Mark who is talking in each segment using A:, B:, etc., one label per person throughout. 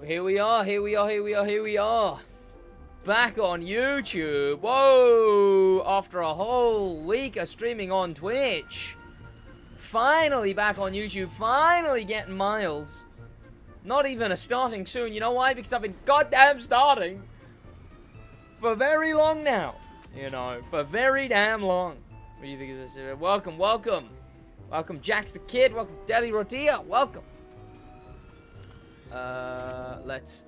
A: Here we are. Back on YouTube. Whoa! After a whole week of streaming on Twitch. Finally back on YouTube. Finally getting miles. Not even a starting soon. You know why? Because I've been goddamn starting for very long now. You know, for very damn long. What do you think is this? Welcome. Welcome, Jax the Kid. Welcome, Deli Rodilla. Welcome. Let's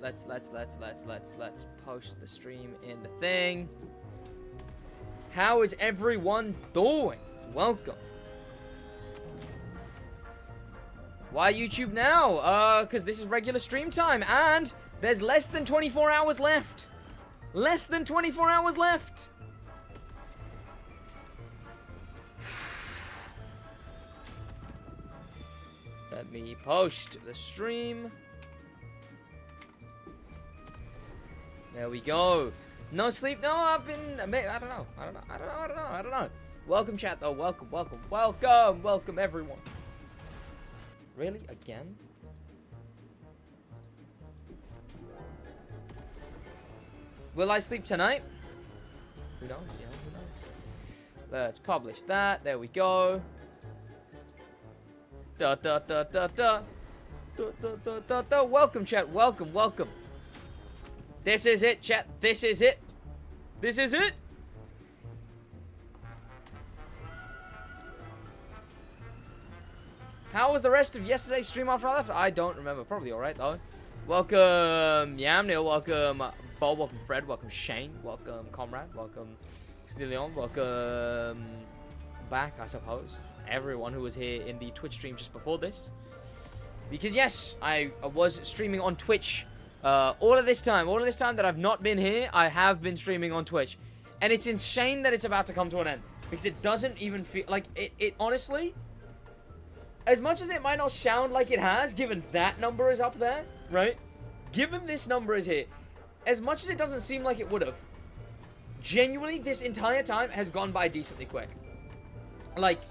A: post the stream in the thing. How is everyone doing? Welcome. Why YouTube now? Because this is regular stream time, and there's less than 24 hours left. Less than 24 hours left. Let me post the stream. There we go. No sleep? No, I've been... I don't know. Welcome, chat, though. Welcome, everyone. Really? Again? Will I sleep tonight? Who knows? Yeah, who knows? Let's publish that. There we go. Welcome, chat. Welcome. This is it, chat. This is it. How was the rest of yesterday's stream after I left? I don't remember. Probably alright, though. Welcome, Yamnil. Welcome, Bob. Welcome, Fred. Welcome, Shane. Welcome, Comrade. Welcome, Stillion. Welcome back, I suppose. Everyone who was here in the Twitch stream just before this. Because, yes, I was streaming on Twitch all of this time that I've not been here, I have been streaming on Twitch. And it's insane that it's about to come to an end. Because it doesn't even feel... Like, it honestly... As much as it might not sound like it has, given that number is up there, right? Given this number is here, as much as it doesn't seem like it would have, genuinely, this entire time has gone by decently quick. Like,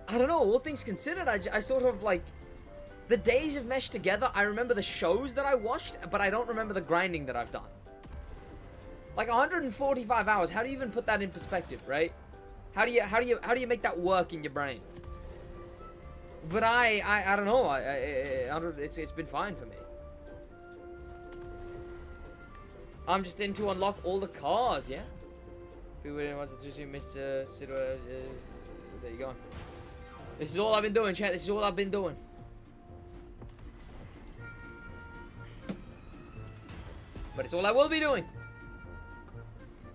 A: I don't know, all things considered, I sort of, like... The days have meshed together. I remember the shows that I watched, but I don't remember the grinding that I've done. Like 145 hours. How do you even put that in perspective, right? How do you make that work in your brain? But I don't know. It's been fine for me. I'm just in to unlock all the cars, yeah. People didn't want to see Mr. SidWaj. There you go. This is all I've been doing, chat. This is all I've been doing. But it's all I will be doing.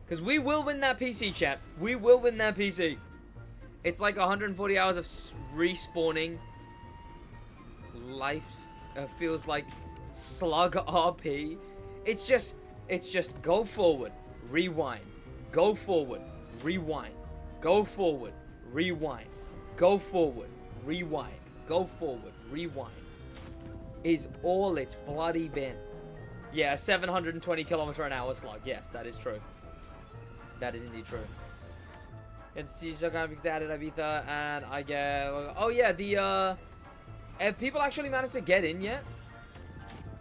A: Because we will win that PC, chat. We will win that PC. It's like 140 hours of respawning. Life feels like slug RP. It's just go forward, rewind. Go forward, rewind. Go forward, rewind. Go forward, rewind. Go forward, rewind. Is all it's bloody been. Yeah, 720 kilometer an hour slug. Yes, that is true. That is indeed true. It's so kind of added Ibiza, and I get... Oh yeah, the have people actually managed to get in yet?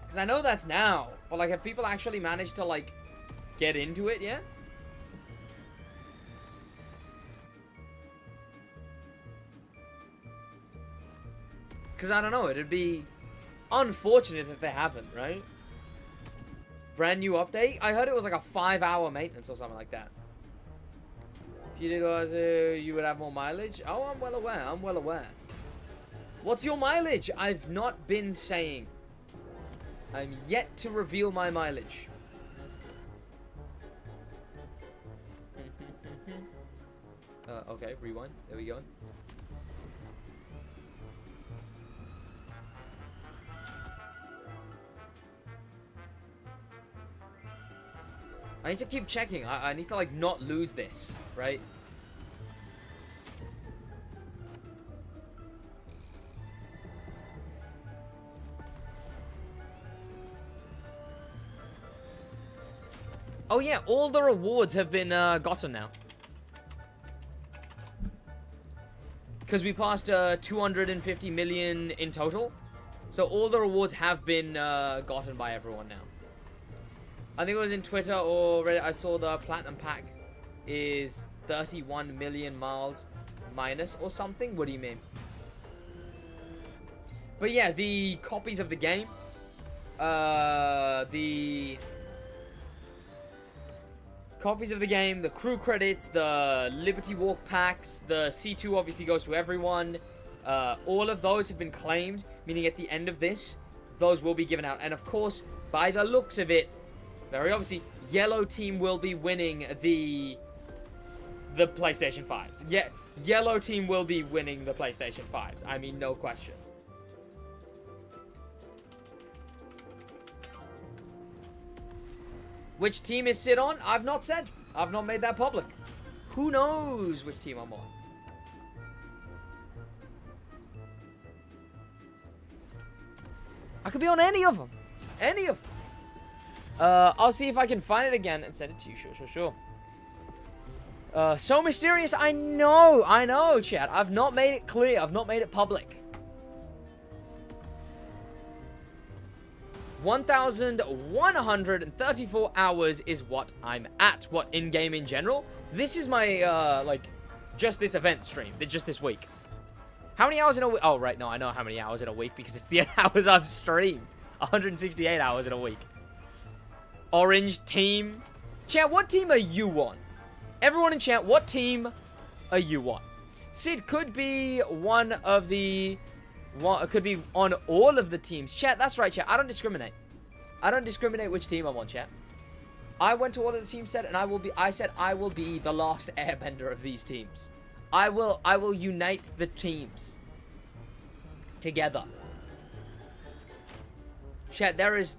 A: Because I know that's now, but like, have people actually managed to like get into it yet? Because I don't know, it'd be unfortunate if they haven't, right? Brand new update? I heard it was like a 5-hour maintenance or something like that. If you did guys, you would have more mileage? Oh, I'm well aware. What's your mileage? I've not been saying. I'm yet to reveal my mileage. Okay, rewind. There we go. I need to keep checking. I need to, like, not lose this, right? Oh, yeah. All the rewards have been gotten now. Because we passed 250 million in total. So all the rewards have been gotten by everyone now. I think it was in Twitter or Reddit. I saw the platinum pack is 31 million miles minus or something. What do you mean? But yeah, the copies of the game, the crew credits, the Liberty Walk packs, the C2 obviously goes to everyone. All of those have been claimed, meaning at the end of this, those will be given out. And of course, by the looks of it, very obviously, yellow team will be winning the PlayStation 5s. Yeah, yellow team will be winning the PlayStation 5s. I mean, no question. Which team is Sid on? I've not said. I've not made that public. Who knows which team I'm on? I could be on any of them. Any of them. I'll see if I can find it again and send it to you. Sure. So mysterious. I know, chat. I've not made it clear. I've not made it public. 1,134 hours is what I'm at. What, in-game in general? This is my, just this event stream. Just this week. How many hours in a week? Oh, right, no, I know how many hours in a week because it's the hours I've streamed. 168 hours in a week. Orange team. Chat, what team are you on? Everyone in chat, what team are you on? Sid could be one of the... could be on all of the teams. Chat, that's right, chat. I don't discriminate. I don't discriminate which team I'm on, chat. I went to all of the teams said, and I said I will be the last airbender of these teams. I will unite the teams together. Chat, there is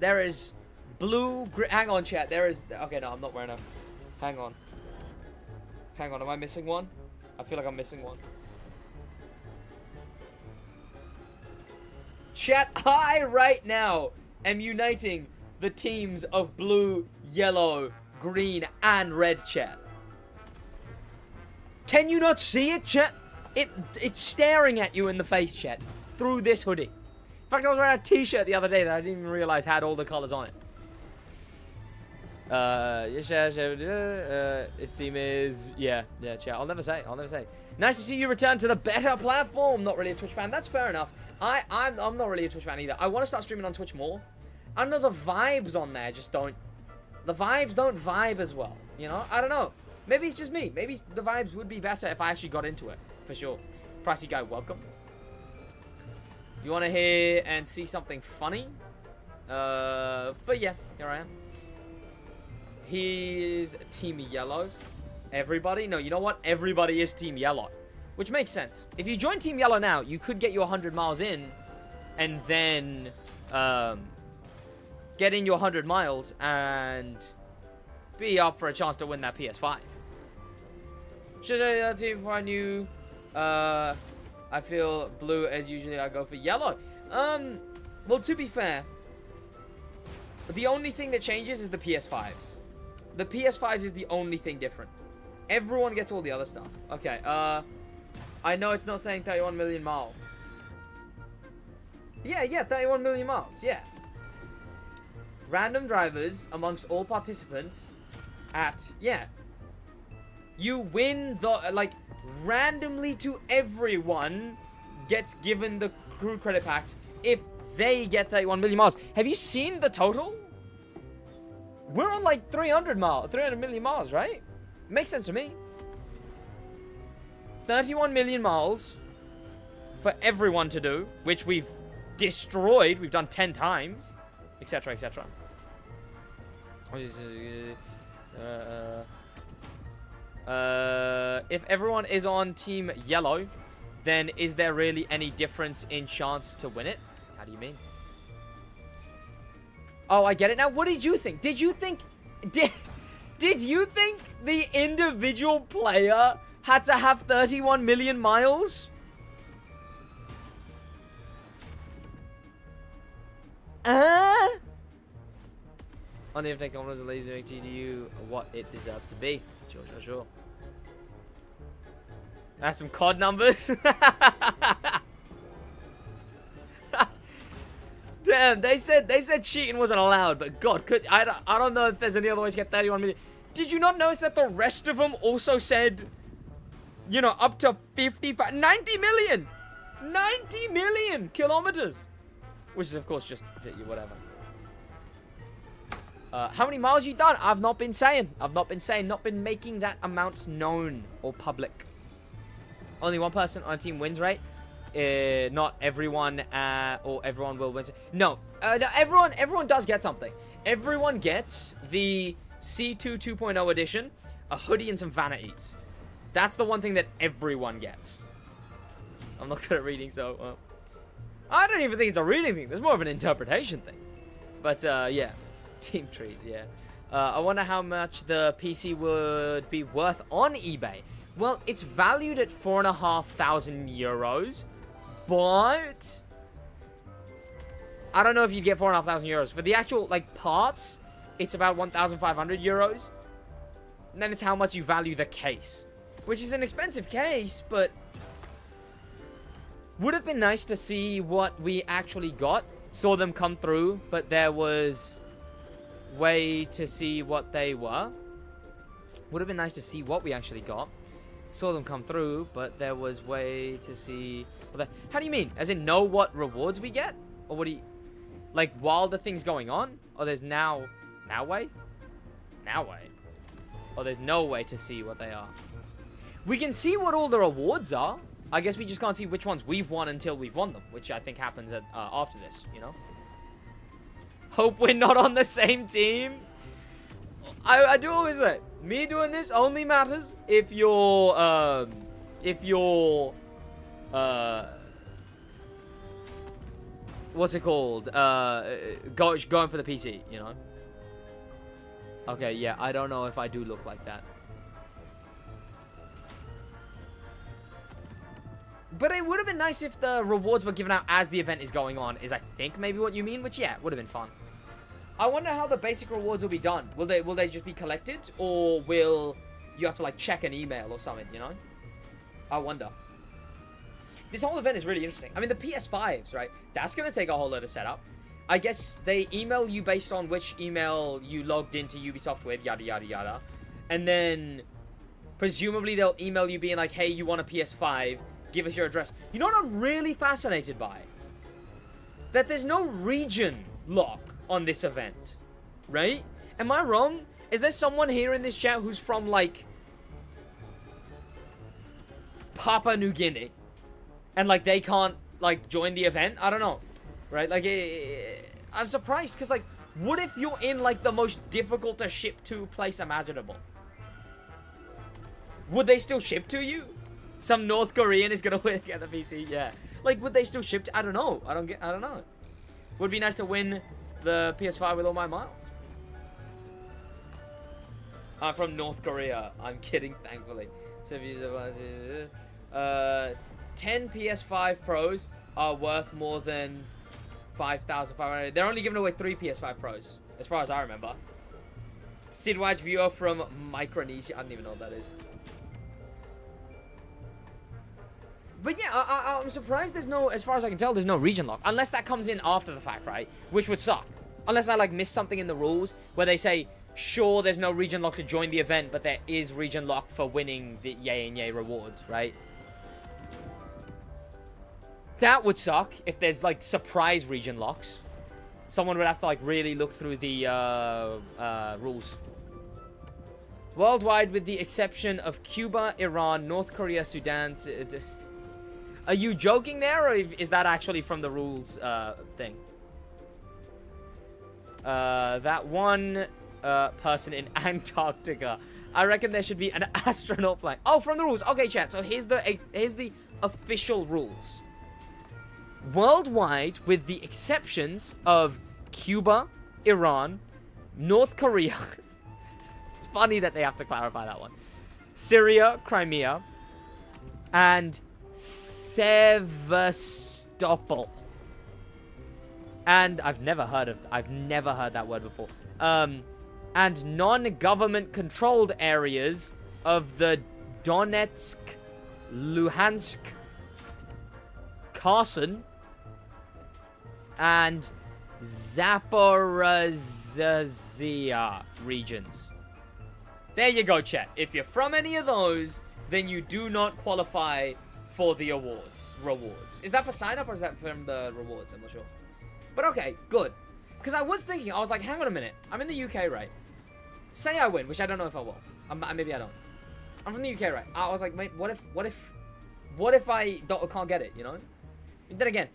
A: blue, hang on, chat. There is, okay, no, I'm not wearing a, hang on, am I missing one? I feel like I'm missing one. Chat, I right now am uniting the teams of blue, yellow, green, and red, chat. Can you not see it, chat? It's staring at you in the face, chat, through this hoodie. In fact, I was wearing a t-shirt the other day that I didn't even realize had all the colors on it. His team is, yeah, chat. I'll never say. Nice to see you return to the better platform. Not really a Twitch fan. That's fair enough. I'm not really a Twitch fan either. I want to start streaming on Twitch more. I don't know, the vibes on there just don't... The vibes don't vibe as well, you know? I don't know. Maybe it's just me. Maybe the vibes would be better if I actually got into it, for sure. Pricey guy, welcome. You want to hear and see something funny? But yeah, here I am. He's Team Yellow. Everybody? No, you know what? Everybody is Team Yellow. Which makes sense. If you join Team Yellow now, you could get your 100 miles in, and then get in your 100 miles and be up for a chance to win that PS5. Should I see if I knew? I feel blue as usually. I go for yellow. Well, to be fair, the only thing that changes is the PS5s. The PS5s is the only thing different. Everyone gets all the other stuff. Okay, I know it's not saying 31 million miles. Yeah, 31 million miles, yeah. Random drivers amongst all participants at, yeah. You win the, like, randomly to everyone gets given the crew credit packs if they get 31 million miles. Have you seen the total? We're on like 300 million miles, right? Makes sense to me. 31 million miles for everyone to do, which we've destroyed. We've done 10 times, etc., etc. If everyone is on Team Yellow, then is there really any difference in chance to win it? How do you mean? Oh, I get it now. What did you think? Did you think the individual player had to have 31 million miles? On the F-Tech Commodores and Lazy make TDU what it deserves to be. Sure. That's some COD numbers. Damn, they said cheating wasn't allowed, but God, I don't know if there's any other way to get 31 million. Did you not notice that the rest of them also said, you know, up to 55, 90 million, 90 million kilometers, which is of course just whatever. How many miles you done? I've not been saying. Not been making that amount known or public. Only one person on a team wins, right? Not everyone, or everyone will win. No, everyone does get something. Everyone gets the C2 2.0 edition, a hoodie, and some vanities. That's the one thing that everyone gets. I'm not good at reading, so I don't even think it's a reading thing. There's more of an interpretation thing. But yeah, team trees. Yeah. I wonder how much the PC would be worth on eBay. Well, it's valued at 4,500 euros, but I don't know if you'd get 4,500 euros for the actual like parts. It's about 1,500 euros. And then it's how much you value the case, which is an expensive case, but would have been nice to see what we actually got. Saw them come through, but there was way to see what they were. Would have been nice to see what we actually got. Saw them come through, but there was way to see. How do you mean? As in, know what rewards we get, or what do you like while the thing's going on? Or there's now way. Or there's no way to see what they are. We can see what all the rewards are. I guess we just can't see which ones we've won until we've won them, which I think happens at, after this, you know? Hope we're not on the same team. I do always say, me doing this only matters if you're, what's it called? Going for the PC, you know? Okay, yeah, I don't know if I do look like that. But it would have been nice if the rewards were given out as the event is going on, is I think maybe what you mean, which yeah, would have been fun. I wonder how the basic rewards will be done. Will they just be collected, or will you have to like check an email or something, you know? I wonder. This whole event is really interesting. I mean, the PS5s, right? That's going to take a whole lot of setup. I guess they email you based on which email you logged into Ubisoft with, yada, yada, yada. And then, presumably, they'll email you being like, hey, you want a PS5, give us your address. You know what I'm really fascinated by? That there's no region lock on this event, right? Am I wrong? Is there someone here in this chat who's from, like, Papua New Guinea? And, like, they can't, like, join the event? I don't know. Right? Like, I'm surprised, because, like, what if you're in, like, the most difficult to ship to place imaginable? Would they still ship to you? Some North Korean is gonna get the PC, yeah. Like, would they still ship to, I don't know. I don't know. Would be nice to win the PS5 with all my miles. I'm from North Korea. I'm kidding, thankfully. So if you 10 PS5 Pros are worth more than 5,500. They're only giving away 3 PS5 Pros, as far as I remember. SidWaj viewer from Micronesia. I don't even know what that is. But yeah, I'm surprised there's no, as far as I can tell, there's no region lock. Unless that comes in after the fact, right? Which would suck. Unless I, like, missed something in the rules where they say, sure, there's no region lock to join the event, but there is region lock for winning the yay and yay rewards, right? That would suck if there's, like, surprise region locks. Someone would have to, like, really look through the rules. Worldwide, with the exception of Cuba, Iran, North Korea, Sudan... Are you joking there, or is that actually from the rules thing? That one person in Antarctica. I reckon there should be an astronaut flying. Oh, from the rules. Okay, chat. So here's the official rules. Worldwide, with the exceptions of Cuba, Iran, North Korea. It's funny that they have to clarify that one. Syria, Crimea, and Sevastopol. And I've never heard that word before. And non-government controlled areas of the Donetsk, Luhansk, Kherson, and Zaporizhzhia regions. There you go, chat. If you're from any of those, then you do not qualify for the rewards. Is that for sign up or is that from the rewards? I'm not sure. But okay, good. Because I was thinking, I was like, hang on a minute. I'm in the UK, right? Say I win, which I don't know if I will. Maybe I don't. I'm from the UK, right? I was like, mate, what if I can't get it, you know? And then again,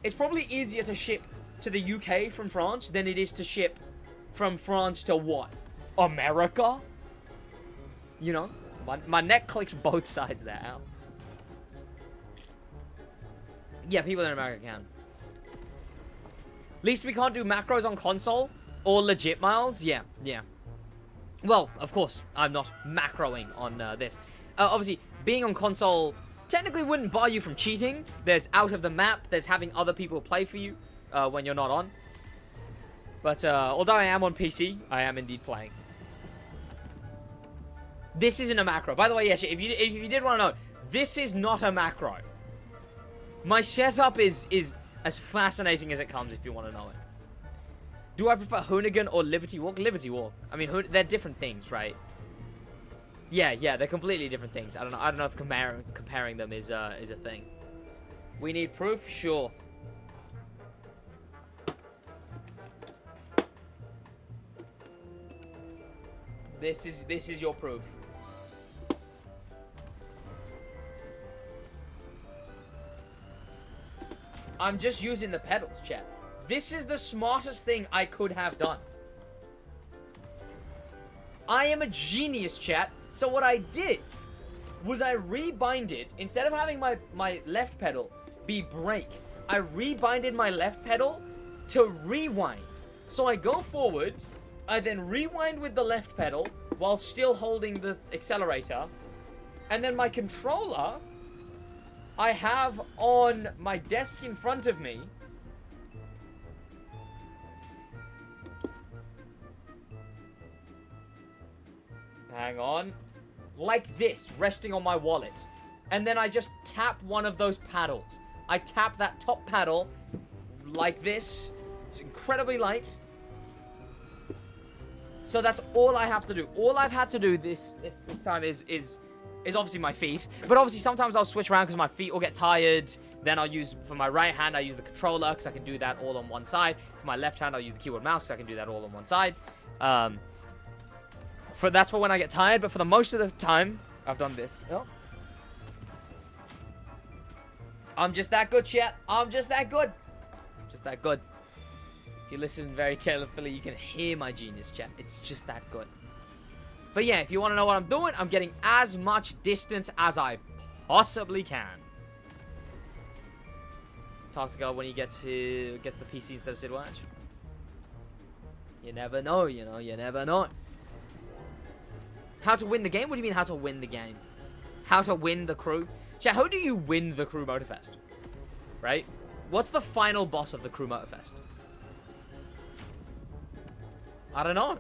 A: it's probably easier to ship to the UK from France than it is to ship from France to what? America? You know? My neck clicked both sides there. Ow. Yeah, people in America can. At least we can't do macros on console or legit miles. Yeah. Well, of course, I'm not macroing on this. Obviously, being on console technically wouldn't bar you from cheating. There's out of the map. There's having other people play for you when you're not on. But although I am on PC, I am indeed playing. This isn't a macro. By the way, yeah, if you did want to know, this is not a macro. My setup is as fascinating as it comes if you want to know it. Do I prefer Hoonigan or Liberty Walk? Liberty Walk. I mean, they're different things, right? Yeah, they're completely different things. I don't know if comparing them is a thing. We need proof? Sure. This is your proof. I'm just using the pedals, chat. This is the smartest thing I could have done. I am a genius, chat. So what I did was I rebinded, instead of having my left pedal be brake, I rebinded my left pedal to rewind. So I go forward, I then rewind with the left pedal while still holding the accelerator, and then my controller I have on my desk in front of me. Hang on. Like this, resting on my wallet. And then I just tap one of those paddles. I tap that top paddle like this. It's incredibly light. So that's all I have to do. All I've had to do this time is obviously my feet. But obviously sometimes I'll switch around because my feet will get tired. Then I'll use, for my right hand, I use the controller because I can do that all on one side. For my left hand, I'll use the keyboard mouse because I can do that all on one side. That's for when I get tired, but for the most of the time, I've done this. Oh. I'm just that good, chat. I'm just that good. Just that good. If you listen very carefully, you can hear my genius, chat. It's just that good. But yeah, if you want to know what I'm doing, I'm getting as much distance as I possibly can. Talk to God when you get to the PC instead of SidWaj. You never know, you know. You never know. How to win the game? What do you mean how to win the game? How to win the crew? Chat, how do you win the crew motorfest? Right? What's the final boss of the crew motorfest? I don't know.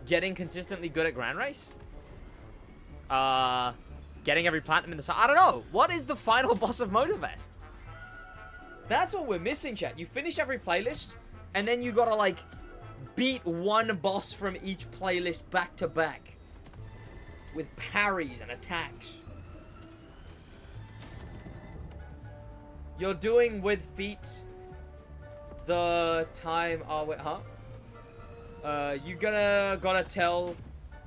A: Getting consistently good at Grand Race? Getting every platinum in the sun? I don't know. What is the final boss of Motorfest? That's what we're missing, chat. You finish every playlist, and then you gotta, like, beat one boss from each playlist back to back. With parries and attacks. You're doing with feet the time. Oh wait, huh? You gotta tell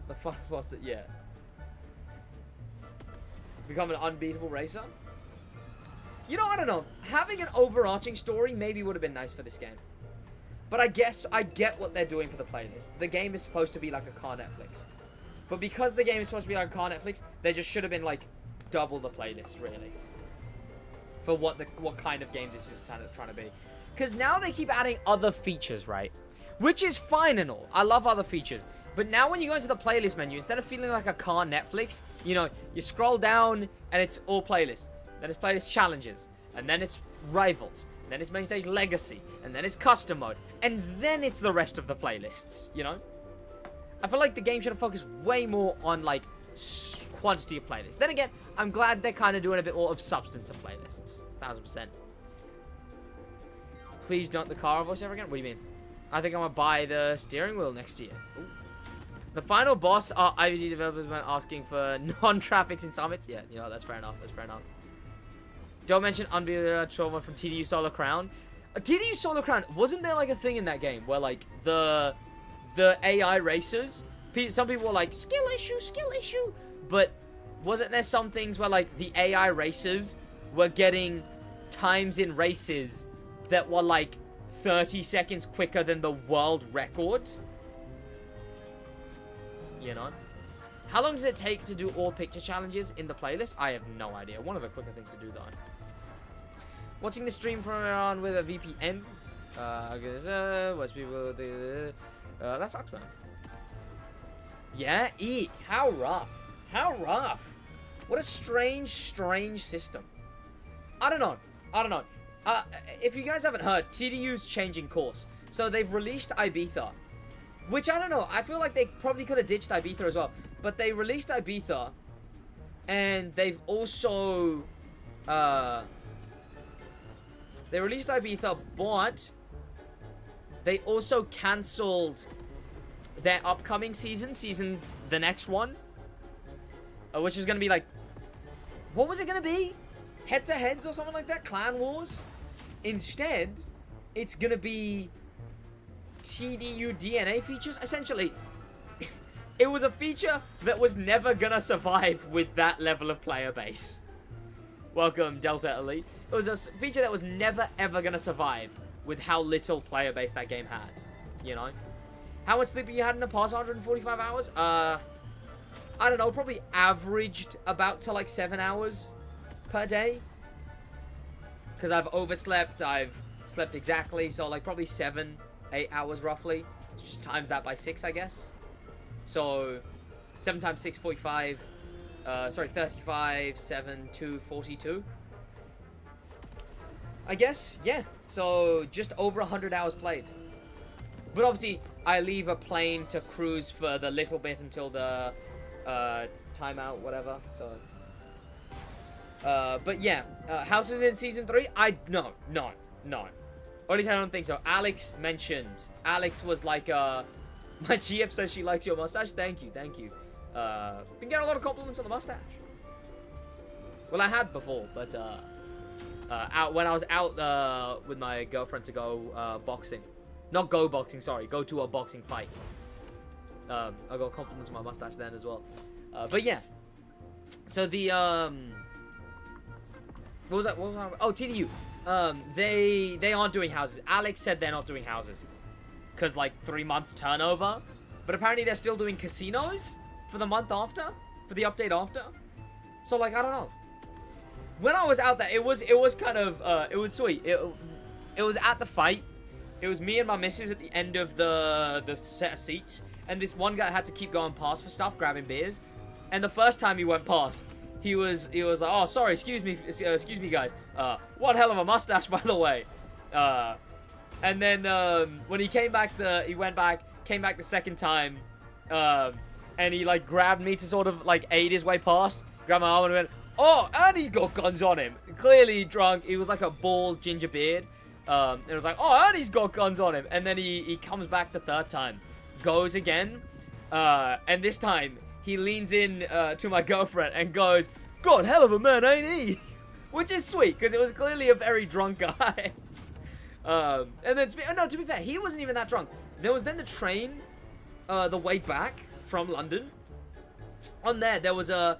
A: the fun boss that yeah. Become an unbeatable racer. You know, I don't know. Having an overarching story maybe would have been nice for this game. But I guess I get what they're doing for the playlist. The game is supposed to be like a car Netflix. But because the game is supposed to be like a car Netflix, there just should have been like double the playlist, really. For what kind of game this is trying to be. Because now they keep adding other features, right? Which is fine and all. I love other features. But now when you go into the playlist menu, instead of feeling like a car Netflix, you know, you scroll down and it's all playlists. Then it's playlist challenges. And then it's rivals. And then it's main stage legacy. And then it's custom mode. And then it's the rest of the playlists, you know? I feel like the game should have focused way more on, like, quantity of playlists. Then again, I'm glad they're kind of doing a bit more of substance of playlists. 1000%. Please don't the car voice ever again. What do you mean? I think I'm gonna buy the steering wheel next year. Ooh. The final boss are IVG developers when asking for non-traffics in summits. Yeah, you know, that's fair enough. That's fair enough. Don't mention unbelievable trauma from TDU Solo Crown. TDU Solo Crown, wasn't there like a thing in that game where like the AI racers, some people were like, skill issue, but wasn't there some things where like the AI racers were getting times in races that were like 30 seconds quicker than the world record? You know? How long does it take to do all picture challenges in the playlist? I have no idea. One of the quicker things to do, though. Watching the stream from around with a VPN. I guess, what's people do? That sucks, man. Yeah, eek. How rough. How rough. What a strange system. I don't know. If you guys haven't heard, TDU's changing course. So they've released Ibiza. Which, I don't know, I feel like they probably could have ditched Ibiza as well. But they released Ibiza. And they've also... They released Ibiza, but... They also cancelled their upcoming season, the next one. Which was going to be like... What was it going to be? Head-to-heads or something like that? Clan Wars? Instead, it's going to be... TDU DNA features. Essentially, it was a feature that was never gonna survive with that level of player base. Welcome, Delta Elite. It was a feature that was never ever gonna survive with how little player base that game had. You know? How much sleep you had in the past 145 hours? I don't know, probably averaged about to like 7 hours per day. Because I've overslept, I've slept exactly, so like probably 8 hours roughly. Just times that by 6, I guess. So 7 times 6, 45. 35, 7, 2, 42. I guess, yeah. So just over 100 hours played. But obviously, I leave a plane to cruise for the little bit until the timeout, whatever. So, but yeah, Houses in season 3. No. Or at least I don't think so. Alex mentioned. Alex was like, my GF says she likes your mustache. Thank you. Been getting a lot of compliments on the mustache. Well, I had before, but when I was out with my girlfriend to go boxing. Not go boxing, sorry. Go to a boxing fight. I got compliments on my mustache then as well. But yeah. So the, what was that? Oh, TDU. They aren't doing houses. Alex said they're not doing houses. Because, like, 3-month turnover. But apparently they're still doing casinos for the month after. For the update after. So, like, I don't know. When I was out there, it was kind of, it was sweet. It was at the fight. It was me and my missus at the end of the set of seats. And this one guy had to keep going past for stuff, grabbing beers. And the first time he went past, he was like, oh, sorry, excuse me guys. One hell of a mustache, by the way. And then when he came back, came back the second time, and he like grabbed me to sort of like aid his way past, grabbed my arm and went, oh, and he's got guns on him. Clearly drunk. He was like a bald ginger beard. And it was like, oh, and he's got guns on him. And then he comes back the third time, goes again, and this time he leans in to my girlfriend and goes, God, hell of a man, ain't he? Which is sweet, because it was clearly a very drunk guy. And then, to be fair, he wasn't even that drunk. There was then the train, the way back from London. On there was a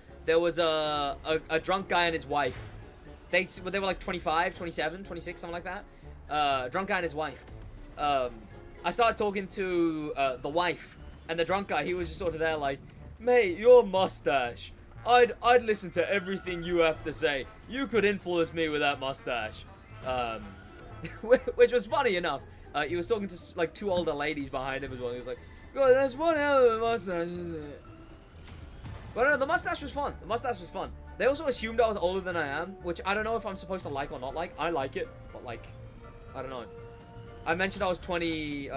A: drunk guy and his wife. They were like 25, 27, 26, something like that. Drunk guy and his wife. I started talking to the wife, and the drunk guy, he was just sort of there like, mate, your mustache. I'd listen to everything you have to say. You could influence me with that mustache. Which was funny enough. He was talking to like 2 older ladies behind him as well. He was like, God, that's one hell of a mustache, isn't it? But no, the mustache was fun. They also assumed I was older than I am, which I don't know if I'm supposed to like or not like. I like it, but like, I don't know. I mentioned I was 21?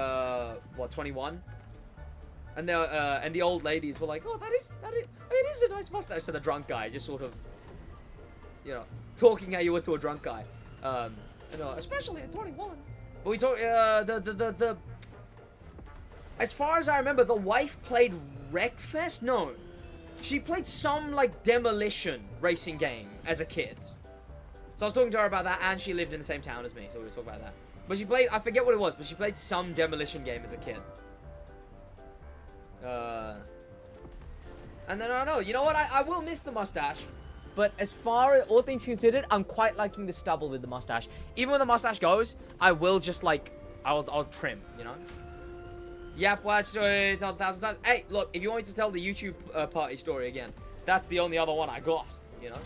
A: And the old ladies were like, oh, it is a nice mustache, to the drunk guy, just sort of, you know, talking how you would to a drunk guy. Especially at 21. But we talked, as far as I remember, the wife played Wreckfest? No. She played some, like, demolition racing game as a kid. So I was talking to her about that, and she lived in the same town as me, so we were talking about that. But she played, I forget what it was, but she played some demolition game as a kid. And then, I don't know, you know what, I will miss the mustache. But as far as all things considered, I'm quite liking the stubble with the mustache. Even when the mustache goes, I will just, like, I'll trim, you know? Yep, watch story, tell 1,000 times. Hey, look, if you want me to tell the YouTube party story again, that's the only other one I got, you know?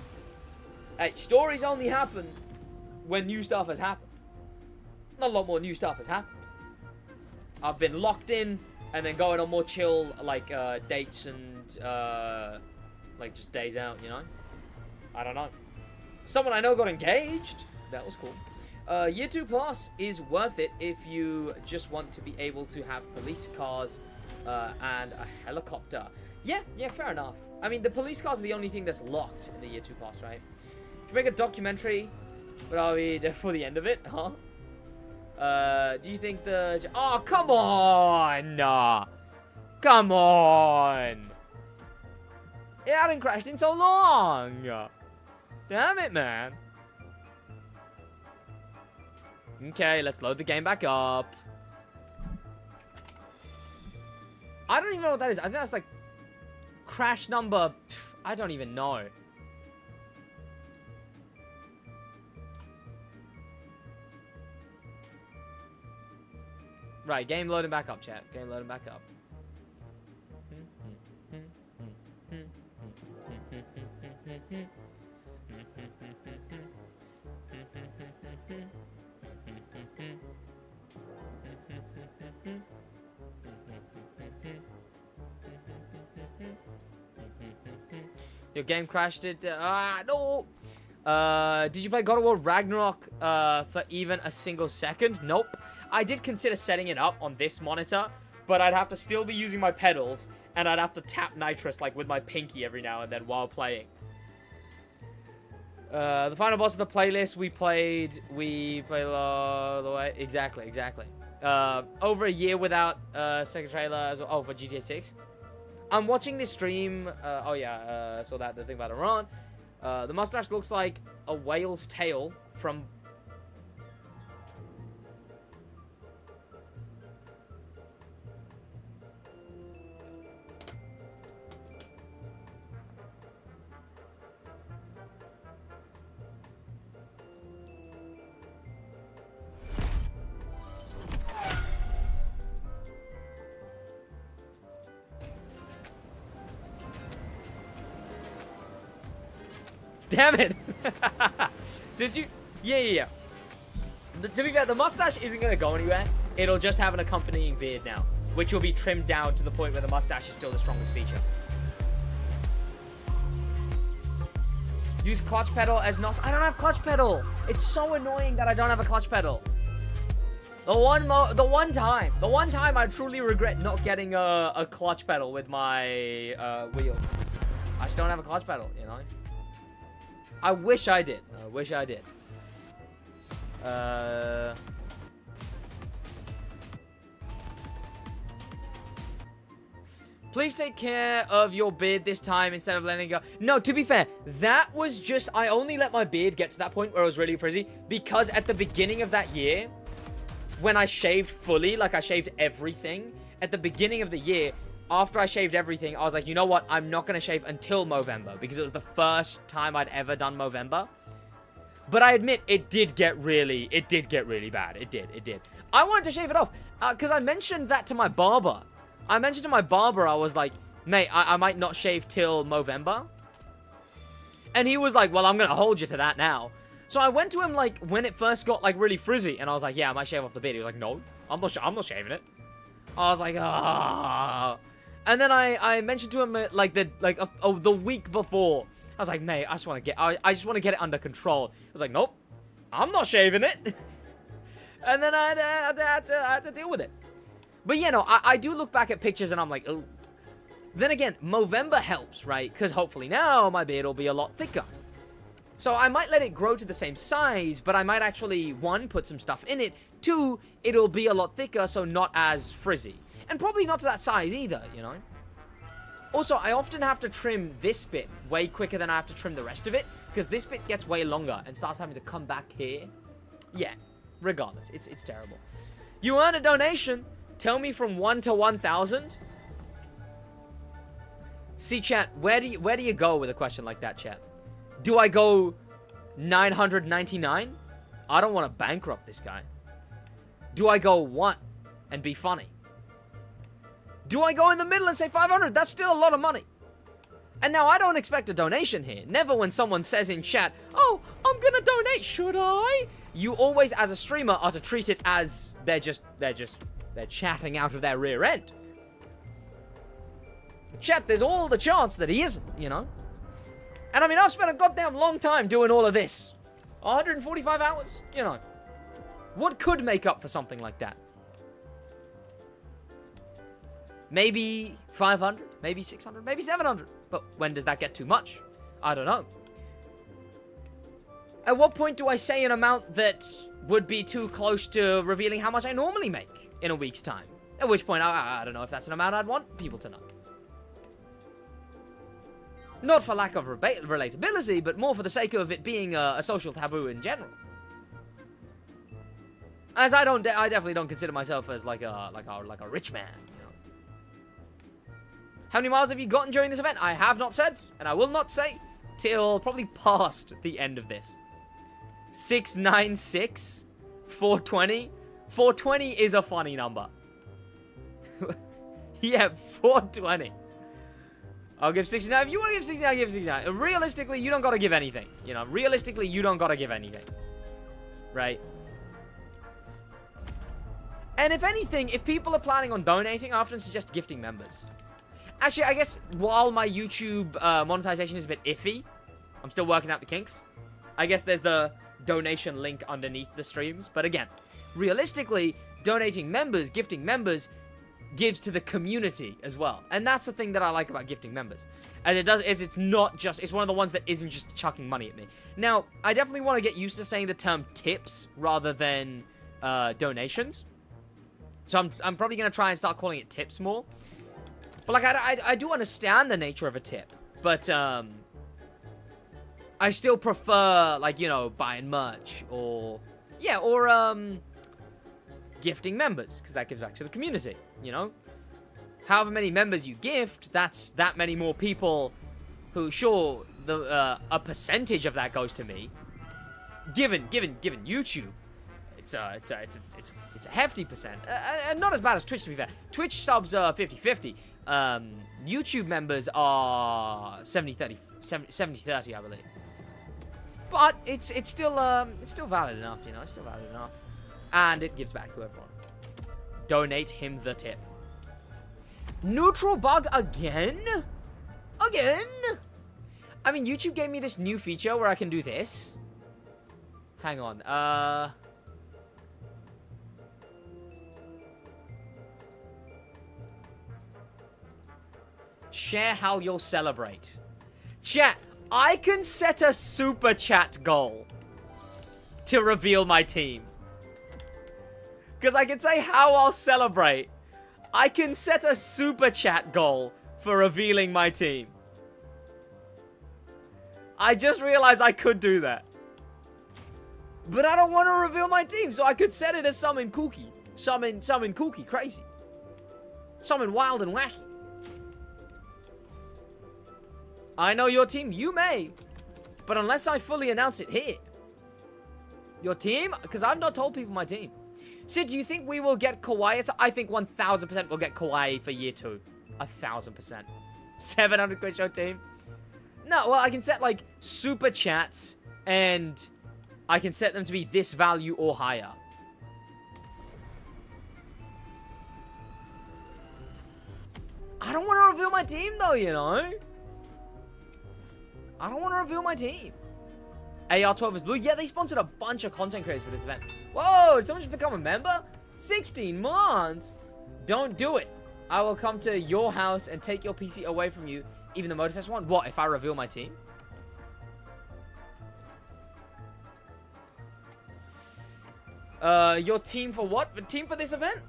A: Hey, stories only happen when new stuff has happened. Not a lot more new stuff has happened. I've been locked in and then going on more chill, like, dates and, like, just days out, you know? I don't know. Someone I know got engaged. That was cool. Year 2 Plus is worth it if you just want to be able to have police cars and a helicopter. Yeah, fair enough. I mean, the police cars are the only thing that's locked in the Year 2 Plus, right? To make a documentary, but I'll be for the end of it, huh? Do you think the... Oh, come on! Come on! It hadn't crashed in so long! Damn it, man. Okay, let's load the game back up. I don't even know what that is. I think that's like crash number... I don't even know. Right, game loading back up, chat. Game loading back up. Your game crashed it. No. Did you play God of War Ragnarok for even a single second? Nope. I did consider setting it up on this monitor, but I'd have to still be using my pedals, and I'd have to tap nitrous like with my pinky every now and then while playing. The final boss of the playlist we played all the way. Exactly. Over a year without second trailer as well. Oh, for GTA 6. I'm watching this stream. Saw that the thing about Iran. The mustache looks like a whale's tail from. Damn it! Since you... Yeah. To be fair, the mustache isn't going to go anywhere. It'll just have an accompanying beard now, which will be trimmed down to the point where the mustache is still the strongest feature. Use clutch pedal as NOS. I don't have clutch pedal! It's so annoying that I don't have a clutch pedal. The one time I truly regret not getting a clutch pedal with my wheel. I just don't have a clutch pedal, you know? I wish I did. Please take care of your beard this time instead of letting it go. No, to be fair, that was just... I only let my beard get to that point where it was really frizzy because at the beginning of that year, when I shaved fully, like I shaved everything, at the beginning of the year, after I shaved everything, I was like, you know what? I'm not going to shave until Movember because it was the first time I'd ever done Movember. But I admit, it did get really bad. It did. I wanted to shave it off because I mentioned that to my barber. I was like, mate, I might not shave till Movember. And he was like, well, I'm going to hold you to that now. So I went to him, like, when it first got, like, really frizzy. And I was like, yeah, I might shave off the beard. He was like, no, I'm not shaving it. I was like, ah. And then I mentioned to him the week before. I was like, mate, I just want to get it under control. I was like, nope, I'm not shaving it. And then I had to deal with it. But yeah, no, I do look back at pictures and I'm like, oh. Then again, Movember helps, right? Because hopefully now my beard will be a lot thicker. So I might let it grow to the same size, but I might actually, 1, put some stuff in it, 2, it'll be a lot thicker, so not as frizzy. And probably not to that size either, you know? Also, I often have to trim this bit way quicker than I have to trim the rest of it, because this bit gets way longer and starts having to come back here. Yeah, regardless, it's terrible. You earn a donation. Tell me from 1 to 1,000. See, chat, where do you go with a question like that, chat? Do I go 999? I don't want to bankrupt this guy. Do I go 1 and be funny? Do I go in the middle and say 500? That's still a lot of money. And now I don't expect a donation here. Never when someone says in chat, oh, I'm gonna donate, should I? You always, as a streamer, are to treat it as they're chatting out of their rear end. Chat, there's all the chance that he isn't, you know? And I mean, I've spent a goddamn long time doing all of this. 145 hours, you know. What could make up for something like that? Maybe 500, maybe 600, maybe 700. But when does that get too much? I don't know. At what point do I say an amount that would be too close to revealing how much I normally make in a week's time? At which point, I don't know if that's an amount I'd want people to know. Not for lack of relatability, but more for the sake of it being a social taboo in general. As I definitely don't consider myself as like a rich man. You know? How many miles have you gotten during this event? I have not said, and I will not say till probably past the end of this. 696, 420. 420 is a funny number. Yeah, 420. I'll give 69. If you want to give 69, I'll give 69. Realistically, you don't got to give anything. You know, realistically, you don't got to give anything. Right? And if anything, if people are planning on donating, I often suggest gifting members. Actually, I guess while my YouTube monetization is a bit iffy, I'm still working out the kinks. I guess there's the donation link underneath the streams. But again, realistically, donating members, gifting members, gives to the community as well. And that's the thing that I like about gifting members. As it does is it's not just, it's one of the ones that isn't just chucking money at me. Now, I definitely want to get used to saying the term tips rather than donations. So I'm probably going to try and start calling it tips more. But like, I do understand the nature of a tip. But I still prefer, like, you know, buying merch or, yeah, or gifting members, because that gives back to the community, you know? However many members you gift, that's that many more people who, sure, a percentage of that goes to me. Given YouTube, it's a hefty percent. And not as bad as Twitch, to be fair. Twitch subs are 50-50. YouTube members are 70-30, I believe. But it's still valid enough, you know? It's still valid enough. And it gives back to everyone. Donate him the tip. Neutral bug again? Again? I mean, YouTube gave me this new feature where I can do this. Hang on. Share how you'll celebrate. Chat, I can set a super chat goal to reveal my team. Because I can say how I'll celebrate. I can set a super chat goal for revealing my team. I just realized I could do that. But I don't want to reveal my team, so I could set it as something kooky. Something kooky, crazy. Something wild and wacky. I know your team, you may. But unless I fully announce it here. Your team? Because I've not told people my team. Sid, do you think we will get Kawhi? I think 1,000% we'll get Kawhi for year 2. 1,000%. 700 quid show team? No, well, I can set, like, super chats, and I can set them to be this value or higher. I don't want to reveal my team, though, you know? I don't want to reveal my team. AR12 is blue. Yeah, they sponsored a bunch of content creators for this event. Whoa, did someone just become a member? 16 months? Don't do it. I will come to your house and take your PC away from you, even the Motorfest one. What, if I reveal my team? Your team for what? The team for this event?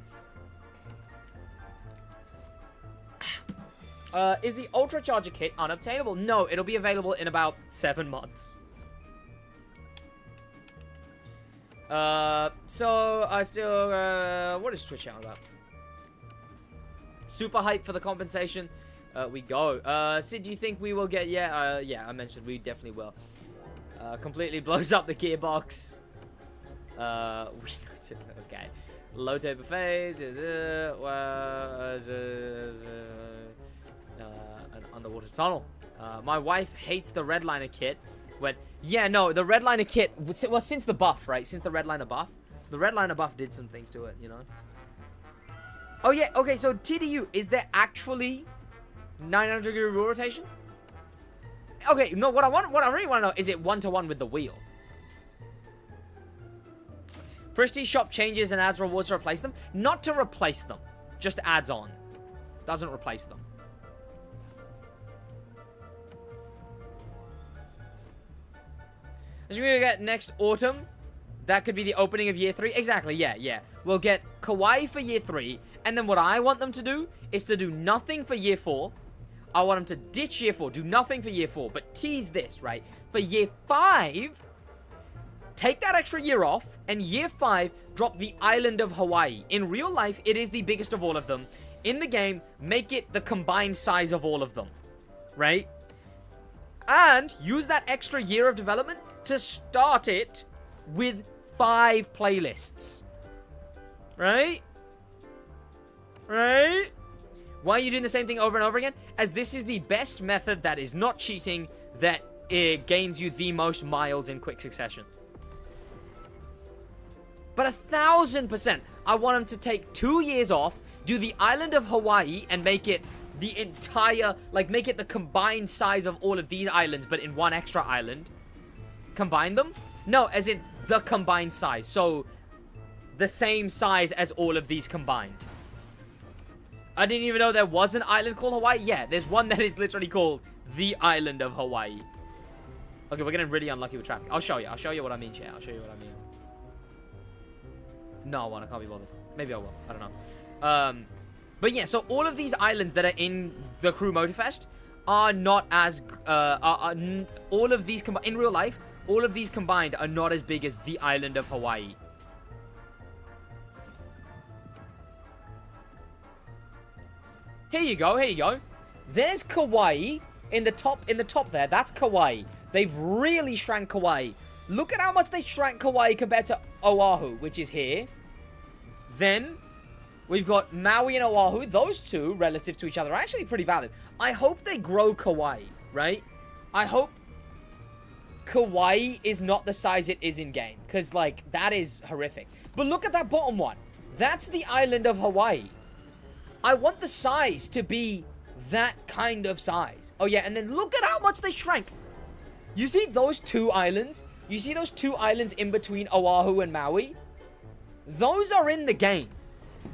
A: Is the Ultra Charger kit unobtainable? No, it'll be available in about 7 months. So I still, what is Twitch channel about? Super hype for the compensation. We go. Sid, do you think we will get, yeah, I mentioned we definitely will. Completely blows up the gearbox. Okay. Low tape buffet. An underwater tunnel. My wife hates the Redliner kit. Yeah, no, the Redliner kit, well, since the buff, right? Since the Redliner buff. The Redliner buff did some things to it, you know? Oh, yeah, okay, so TDU, is there actually 900 degree wheel rotation? Okay, no, what I really want to know, is it 1-to-1 with the wheel? Prestige shop changes and adds rewards to replace them? Not to replace them, just adds on. Doesn't replace them. As we get next autumn, that could be the opening of year 3. Exactly, yeah. We'll get Kawaii for year 3, and then what I want them to do is to do nothing for year 4. I want them to ditch year 4, do nothing for year 4, but tease this, right? For year 5, take that extra year off, and year 5, drop the island of Hawaii. In real life, it is the biggest of all of them. In the game, make it the combined size of all of them, right? And use that extra year of development to start it with 5 playlists. Right? Right? Why are you doing the same thing over and over again? As this is the best method that is not cheating, that gains you the most miles in quick succession. But 1000%, I want him to take 2 years off, do the island of Hawaii, and make it the entire, like, make it the combined size of all of these islands, but in one extra island. Combine them? No, as in the combined size. So, the same size as all of these combined. I didn't even know there was an island called Hawaii. Yeah, there's one that is literally called the island of Hawaii. Okay, we're getting really unlucky with traffic. I'll show you. I'll show you what I mean, chat. I'll show you what I mean. No, I can't be bothered. Maybe I will. I don't know. But yeah, so all of these islands that are in the Crew Motorfest are not as... all of these... In real life, all of these combined are not as big as the island of Hawaii. Here you go, here you go. There's Kauai in the top there. That's Kauai. They've really shrank Kauai. Look at how much they shrank Kauai compared to Oahu, which is here. Then we've got Maui and Oahu. Those two, relative to each other, are actually pretty valid. I hope they grow Kauai, right? I hope Kauai is not the size it is in-game, because, like, that is horrific. But look at that bottom one. That's the island of Hawaii. I want the size to be that kind of size. Oh, yeah, and then look at how much they shrank. You see those 2 islands? You see those 2 islands in between Oahu and Maui? Those are in the game.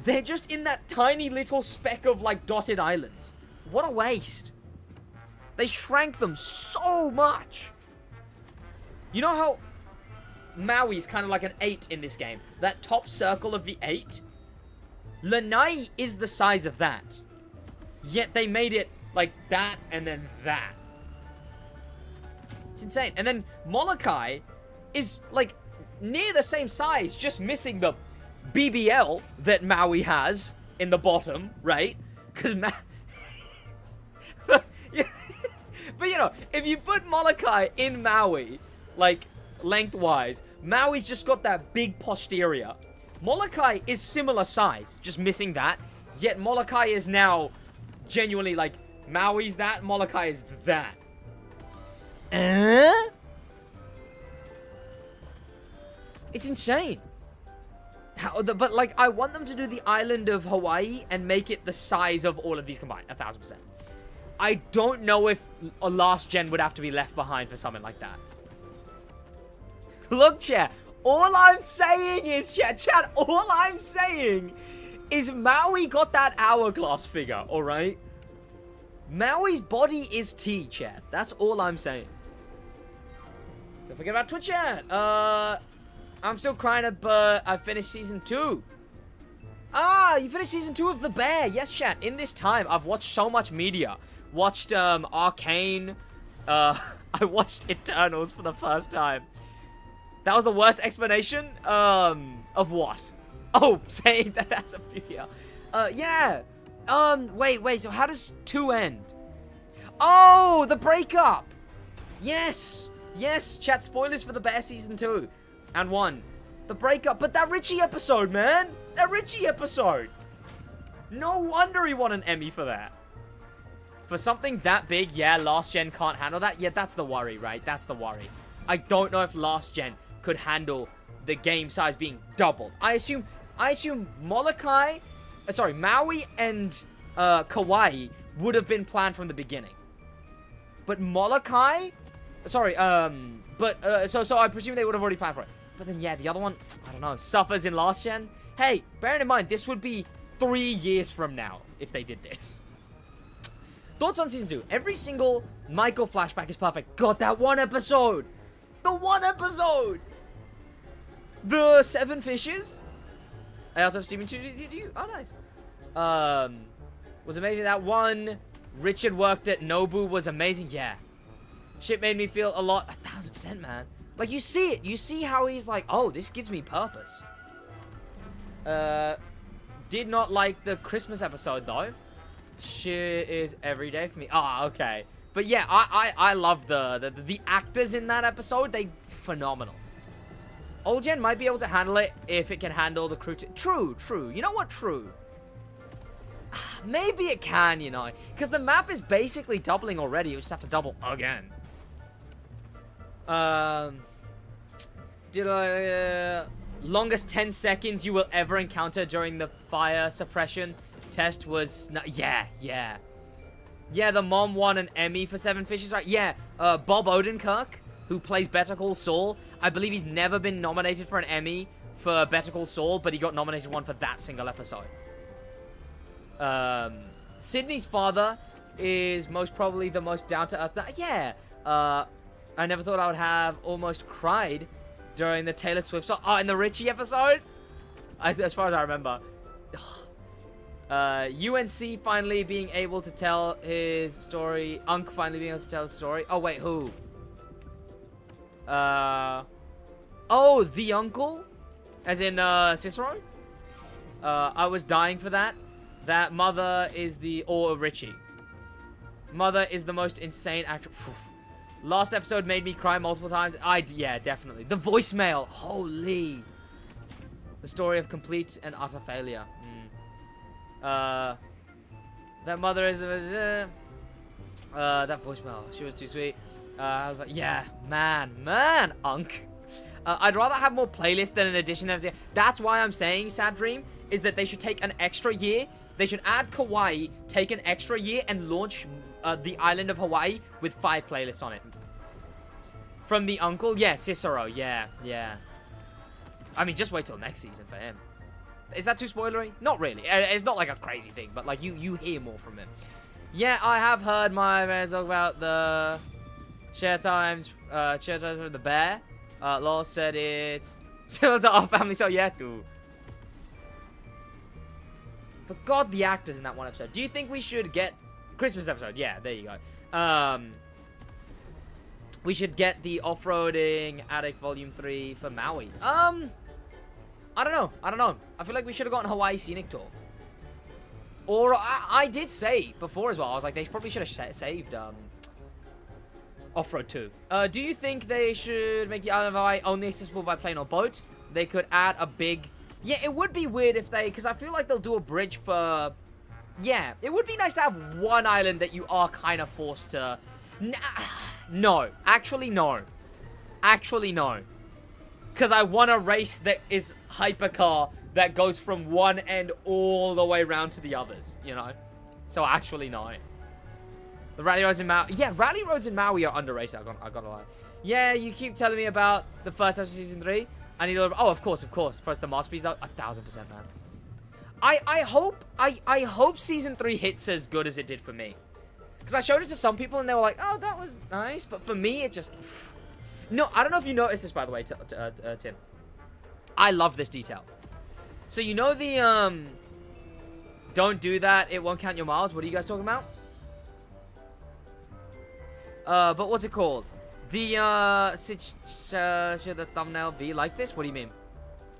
A: They're just in that tiny little speck of, like, dotted islands. What a waste. They shrank them so much. You know how Maui is kind of like an 8 in this game? That top circle of the 8? Lanai is the size of that. Yet they made it like that and then that. It's insane. And then Molokai is like near the same size, just missing the BBL that Maui has in the bottom, right? Because but you know, if you put Molokai in Maui, like lengthwise, Maui's just got that big posterior. Molokai is similar size, just missing that. Yet Molokai is now genuinely like, Maui's that, Molokai is that. It's insane. But like, I want them to do the island of Hawaii and make it the size of all of these combined, 1000%. I don't know if a last gen would have to be left behind for something like that. Look, chat. All I'm saying is, chat, all I'm saying is Maui got that hourglass figure, alright? Maui's body is T, chat. That's all I'm saying. Don't forget about Twitch chat. I'm still crying, but I finished season 2. Ah, you finished season 2 of The Bear. Yes, chat. In this time, I've watched so much media. Watched Arcane. I watched Eternals for the first time. That was the worst explanation. Of what? Oh, saying that that's a PPR. Yeah. Wait. So how does 2 end? Oh, the breakup. Yes. Yes, chat. Spoilers for The Bear season 2 and 1. The breakup. But that Richie episode, man. That Richie episode. No wonder he won an Emmy for that. For something that big, yeah, last gen can't handle that. Yeah, that's the worry, right? That's the worry. I don't know if last gen could handle the game size being doubled. I assume Molokai, Maui and Kauai would have been planned from the beginning. But Molokai, so I presume they would have already planned for it. But then yeah, the other one, I don't know, suffers in last gen. Hey, bearing in mind this would be 3 years from now if they did this. Thoughts on season 2? Every single Michael flashback is perfect. God, that one episode! The one episode! The 7 fishes? I also have Steven 2. Did you? Oh, nice. Was amazing. That one Richard worked at Nobu was amazing. Yeah. Shit made me feel a lot. 1000%, man. Like, you see it. You see how he's like, oh, this gives me purpose. Did not like the Christmas episode, though. Shit is every day for me. Ah, okay. But yeah, I love the actors in that episode. They phenomenal. Old gen might be able to handle it if it can handle the crew. True. You know what? True. Maybe it can, you know. Because the map is basically doubling already. You just have to double again. Longest 10 seconds you will ever encounter during the fire suppression test was... Yeah, the mom won an Emmy for 7 fishes, right? Yeah, Bob Odenkirk, who plays Better Call Saul. I believe he's never been nominated for an Emmy for Better Call Saul, but he got nominated one for that single episode. Sydney's father is most probably the most down-to-earth... Yeah, I never thought I would have almost cried during the Taylor Swift song. Oh, in the Richie episode? As far as I remember. UNC finally being able to tell his story. Unc finally being able to tell his story. Oh, wait, who? Oh, the uncle? As in, Cicero? I was dying for that. That mother is the... Or Richie. Mother is the most insane actor. Last episode made me cry multiple times. Yeah, definitely. The voicemail. Holy. The story of complete and utter failure. That mother is... that voicemail. She was too sweet. Yeah, man, Unc. I'd rather have more playlists than an addition of the... That's why I'm saying, Sad Dream, is that they should take an extra year. They should add Kauai, take an extra year, and launch the island of Hawaii with 5 playlists on it. From the uncle? Yeah, Cicero. Yeah. I mean, just wait till next season for him. Is that too spoilery? Not really. It's not like a crazy thing, but like you hear more from him. Yeah, I have heard my friends talk about the share times with the bear. Law said it's similar to our family, so yeah, dude. But God, the actors in that one episode. Do you think we should get... Christmas episode. Yeah, there you go. We should get the Off-Roading Attic Volume 3 for Maui. I don't know. I feel like we should have gotten Hawaii Scenic Tour. Or, I did say before as well, I was like, they probably should have saved Off-Road 2. Do you think they should make the island of Hawaii only accessible by plane or boat? They could add a big... Yeah, it would be weird if they... Because I feel like they'll do a bridge for... Yeah, it would be nice to have one island that you are kind of forced to... No. Actually, no. Because I want a race that is hypercar that goes from one end all the way around to the others, you know? So actually, no. The rally roads in Maui... Yeah, rally roads in Maui are underrated, I gotta lie. Yeah, you keep telling me about the first episode of Season 3. I need a little... Oh, of course. First, the masterpiece, though. 1000%, man. I hope Season 3 hits as good as it did for me. Because I showed it to some people, and they were like, oh, that was nice. But for me, it just... No, I don't know if you noticed this, by the way, Tim. I love this detail. So you know the, don't do that, it won't count your miles. What are you guys talking about? But what's it called? The, should the thumbnail be like this? What do you mean?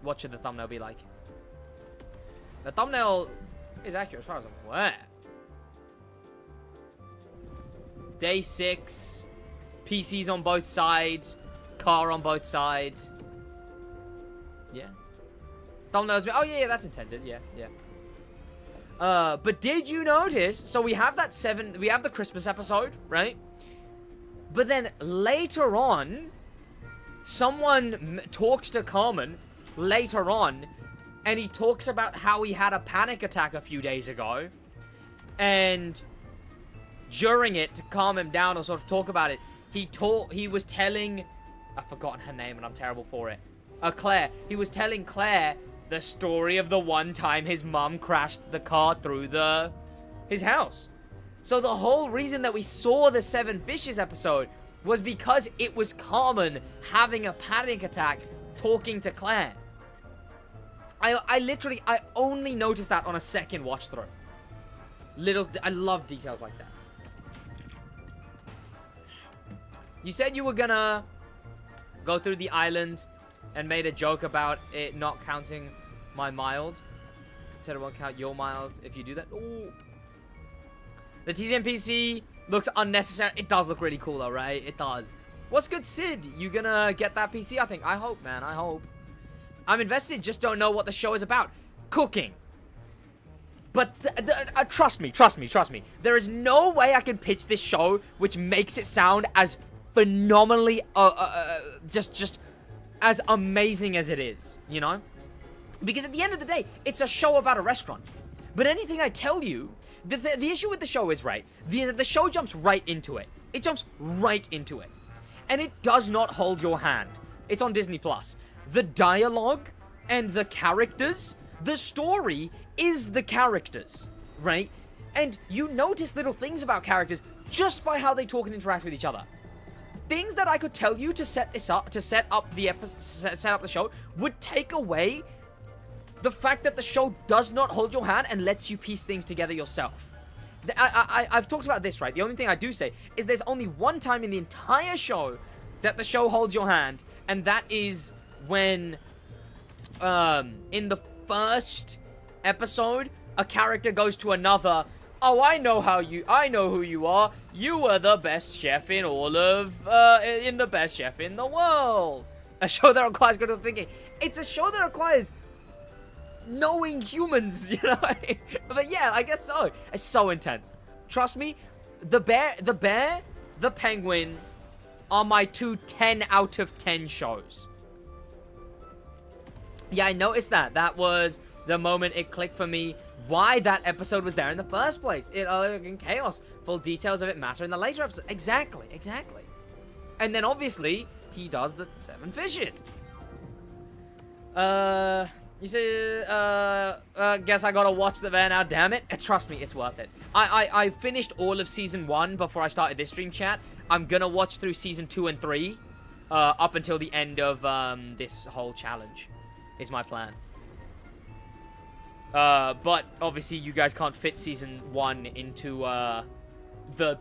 A: What should the thumbnail be like? The thumbnail is accurate as far as I'm aware. Day 6. PCs on both sides. Car on both sides. Yeah. Thumbnails. Oh, yeah, that's intended. Yeah. But did you notice? So we have that we have the Christmas episode, right? But then later on, someone talks to Carmen later on, and he talks about how he had a panic attack a few days ago, and during it, to calm him down or sort of talk about it, he was telling, I've forgotten her name and I'm terrible for it, Claire. He was telling Claire the story of the one time his mum crashed the car through his house. So the whole reason that we saw the Seven Fishes episode was because it was Carmen having a panic attack talking to Claire. I only noticed that on a second watch through. I love details like that. You said you were gonna go through the islands and made a joke about it not counting my miles. Said it won't count your miles if you do that. Ooh. The TCMPC looks unnecessary. It does look really cool though, right? It does. What's good, Sid? You gonna get that PC? I think. I hope, man. I hope. I'm invested, just don't know what the show is about. Cooking. But trust me. There is no way I can pitch this show which makes it sound as phenomenally, just as amazing as it is, you know? Because at the end of the day, it's a show about a restaurant. But anything I tell you, the issue with the show is, right, the show jumps right into it. It jumps right into it. And it does not hold your hand. It's on Disney+. The dialogue and the characters, the story is the characters, right? And you notice little things about characters just by how they talk and interact with each other. Things that I could tell you to set this up, to set up the show, would take away the fact that the show does not hold your hand and lets you piece things together yourself. I've talked about this, right? The only thing I do say is there's only one time in the entire show that the show holds your hand, and that is when, in the first episode, a character goes to another, oh, I know who you are. You were the best chef in the best chef in the world. A show that requires critical thinking. It's a show that requires knowing humans, you know? But yeah, I guess so. It's so intense. Trust me, the bear, the penguin are my two 10 out of 10 shows. Yeah, I noticed that. That was the moment it clicked for me why that episode was there in the first place. In chaos. Full details of it matter in the later episode. Exactly. And then obviously, he does the 7 fishes. You say, guess I gotta watch the bear now, damn it. Trust me, it's worth it. I finished all of Season 1 before I started this stream chat. I'm gonna watch through Season 2 and 3, up until the end of, this whole challenge, is my plan. But obviously you guys can't fit Season 1 into, the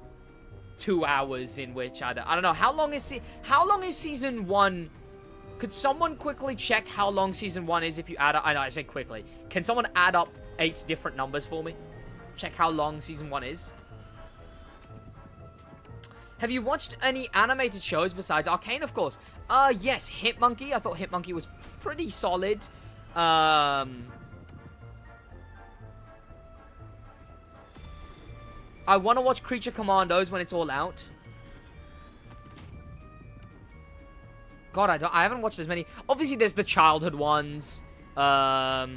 A: 2 hours in which, I don't know, how long is Season 1... Could someone quickly check how long Season 1 is if you add up... I know, I said quickly. Can someone add up 8 different numbers for me? Check how long Season 1 is. Have you watched any animated shows besides Arcane, of course? Yes, Hitmonkey. I thought Hitmonkey was pretty solid. I want to watch Creature Commandos when it's all out. God, I haven't watched as many. Obviously, there's the childhood ones. Like,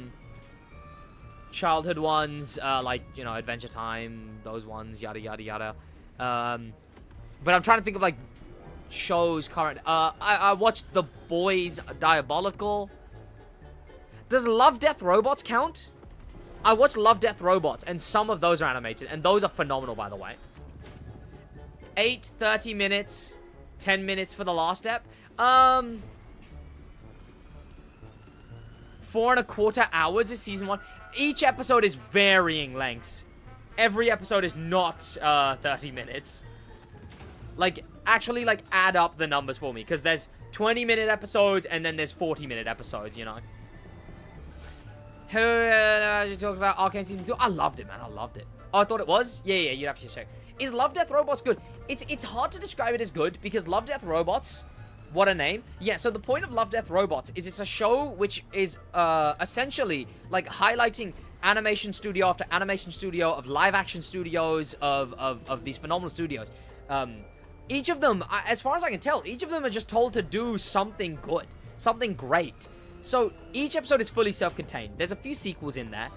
A: you know, Adventure Time, those ones, yada, yada, yada. But I'm trying to think of, like, shows current. I watched The Boys Diabolical. Does Love, Death, Robots count? I watched Love, Death, Robots, and some of those are animated, and those are phenomenal, by the way. 30 minutes, 10 minutes for the last ep. 4.25 is season 1. Each episode is varying lengths. Every episode is not 30 minutes. Like, actually, like, add up the numbers for me. Because there's 20-minute episodes, and then there's 40-minute episodes, you know. You talked about Arcane Season 2. I loved it, man. I loved it. Oh, I thought it was? Yeah, you'd have to check. Is Love, Death, Robots good? It's hard to describe it as good, because Love, Death, Robots... What a name. Yeah, so the point of Love, Death, Robots is it's a show which is essentially, like, highlighting animation studio after animation studio of live-action studios of these phenomenal studios. Each of them, as far as I can tell, each of them are just told to do something good. Something great. So, each episode is fully self-contained. There's a few sequels in there,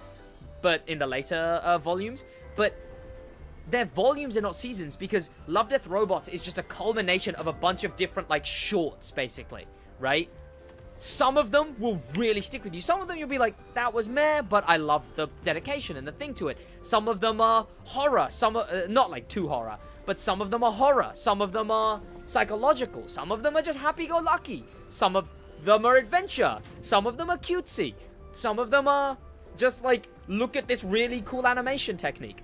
A: but in the later volumes. But they're volumes and not seasons, because Love, Death, Robots is just a culmination of a bunch of different, like, shorts, basically, right? Some of them will really stick with you. Some of them you'll be like, that was meh, but I love the dedication and the thing to it. Some of them are horror. Some are, not like too horror, but some of them are horror. Some of them are psychological. Some of them are just happy-go-lucky. Some of them are adventure. Some of them are cutesy. Some of them are just like, look at this really cool animation technique.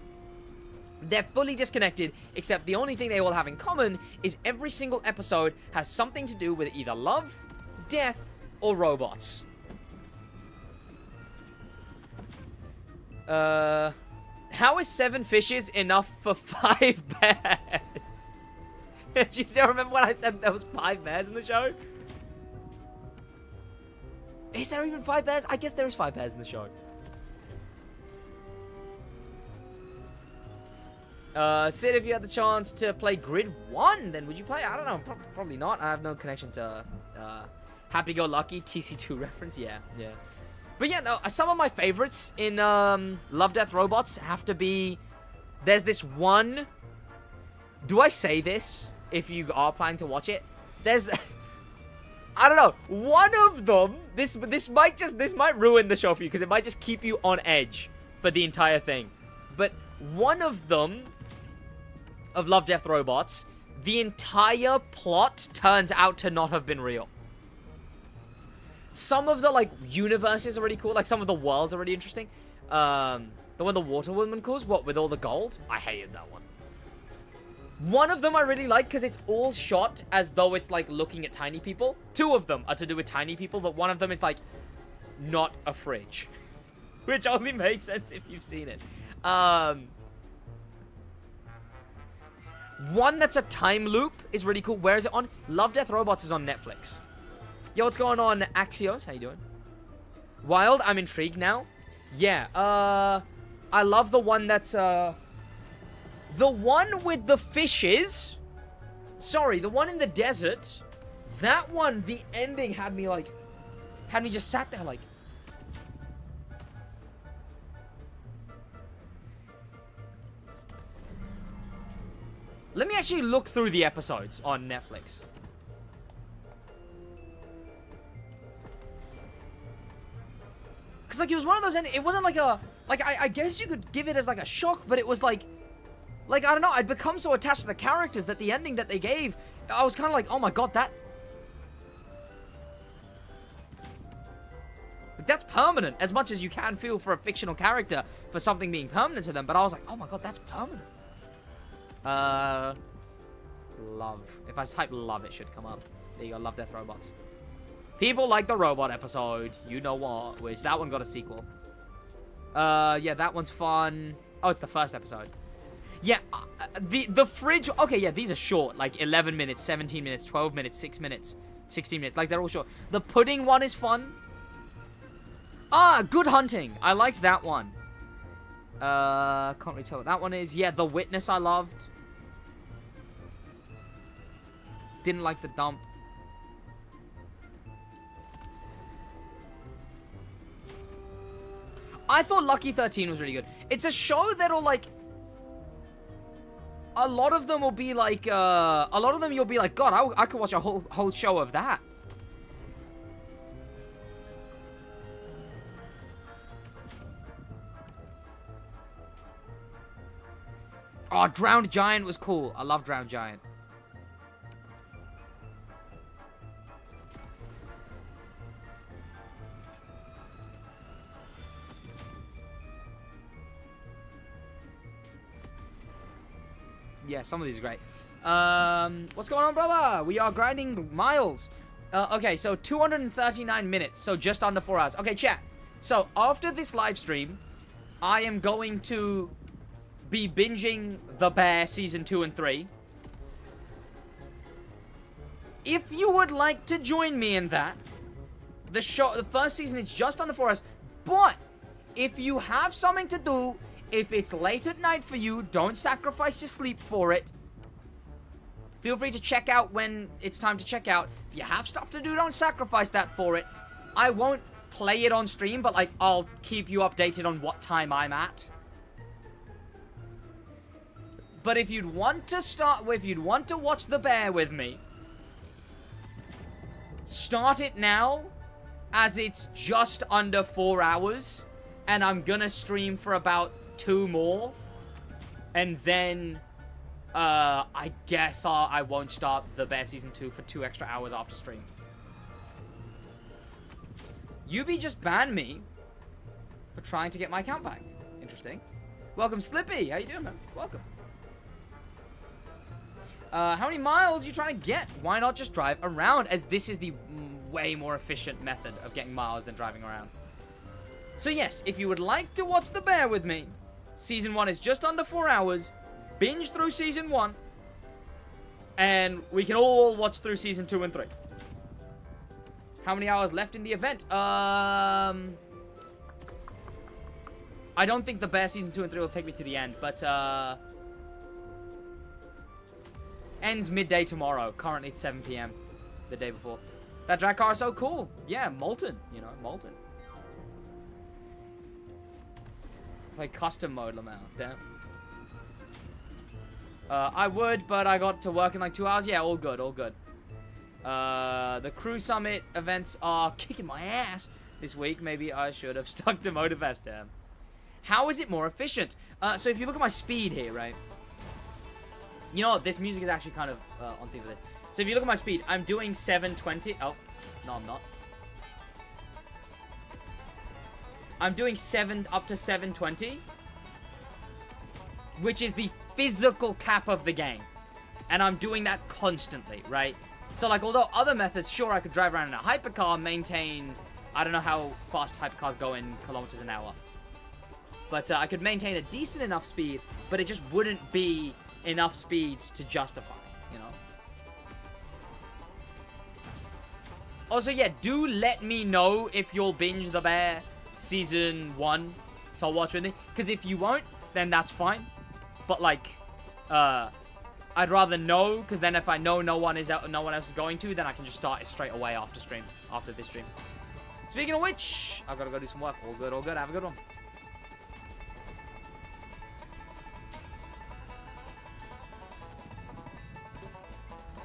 A: They're fully disconnected, except the only thing they all have in common is every single episode has something to do with either love, death, or robots. How is 7 fishes enough for 5 bears? Do you still remember when I said there was 5 bears in the show? Is there even 5 bears? I guess there is 5 bears in the show. Sid, if you had the chance to play Grid 1, then would you play? I don't know. Probably not. I have no connection to Happy-Go-Lucky TC2 reference. Yeah. But yeah, no, some of my favorites in Love, Death, Robots have to be... There's this one... Do I say this if you are planning to watch it? There's... I don't know. One of them... This might ruin the show for you, because it might just keep you on edge for the entire thing. But one of them... of Love, Death, Robots, the entire plot turns out to not have been real. Some of the, like, universes are really cool. Like, some of the worlds are really interesting. The one the Water Woman calls, what, with all the gold? I hated that one. One of them I really like, because it's all shot as though it's, like, looking at tiny people. 2 of them are to do with tiny people, but one of them is, like, not a fridge. Which only makes sense if you've seen it. One that's a time loop is really cool. Where is it on? Love, Death, Robots is on Netflix. Yo, what's going on, Axios? How you doing? Wild, I'm intrigued now. Yeah, I love the one that's, the one with the fishes. Sorry, the one in the desert. That one, the ending had me, like, had me just sat there, like... Let me actually look through the episodes on Netflix. Because, like, it was one of those... It wasn't like a... Like, I guess you could give it as, like, a shock, but it was, like... Like, I don't know. I'd become so attached to the characters that the ending that they gave... I was kind of like, oh my god, that... Like, that's permanent. As much as you can feel for a fictional character for something being permanent to them. But I was like, oh my god, that's permanent. Love. If I type love, it should come up. There you go, Love, Death, Robots. People like the robot episode. You know what? Which, that one got a sequel. Yeah, that one's fun. Oh, it's the first episode. Yeah, the fridge... Okay, yeah, these are short. Like, 11 minutes, 17 minutes, 12 minutes, 6 minutes, 16 minutes. Like, they're all short. The pudding one is fun. Ah, Good Hunting. I liked that one. Can't really tell what that one is. Yeah, The Witness I loved. Didn't like The Dump. I thought Lucky 13 was really good. It's a show that'll, like... A lot of them will be like, a lot of them you'll be like, God, I could watch a whole show of that. Oh, Drowned Giant was cool. I love Drowned Giant. Yeah, some of these are great. What's going on, brother? We are grinding miles. Okay, so 239 minutes, so just under 4 hours. Okay, chat. So, after this live stream, I am going to be binging The Bear Season 2 and 3. If you would like to join me in that, the first season is just under 4 hours, but if you have something to do, if it's late at night for you, don't sacrifice your sleep for it. Feel free to check out when it's time to check out. If you have stuff to do, don't sacrifice that for it. I won't play it on stream, but like I'll keep you updated on what time I'm at. But if you'd want to watch The Bear with me, start it now, as it's just under 4 hours, and I'm gonna stream for about 2 more, and then I guess I won't start The Bear Season 2 for 2 extra hours after stream. Yubi just banned me for trying to get my account back. Interesting. Welcome, Slippy. How you doing, man? Welcome. How many miles are you trying to get? Why not just drive around, as this is the way more efficient method of getting miles than driving around. So yes, if you would like to watch The Bear with me, Season 1 is just under 4 hours. Binge through Season 1. And we can all watch through Season 2 and 3. How many hours left in the event? I don't think The Bear Season 2 and 3 will take me to the end, but ends midday tomorrow. Currently it's 7 PM the day before. That drag car is so cool. Yeah, Molten, you know, Molten. Play custom mode, Lamau. Damn. I would, but I got to work in like 2 hours. Yeah, all good, all good. The Crew Summit events are kicking my ass this week. Maybe I should have stuck to Motivest, damn. How is it more efficient? So if you look at my speed here, right? You know what? This music is actually kind of on theme for this. So if you look at my speed, I'm doing 720. Oh, no, I'm not. I'm doing up to 720, which is the physical cap of the game. And I'm doing that constantly, right? So, like, although other methods, sure, I could drive around in a hypercar, maintain... I don't know how fast hypercars go in kilometers an hour. But I could maintain a decent enough speed, but it just wouldn't be enough speed to justify, you know? Also, yeah, do let me know if you'll binge The Bear Season 1 to watch with me. Because if you won't, then that's fine. But, like, I'd rather know, because then if I know no one else is going to, then I can just start it straight away after this stream. Speaking of which, I've got to go do some work. All good, all good. Have a good one.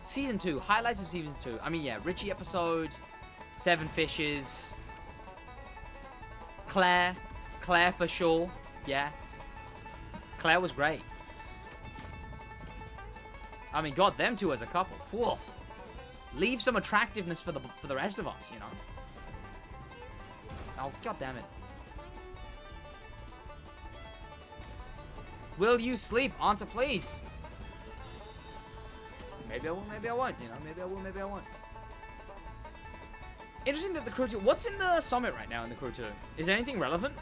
A: Season 2. Highlights of Season 2. I mean, yeah, Richie episode, 7 Fishes, Claire for sure. Yeah. Claire was great. I mean, God, them two as a couple. Whoa. Leave some attractiveness for the rest of us, you know. Oh, God damn it. Will you sleep? Answer, please. Maybe I will, maybe I won't, you know. Maybe I will, maybe I won't. Interesting that the Crew 2... What's in the Summit right now in the Crew 2? Is there anything relevant?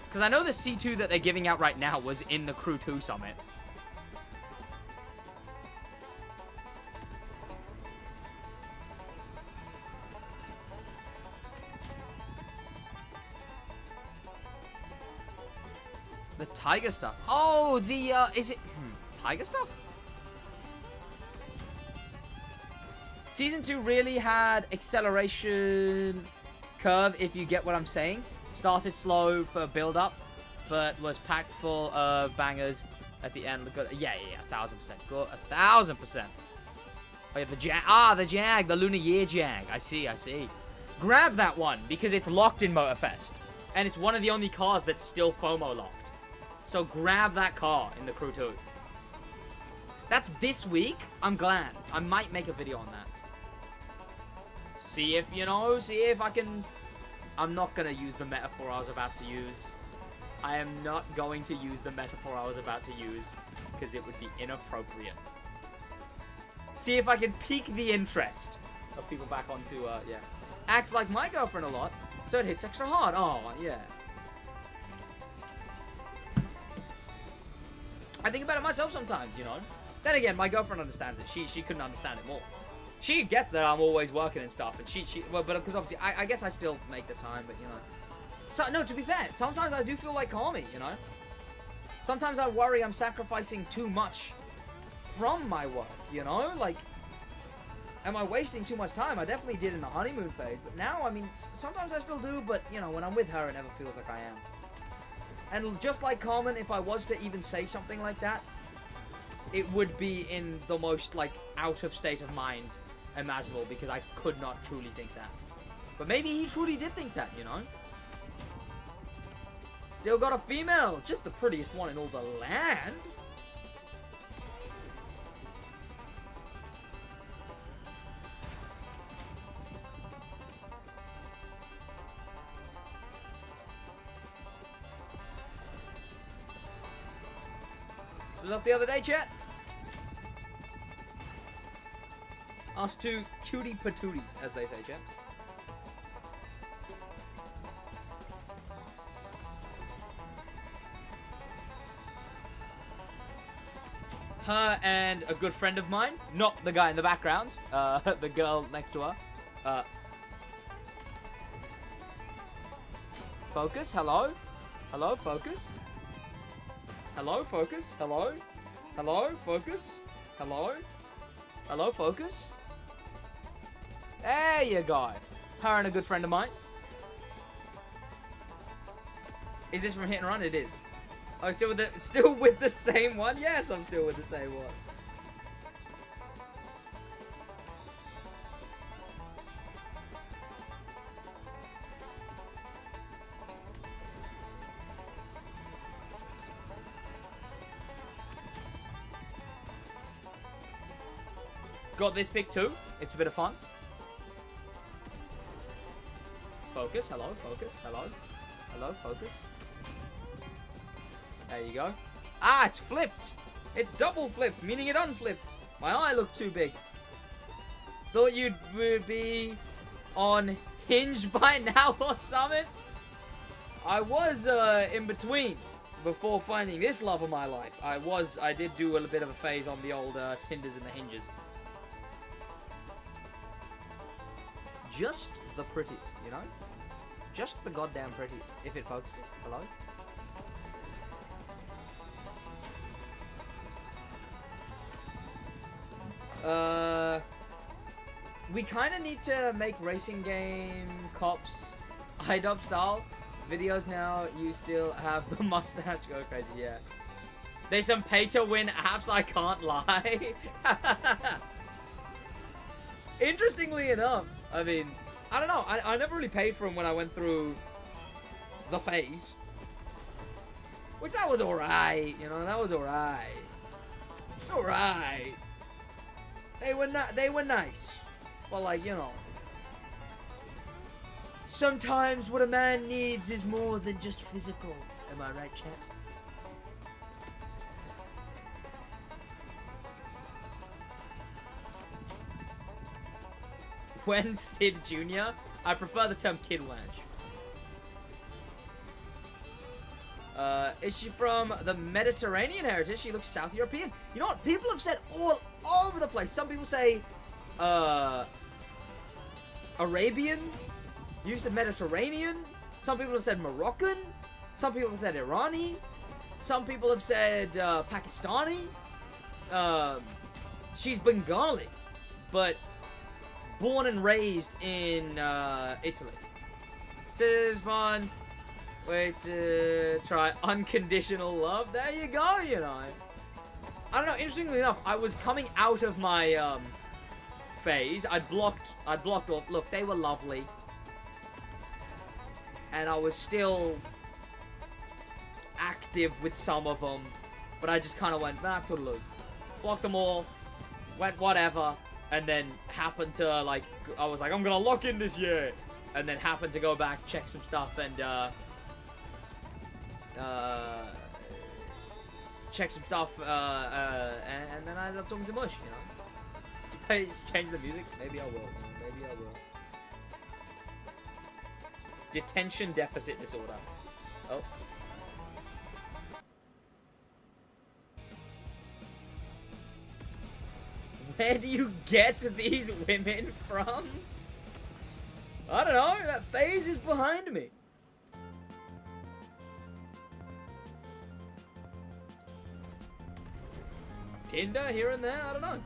A: Because I know the C2 that they're giving out right now was in the Crew 2 Summit. The Tiger stuff. Oh, the, is it... Tiger stuff? Season 2 really had acceleration curve, if you get what I'm saying. Started slow for build-up, but was packed full of bangers at the end. Look at, yeah, 1,000%. Go 1,000%. Oh, yeah, the Jag. Ah, the Jag, the Lunar Year Jag. I see. Grab that one, because it's locked in Motorfest. And it's one of the only cars that's still FOMO locked. So grab that car in the Crew 2. That's this week. I'm glad. I might make a video on that. See if I can... I'm not going to use the metaphor I was about to use. I am not going to use the metaphor I was about to use. because it would be inappropriate. See if I can pique the interest of people back onto, yeah. Acts like my girlfriend a lot, so it hits extra hard. Oh, yeah. I think about it myself sometimes, you know. Then again, my girlfriend understands it. She couldn't understand it more. She gets that I'm always working and stuff, and well, but because obviously, I guess I still make the time, but you know. So, no, to be fair, sometimes I do feel like Kami, you know. Sometimes I worry I'm sacrificing too much from my work, you know? Like, am I wasting too much time? I definitely did in the honeymoon phase, but now, I mean, sometimes I still do, but, you know, when I'm with her, it never feels like I am. And just like Carmen, if I was to even say something like that, it would be in the most, like, out of state of mind imaginable, because I could not truly think that. But maybe he truly did think that, you know? Still got a female, just the prettiest one in all the land. Was us the other day, chat? Us two cutie patooties, as they say, chat. Her and a good friend of mine, not the guy in the background, the girl next to her. Focus, hello? Hello, focus? Hello, focus? Hello? Hello, focus? Hello? Hello, focus? There you go. Her and a good friend of mine. Is this from Hit and Run? It is. Oh, still with the same one? Yes, I'm still with the same one. Got this pick too. It's a bit of fun. Focus. Hello. Focus. Hello. Hello. Focus. There you go. Ah, it's flipped. It's double flipped, meaning it unflipped. My eye looked too big. Thought you'd be on Hinge by now or something. I was in between before finding this love of my life. I did do a bit of a phase on the old Tinders and the Hinges. Just the prettiest, you know? Just the goddamn prettiest. If it focuses. Hello? We kind of need to make racing game cops IDub style videos now. You still have the mustache. Go crazy, yeah. There's some pay-to-win apps, I can't lie. Interestingly enough, I mean, I don't know. I never really paid for them when I went through the phase. Which, that was alright, you know, that was alright. Alright. They were nice. But, like, you know. Sometimes what a man needs is more than just physical. Am I right, chat? When Sid Jr., I prefer the term Kid Wench. Is she from the Mediterranean heritage? She looks South European. You know what? People have said all over the place. Some people say, Arabian. You said Mediterranean. Some people have said Moroccan. Some people have said Irani. Some people have said, Pakistani. She's Bengali. But born and raised in, Italy. This is fun. Wait to try unconditional love. There you go, you know. I don't know, interestingly enough, I was coming out of my, phase. I'd blocked off. Look, they were lovely. And I was still active with some of them. But I just kind of went, nah, toodaloo. Blocked them all. Went whatever. And then happened to, like, I was like, I'm gonna lock in this year. And then happened to go back, check some stuff, and, check some stuff, and then I ended up talking to Mush, you know. Just change the music? Maybe I will. Maybe I will. Detention deficit disorder. Oh. Where do you get these women from? I don't know. That phase is behind me. Tinder here and there. I don't know.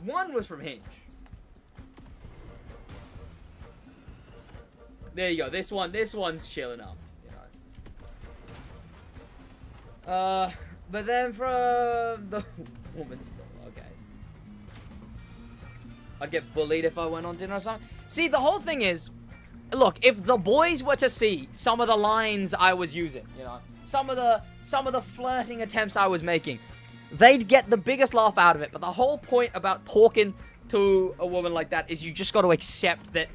A: One was from Hinge. There you go. This one's chilling up. You know. But then from the woman still, okay. I'd get bullied if I went on dinner or something. See, the whole thing is, look, if the boys were to see some of the lines I was using, you know, some of the flirting attempts I was making, they'd get the biggest laugh out of it. But the whole point about talking to a woman like that is you just got to accept that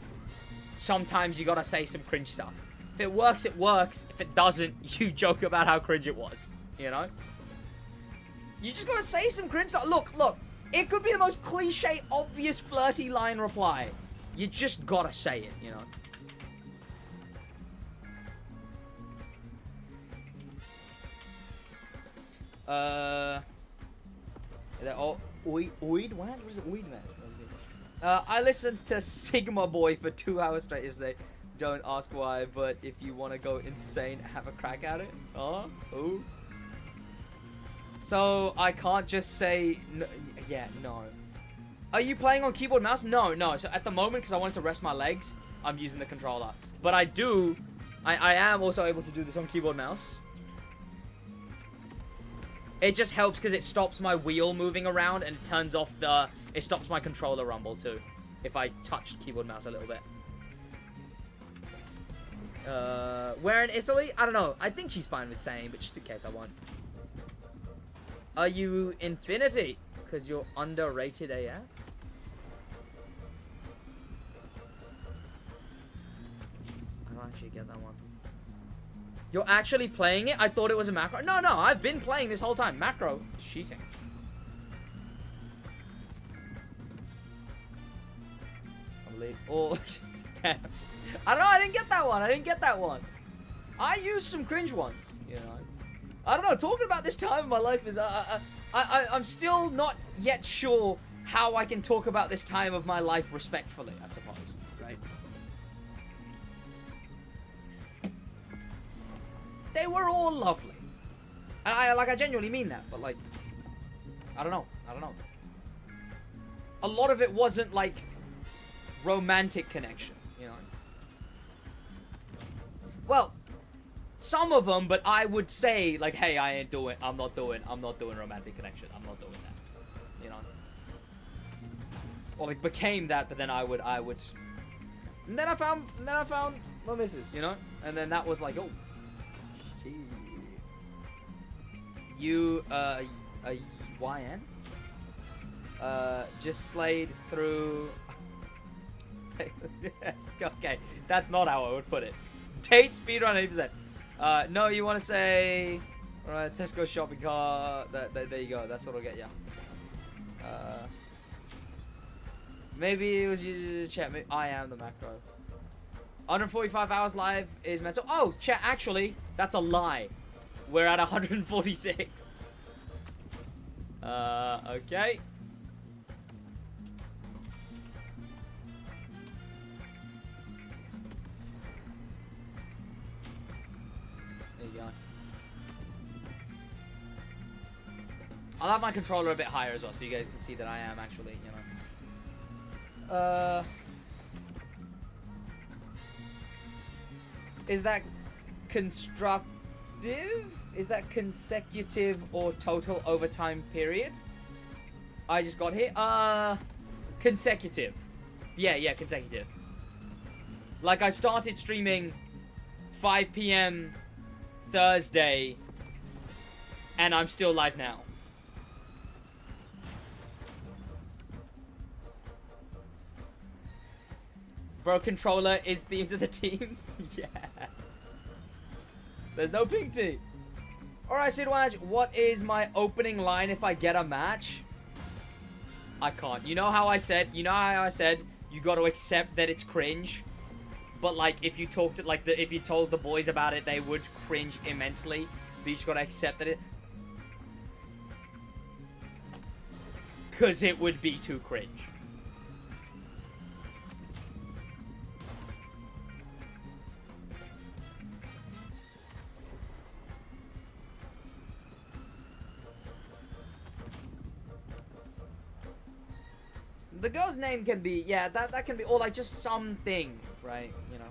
A: sometimes you got to say some cringe stuff. If it works, it works. If it doesn't, you joke about how cringe it was, you know? You just got to say some cringe stuff. Look, it could be the most cliche, obvious, flirty line reply. You just got to say it, you know? Oid? What was it? Oid, man. I listened to Sigma Boy for 2 hours straight yesterday. Don't ask why, but if you want to go insane, have a crack at it. Oh. So I can't just say no. Yeah, no. Are you playing on keyboard mouse? No. So at the moment, because I wanted to rest my legs, I'm using the controller. But I am also able to do this on keyboard mouse. It just helps because it stops my wheel moving around and it turns off it stops my controller rumble too. If I touch keyboard mouse a little bit. Where in Italy? I don't know. I think she's fine with saying, but just in case I want. Are you Infinity? Because you're underrated AF? I don't actually get that one. You're actually playing it? I thought it was a macro. No, I've been playing this whole time. Macro. Cheating. Oh, damn. I don't know. I didn't get that one. I used some cringe ones, you know. I don't know. Talking about this time in my life is... I'm still not yet sure how I can talk about this time of my life respectfully, I suppose. Right? They were all lovely. And I genuinely mean that, but like... I don't know. A lot of it wasn't like... romantic connection, you know. Well, some of them, but I would say like, hey, I'm not doing romantic connection. I'm not doing that, you know. Or it became that, but then I would. And then I found my missus, you know, and then that was like, oh, gee. You a YN just slayed through. Okay, that's not how I would put it. Date speedrun 80%. No, you want to say, alright, Tesco shopping cart. There you go. That's what'll get you. Maybe it was you, chat. I am the macro. 145 hours live is mental. Oh, chat. Actually, that's a lie. We're at 146. Okay. I'll have my controller a bit higher as well, so you guys can see that I am actually, you know. Is that constructive? Is that consecutive or total overtime period? I just got hit. Consecutive. Yeah, consecutive. Like I started streaming 5 PM Thursday, and I'm still live now. Bro, controller is themed to the teams. Yeah. There's no pink tea. Alright, SidWaj, what is my opening line if I get a match? I can't. You know how I said you got to accept that it's cringe? But like if you talked to if you told the boys about it, they would cringe immensely. But you just got to accept that because it would be too cringe. The girl's name can be, yeah, that can be, or like just something, right? You know,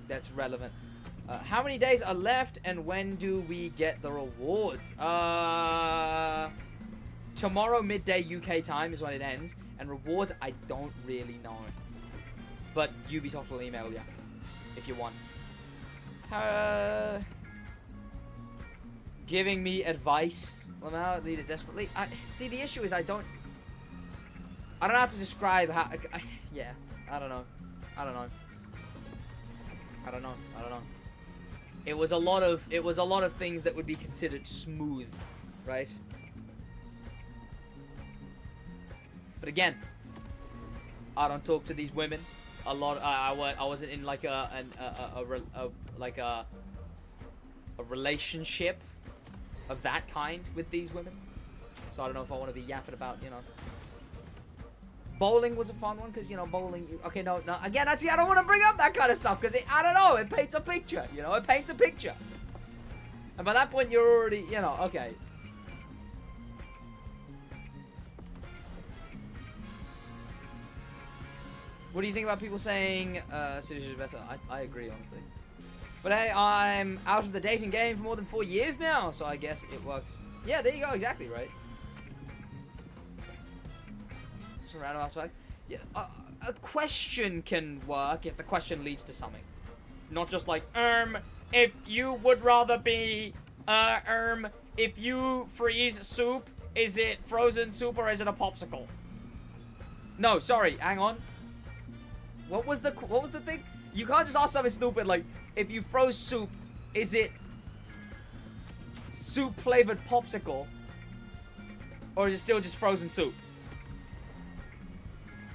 A: that's relevant. How many days are left, and when do we get the rewards? Tomorrow midday UK time is when it ends, and rewards I don't really know, but Ubisoft will email you if you want. Giving me advice. Well, now I need it desperately. See, the issue is I don't know how to describe how. Yeah, I don't know. It was a lot of things that would be considered smooth, right? But again, I don't talk to these women a lot. I wasn't in like a relationship of that kind with these women, so I don't know if I want to be yapping about, you know. Bowling was a fun one, because, you know, bowling... Okay, no, again, actually, I don't want to bring up that kind of stuff, because I don't know, it paints a picture, you know, it paints a picture. And by that point, you're already, you know, okay. What do you think about people saying, Citizen is better? I agree, honestly. But hey, I'm out of the dating game for more than 4 years now, so I guess it works. Yeah, there you go, exactly, right? Random aspect. Yeah, a question can work if the question leads to something. Not just like, if you would rather be, if you freeze soup, is it frozen soup or is it a popsicle? No, sorry, hang on. What was the thing? You can't just ask something stupid like, if you froze soup, is it soup flavored popsicle? Or is it still just frozen soup?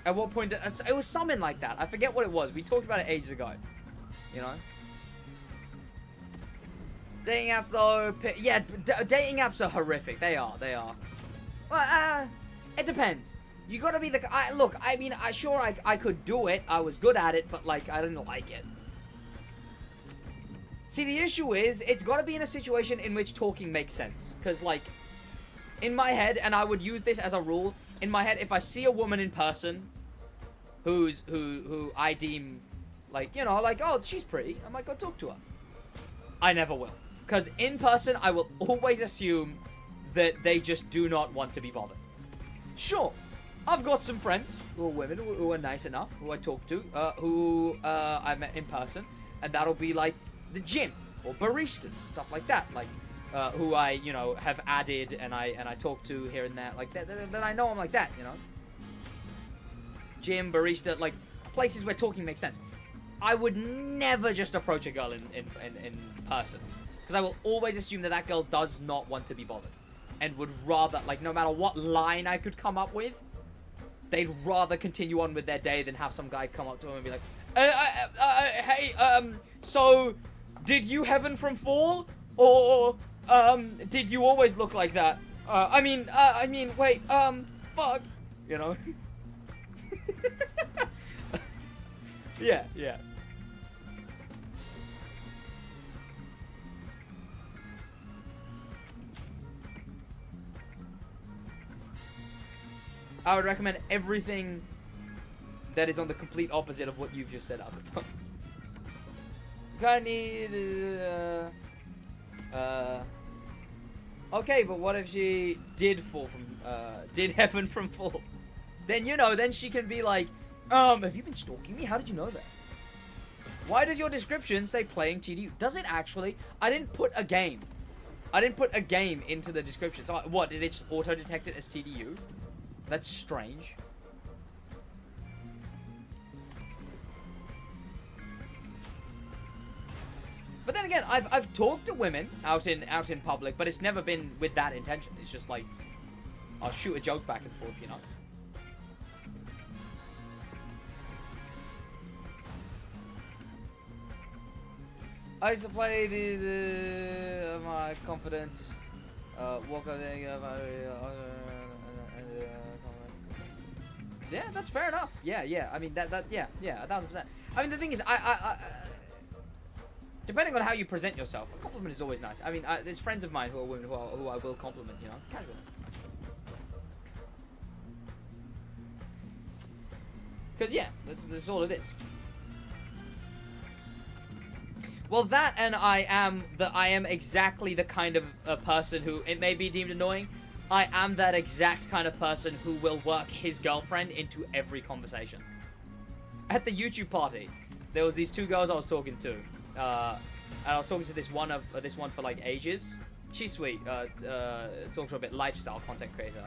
A: At what point it was something like that. I forget what it was. We talked about it ages ago. You know? Dating apps, though... Yeah, dating apps are horrific. They are. Well, it depends. You gotta be the... Look, I mean, I could do it. I was good at it, but, like, I didn't like it. See, the issue is, it's gotta be in a situation in which talking makes sense. Because, like, in my head, and I would use this as a rule... In my head, if I see a woman in person who I deem, like, you know, like, oh, she's pretty, I might go talk to her. I never will. Because in person, I will always assume that they just do not want to be bothered. Sure, I've got some friends who are women, who are nice enough, who I talk to, who I met in person, and that'll be, like, the gym, or baristas, stuff like that, like, who I, you know, have added and I talk to here and there, like that I know I'm like that, you know. Gym, barista, like places where talking makes sense. I would never just approach a girl in person, because I will always assume that girl does not want to be bothered, and would rather, like, no matter what line I could come up with, they'd rather continue on with their day than have some guy come up to them and be like, hey, so did you heaven from fall, or did you always look like that? I mean, wait, fuck, you know? Yeah. I would recommend everything that is on the complete opposite of what you've just said up. I need, okay, but what if she did fall from, did heaven from fall? Then, you know, then she can be like, have you been stalking me? How did you know that? Why does your description say playing TDU? Does it actually? I didn't put a game. I didn't put a game into the description. So, what, did it just auto-detect it as TDU? That's strange. But then again, I've talked to women out in public, but it's never been with that intention. It's just like, I'll shoot a joke back and forth, you know? I used to play the my confidence, walk out there, yeah, that's fair enough. Yeah. I mean yeah, 1000%. I mean the thing is, I depending on how you present yourself, a compliment is always nice. I mean, there's friends of mine who are women who I will compliment, you know, casually. Because yeah, that's all it is. Well, that and I am exactly the kind of person who, it may be deemed annoying, I am that exact kind of person who will work his girlfriend into every conversation. At the YouTube party, there was these two girls I was talking to, and I was talking to this one for like ages. She's sweet. Talks to a bit lifestyle content creator.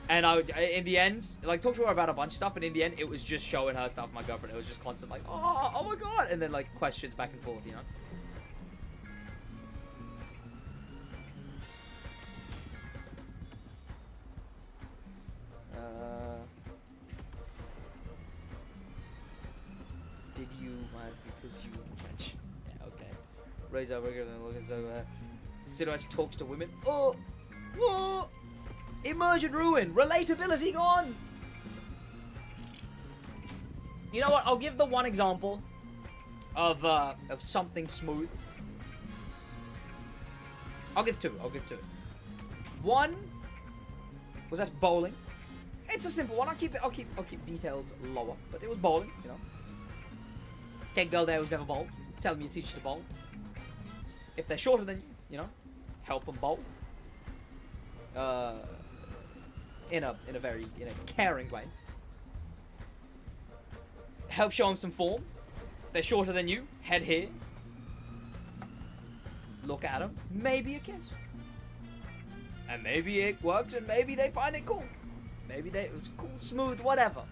A: And I would, in the end, like, talk to her about a bunch of stuff, but in the end, it was just showing her stuff with my girlfriend. It was just constant, like, oh my god, and then, like, questions back and forth, you know? Did you mind because you were French? Yeah, okay. Raise our regular and look at so, SidWaj talks to women. Oh! Whoa! Immersion ruined. Relatability gone. You know what? I'll give the one example of something smooth. I'll give two. One was us bowling. It's a simple one. I'll keep details lower, but it was bowling. You know, take a girl there who's never bowled. Tell them you teach her to bowl. If they're shorter than you know, help them bowl. In a very caring way. Help show them some form. They're shorter than you. Head here. Look at them. Maybe a kiss. And maybe it works, and maybe they find it cool. Maybe it was cool, smooth, whatever.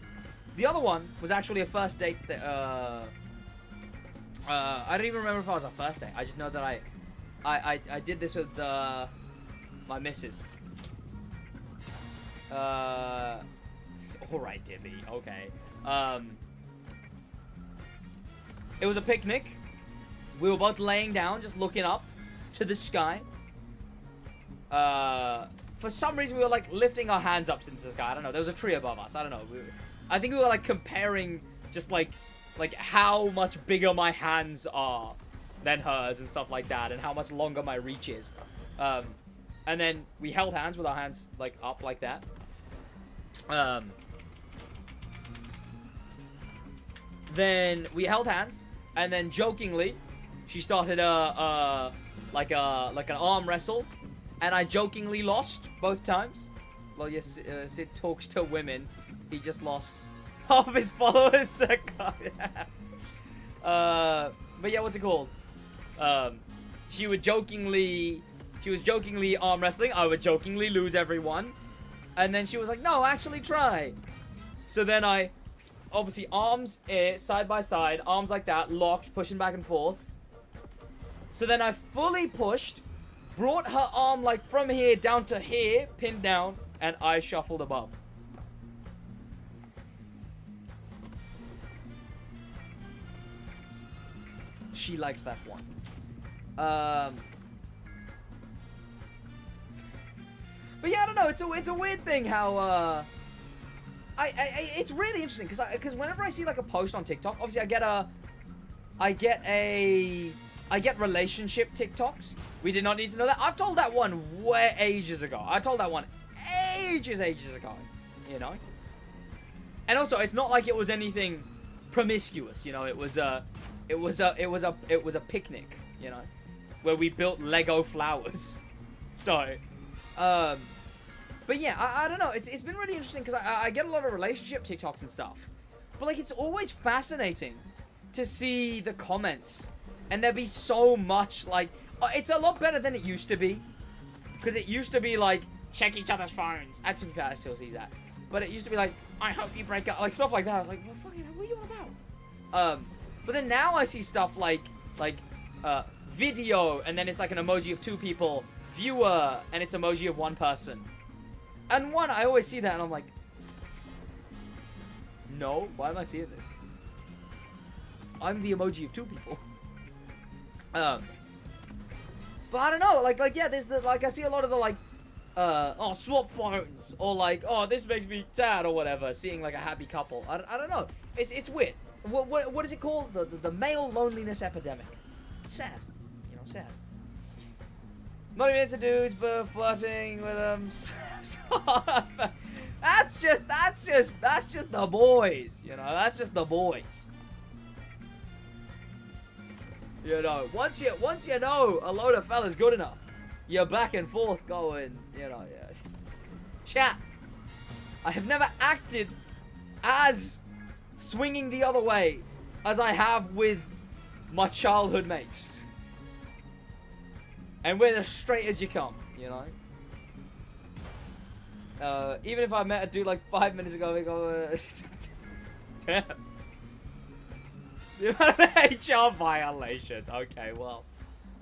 A: The other one was actually a first date that I don't even remember if it was our first date. I just know that I did this with my missus. Alright, Dibby, okay. It was a picnic. We were both laying down, just looking up to the sky. For some reason, we were, like, lifting our hands up into the sky. I don't know. There was a tree above us. I don't know. I think we were, like, comparing just, like how much bigger my hands are than hers and stuff like that, and how much longer my reach is. And then we held hands with our hands, like, up like that. Then we held hands, and then jokingly, she started like an arm wrestle, and I jokingly lost both times. Well, yes, Sid talks to women. He just lost half of his followers. That guy. But yeah, what's it called? She was jokingly arm wrestling. I would jokingly lose everyone. And then she was like, no, actually try. So then I, obviously arms side by side, arms like that, locked, pushing back and forth. So then I fully pushed, brought her arm like from here down to here, pinned down, and I shuffled above. She liked that one. But yeah, I don't know. It's a weird thing how it's really interesting because whenever I see like a post on TikTok, obviously I get relationship TikToks. We did not need to know that. I've told that one way ages ago. I told that one ages ago. You know. And also, it's not like it was anything promiscuous. You know, it was a picnic. You know, where we built Lego flowers. So. But yeah, I don't know. It's been really interesting because I get a lot of relationship TikToks and stuff. But like, it's always fascinating to see the comments. And there'd be so much like, it's a lot better than it used to be. Because it used to be like, check each other's phones. To be fair, I still see that. But it used to be like, I hope you break up. Like stuff like that. I was like, well, fucking, what are you on about? But then now I see stuff like, like video, and then it's like an emoji of 2 people, viewer, and it's emoji of 1 person. And I always see that and I'm like, no, why am I seeing this? I'm the emoji of 2 people. But I don't know, like yeah, there's the, like, I see a lot of the, like, oh, swap phones, or like, oh, this makes me sad, or whatever, seeing like a happy couple. I don't know, it's weird. What is it called? The male loneliness epidemic. Sad, you know, sad. Not even into dudes, but flirting with them. That's just the boys, you know. That's just the boys. You know, once you know a load of fellas good enough, you're back and forth going, you know, yeah. Chat. I have never acted as swinging the other way as I have with my childhood mates. And we're as straight as you come, you know. Even if I met a dude like 5 minutes ago, we go, damn. The amount of HR violations. Okay, well,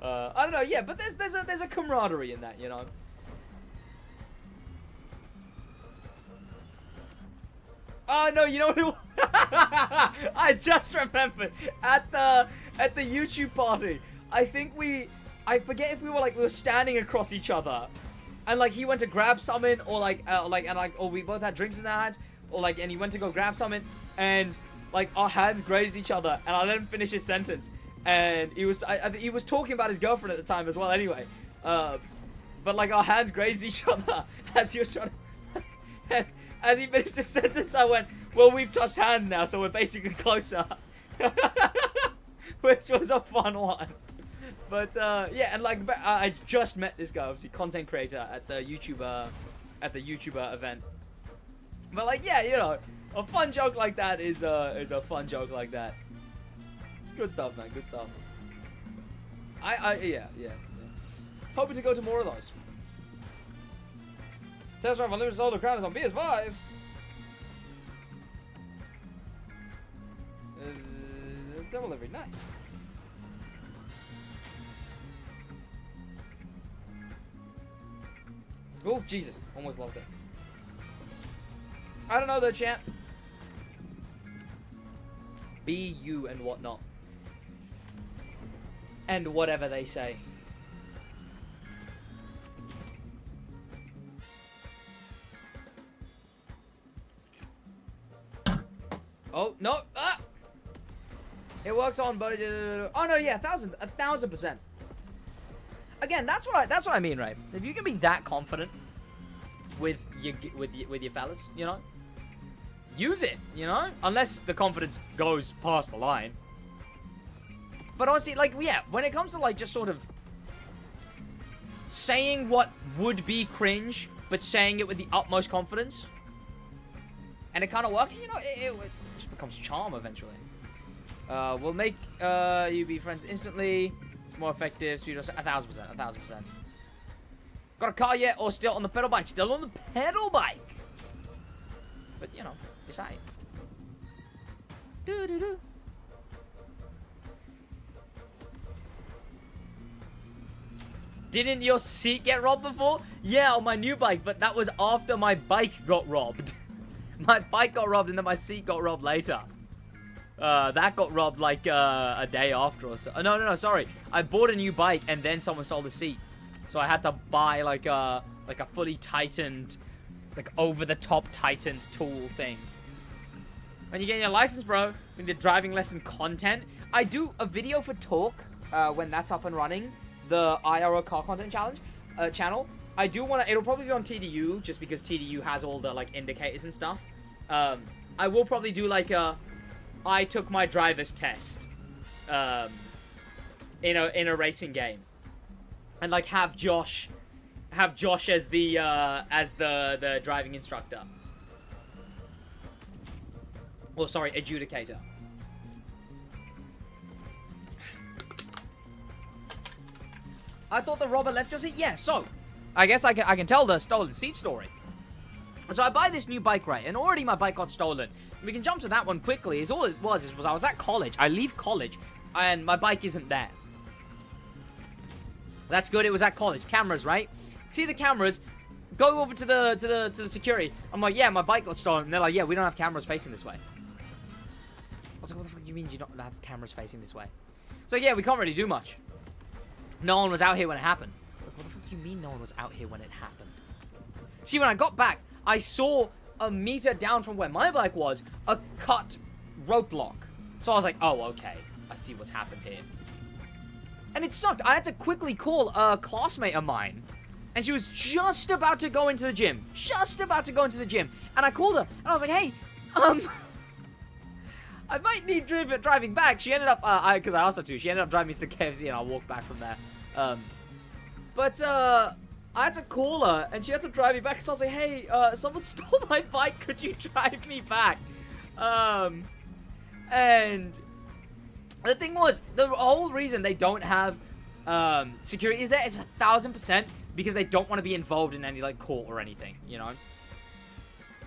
A: I don't know. Yeah, but there's a camaraderie in that, you know. Oh no, you know what it was? I just remembered at the YouTube party. I forget if we were standing across each other, and like he went to grab something, or or we both had drinks in our hands, or like, and he went to go grab something, and like our hands grazed each other, and I let him finish his sentence, and he was talking about his girlfriend at the time as well. Anyway, but like our hands grazed each other as he was trying to, and as he finished his sentence, I went, well, we've touched hands now, so we're basically closer. Which was a fun one. But yeah, and like I just met this guy, obviously content creator, at the YouTuber event. But like, yeah, you know, a fun joke like that is a fun joke like that. Good stuff, man. Good stuff. Yeah. Hoping to go to more of those. Test drive Unlimited Solar Crown is on PS5. Double delivery, nice. Oh, Jesus. Almost lost it. I don't know though, champ. Be you and whatnot. And whatever they say. Oh, no. Ah! It works on budget. Oh, no, yeah. 1,000%. Again, that's what I mean, right? If you can be that confident with your fellas, you know, use it, you know, unless the confidence goes past the line. But honestly, like, yeah, when it comes to like just sort of saying what would be cringe, but saying it with the utmost confidence, and it kind of works, you know, it just becomes charm eventually. We'll make you be friends instantly. More effective, speed 1,000%, 1,000%. Got a car yet, or still on the pedal bike? Still on the pedal bike. But you know, decide. Do. Didn't your seat get robbed before? Yeah, on my new bike, but that was after my bike got robbed. My bike got robbed, and then my seat got robbed later. That got robbed like a day after or so. No, sorry. I bought a new bike and then someone sold the seat. So I had to buy like a fully tightened, like over-the-top tightened tool thing. When you get your license, bro, when the driving lesson content, I do a video for Talk when that's up and running, the IRO car content challenge channel. I do want to. It'll probably be on TDU just because TDU has all the like indicators and stuff. I will probably do like a. I took my driver's test in a racing game, and like have Josh as the driving instructor. Oh, sorry, adjudicator. I thought the robber left your seat. Yeah, so I guess I can tell the stolen seat story. So I buy this new bike, right, and already my bike got stolen. We can jump to that one quickly. All it was I was at college. I leave college. and my bike isn't there. That's good. It was at college. Cameras, right? See the cameras. Go over to the security. I'm like, yeah, my bike got stolen. And they're like, yeah, we don't have cameras facing this way. I was like, what the fuck do you mean you don't have cameras facing this way? So yeah, we can't really do much. No one was out here when it happened. Like, what the fuck do you mean no one was out here when it happened? See, when I got back, I saw a meter down from where my bike was, a cut roadblock. So I was like, oh, okay. I see what's happened here. And it sucked. I had to quickly call a classmate of mine. And she was just about to go into the gym. Just about to go into the gym. And I called her. And I was like, hey, I might need driving back. She ended up, because I asked her to. She ended up driving me to the KFC and I walked back from there. But I had to call her and she had to drive me back. So I was like, hey, someone stole my bike. Could you drive me back? And the thing was, the whole reason they don't have security is that it's 1,000% because they don't want to be involved in any, like, court or anything, you know?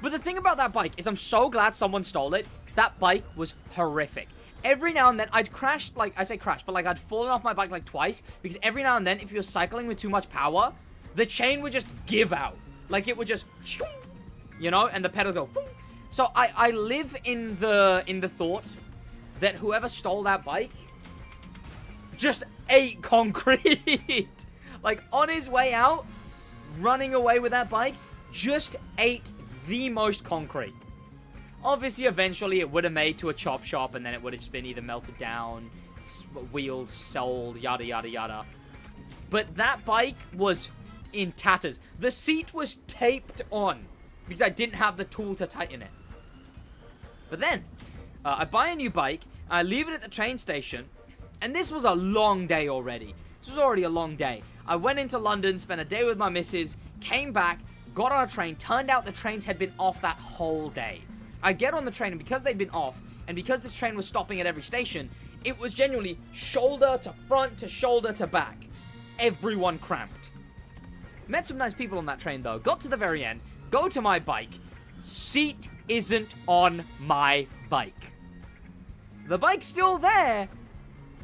A: But the thing about that bike is I'm so glad someone stole it, because that bike was horrific. Every now and then, I'd crashed, like, I say crashed, but, like, I'd fallen off my bike, like, twice, because every now and then, if you're cycling with too much power, the chain would just give out. Like, it would just, you know, and the pedal go, so I live in the thought that whoever stole that bike just ate concrete. Like, on his way out, running away with that bike, just ate the most concrete. Obviously, eventually, it would have made to a chop shop, and then it would have just been either melted down, wheels sold, yada, yada, yada. But that bike was in tatters. The seat was taped on, because I didn't have the tool to tighten it. But then, I buy a new bike, I leave it at the train station, and this was a long day already. This was already a long day. I went into London, spent a day with my missus, came back, got on a train. Turned out the trains had been off that whole day. I get on the train, and because they'd been off, and because this train was stopping at every station, it was genuinely shoulder to front to shoulder to back. Everyone cramped. Met some nice people on that train, though. Got to the very end, go to my bike. Seat isn't on my bike. The bike's still there,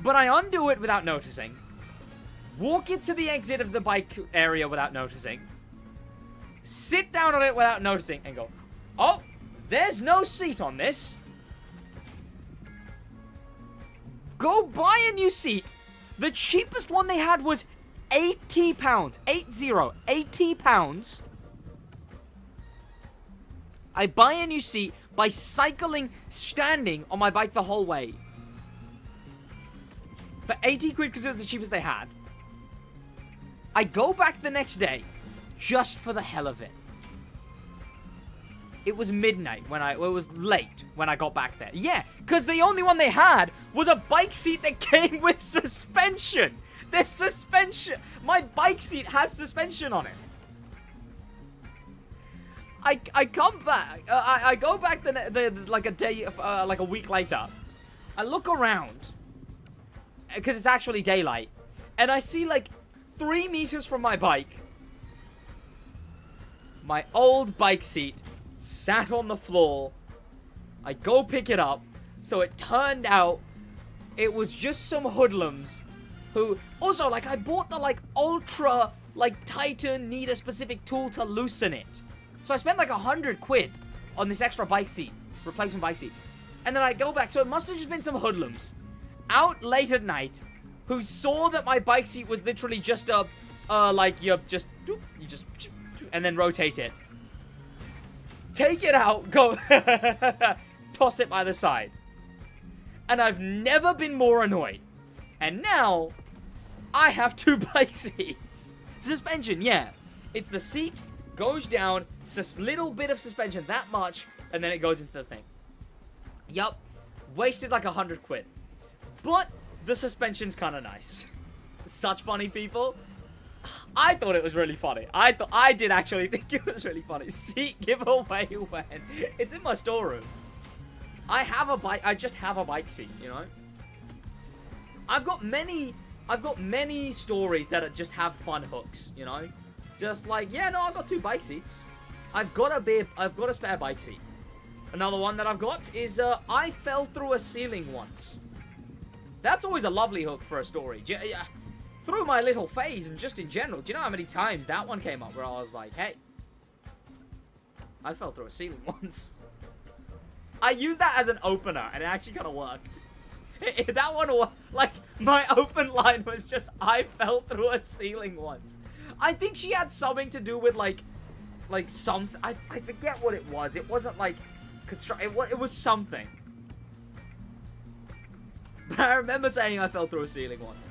A: but I undo it without noticing. Walk it to the exit of the bike area without noticing. Sit down on it without noticing and go, oh, there's no seat on this. Go buy a new seat. The cheapest one they had was £80. 80 pounds. I buy a new seat by cycling, standing on my bike the whole way. For 80 quid because it was the cheapest they had. I go back the next day, just for the hell of it. It was midnight it was late when I got back there. Yeah, because the only one they had was a bike seat that came with suspension. There's suspension. My bike seat has suspension on it. I come back. I go back like a day, like a week later. I look around because it's actually daylight, and I see like 3 meters from my bike, my old bike seat sat on the floor. I go pick it up. So it turned out it was just some hoodlums who also, like, I bought the like ultra like Titan need a specific tool to loosen it. So I spent like 100 quid on this extra bike seat, replacement bike seat. And then I go back. So it must have just been some hoodlums out late at night who saw that my bike seat was literally just like you just and then rotate it. Take it out, go toss it by the side. And I've never been more annoyed. And now I have 2 bike seats. Suspension, yeah. It's the seat goes down, little bit of suspension, that much, and then it goes into the thing. Yup. Wasted like 100 quid. But the suspension's kind of nice. Such funny people. I thought it was really funny. I did actually think it was really funny. Seat giveaway when it's in my storeroom. I have a bike. I just have a bike seat, you know. I've got many stories that just have fun hooks, you know. Just like, yeah, no, I've got 2 bike seats. I've got a spare bike seat. Another one that I've got is I fell through a ceiling once. That's always a lovely hook for a story. Through my little phase and just in general, do you know how many times that one came up where I was like, hey, I fell through a ceiling once. I used that as an opener, and it actually kind of worked. That one, like, my open line was just, I fell through a ceiling once. I think she had something to do with, like something. I forget what it was. It wasn't, like, it was something. But I remember saying I fell through a ceiling once.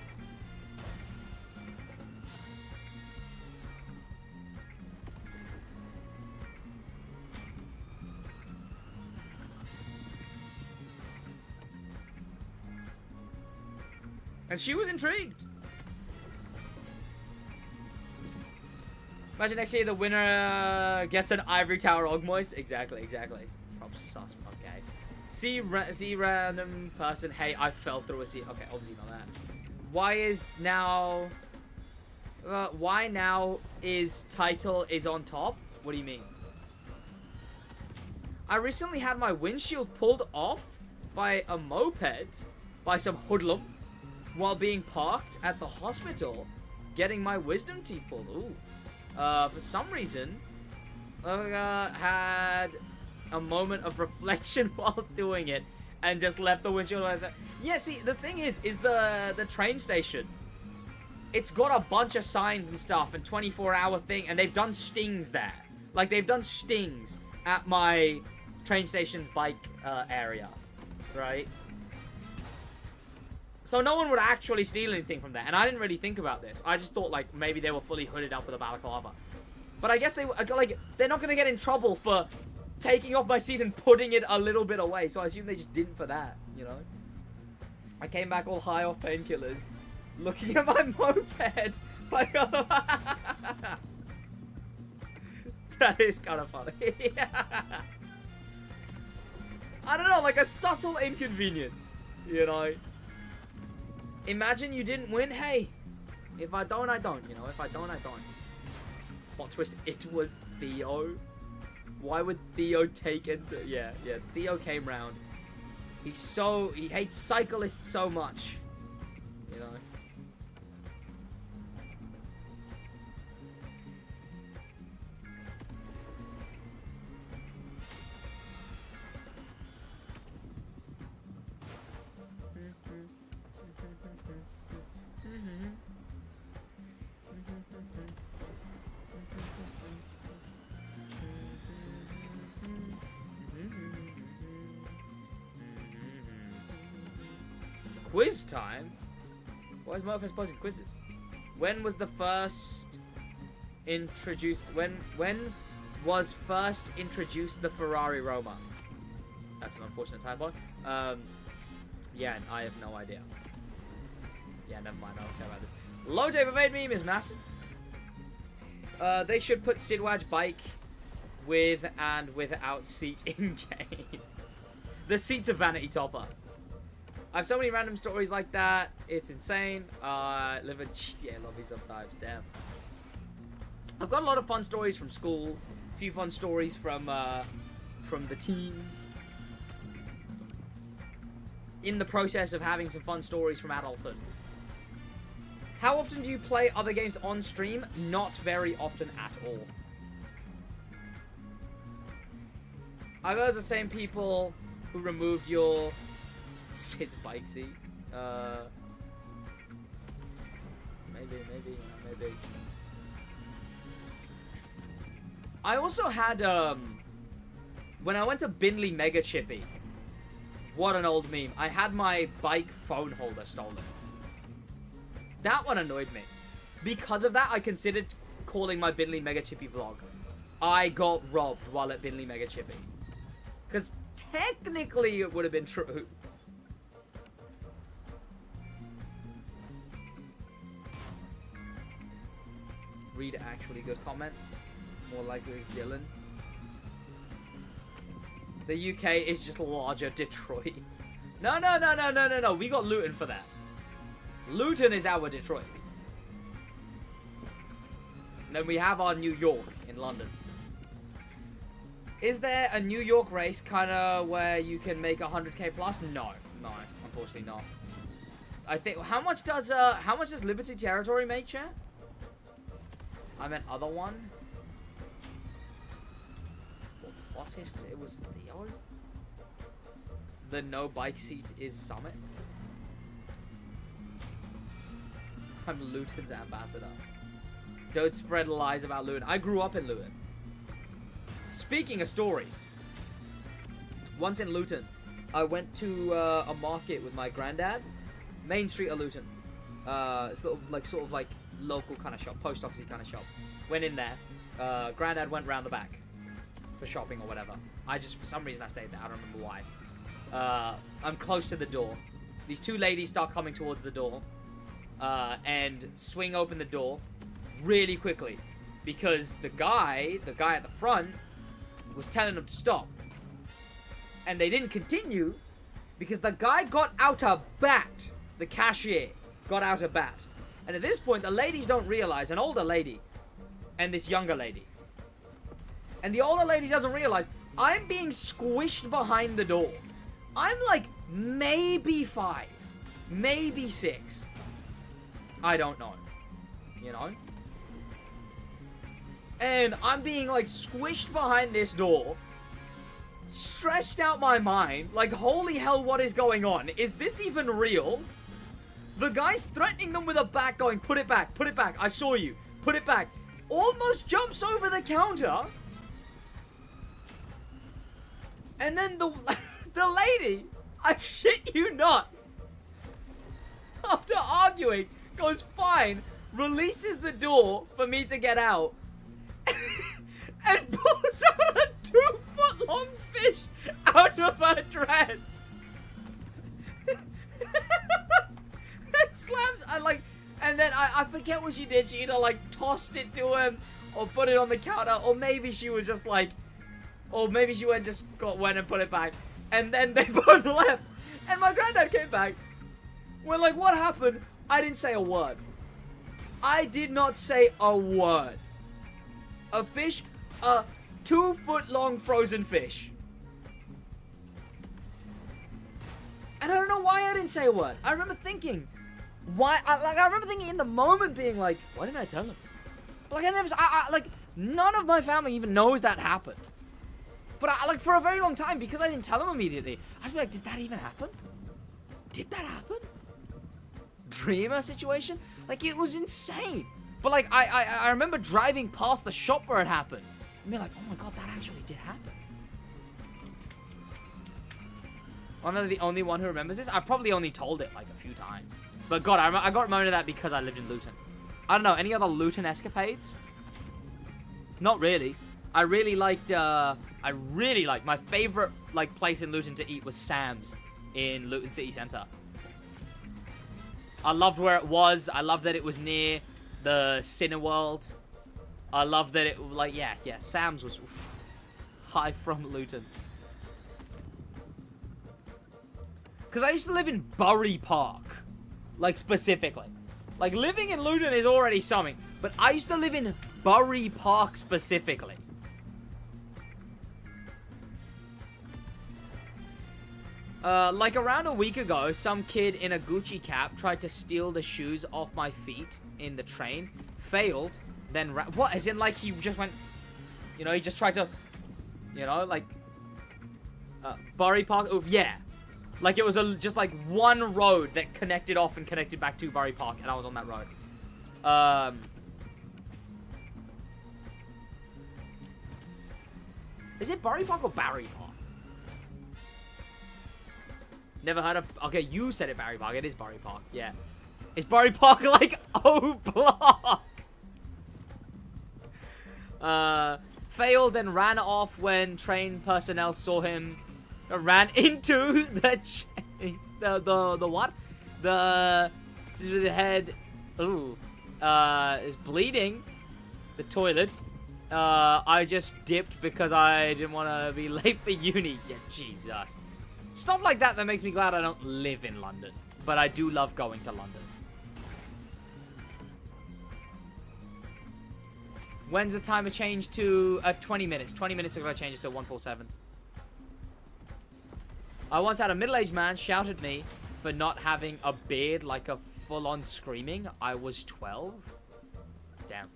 A: And she was intrigued. Imagine next year the winner gets an ivory tower Ogmoist. Exactly. Props sus, okay. See random person. Hey, I fell through a ceiling. Okay, obviously not that. Why now is title is on top? What do you mean? I recently had my windshield pulled off by a moped by some hoodlum while being parked at the hospital getting my wisdom teeth pulled. Ooh. For some reason, had a moment of reflection while doing it and just left the windshield. Yeah, see, the thing is the train station. It's got a bunch of signs and stuff and 24-hour thing, and they've done stings there. Like, they've done stings at my train station's bike area, right? So no one would actually steal anything from there. And I didn't really think about this. I just thought, like, maybe they were fully hooded up with a balaclava. But I guess they were, like, they're not going to get in trouble for taking off my seat and putting it a little bit away. So I assume they just didn't for that, you know? I came back all high off painkillers, looking at my moped. Like, that is kind of funny. I don't know, like a subtle inconvenience, you know? Imagine you didn't win. Hey, if I don't, I don't. You know, if I don't, I don't. Plot twist, it was Theo. Why would Theo take into... Yeah, Theo came round. He hates cyclists so much. You know? Quiz time? Why is Mofus posting quizzes? When was the first introduced? When was first introduced the Ferrari Roma? That's an unfortunate typo. Yeah, I have no idea. Yeah, never mind. I don't care about this. Low Dave evade meme is massive. They should put SidWaj bike with and without seat in game. The seat's a vanity topper. I have so many random stories like that. It's insane. Live a GTA lobby sometimes. Damn. I've got a lot of fun stories from school. A few fun stories from the teens. In the process of having some fun stories from adulthood. How often do you play other games on stream? Not very often at all. I've heard the same people who removed your Sid's bike seat. Maybe. I also had, when I went to Binley Mega Chippy, what an old meme, I had my bike phone holder stolen. That one annoyed me. Because of that, I considered calling my Binley Mega Chippy vlog. I got robbed while at Binley Mega Chippy. Because technically it would have been true. Read actually good comment. More likely it's Dylan. The UK is just larger Detroit. No. We got Luton for that. Luton is our Detroit. And then we have our New York in London. Is there a New York race kind of where you can make 100k plus? No, unfortunately not. I think how much does Liberty Territory make, chat? I meant other one. What is it? Was Theo? The no bike seat is Summit. I'm Luton's ambassador. Don't spread lies about Luton. I grew up in Luton. Speaking of stories, once in Luton, I went to a market with my granddad. Main street of Luton. Sort of like local kind of shop, post officey kind of shop. Went in there. Granddad went round the back for shopping or whatever. For some reason I stayed there. I don't remember why. I'm close to the door. These two ladies start coming towards the door and swing open the door really quickly because the guy at the front was telling them to stop. And they didn't continue because the guy got out a bat. The cashier got out a bat. And at this point, the ladies don't realize, an older lady and this younger lady. And the older lady doesn't realize, I'm being squished behind the door. I'm like maybe 5, maybe 6. I don't know. You know? And I'm being like squished behind this door. Stressed out my mind. Like, holy hell, what is going on? Is this even real? The guy's threatening them with a bat going, put it back, I saw you, put it back. Almost jumps over the counter. And then the lady, I shit you not, after arguing, goes fine, releases the door for me to get out, and pulls out a 2-foot-long fish out of her dress. Slammed, and then I forget what she did. She either like tossed it to him or put it on the counter, or maybe she was just like, or maybe she went and put it back, and then they both left. And my granddad came back. We're like, what happened? I didn't say a word. I did not say a word. A fish, a 2-foot-long frozen fish. And I don't know why I didn't say a word. I remember thinking, why? I remember thinking in the moment, being like, why didn't I tell him? But like none of my family even knows that happened. But like for a very long time, because I didn't tell him immediately, I'd be like, did that even happen? Did that happen? Dreamer situation? Like, it was insane. But like I remember driving past the shop where it happened and being like, oh my god, that actually did happen. I'm not the only one who remembers this. I probably only told it like a few times. But god, I got reminded of that because I lived in Luton. I don't know, any other Luton escapades? Not really. I really liked, my favorite like place in Luton to eat was Sam's in Luton City Centre. I loved where it was. I loved that it was near the Cineworld. I loved that it, like, yeah, Sam's was high from Luton. Because I used to live in Bury Park. Like, specifically. Like, living in Luton is already something. But I used to live in Bury Park specifically. Like around a week ago, some kid in a Gucci cap tried to steal the shoes off my feet in the train. Failed. Then what? As in, like, he just went... You know, he just tried to... You know, like... Bury Park... Oh, yeah. Like, it was just, like, one road that connected off and connected back to Bury Park. And I was on that road. Is it Bury Park or Barry Park? Never heard of... Okay, you said it, Barry Park. It is Bury Park. Yeah. Is Bury Park, like, O Block? Failed and ran off when train personnel saw him. Ran into the what? The head. Ooh. Is bleeding. The toilet. I just dipped because I didn't want to be late for uni. Yeah, Jesus. Stuff like that makes me glad I don't live in London. But I do love going to London. When's the timer changed to 20 minutes? 20 minutes ago I changed it to 1:47. I once had a middle-aged man shout at me for not having a beard like a full-on screaming, I was 12. Damn.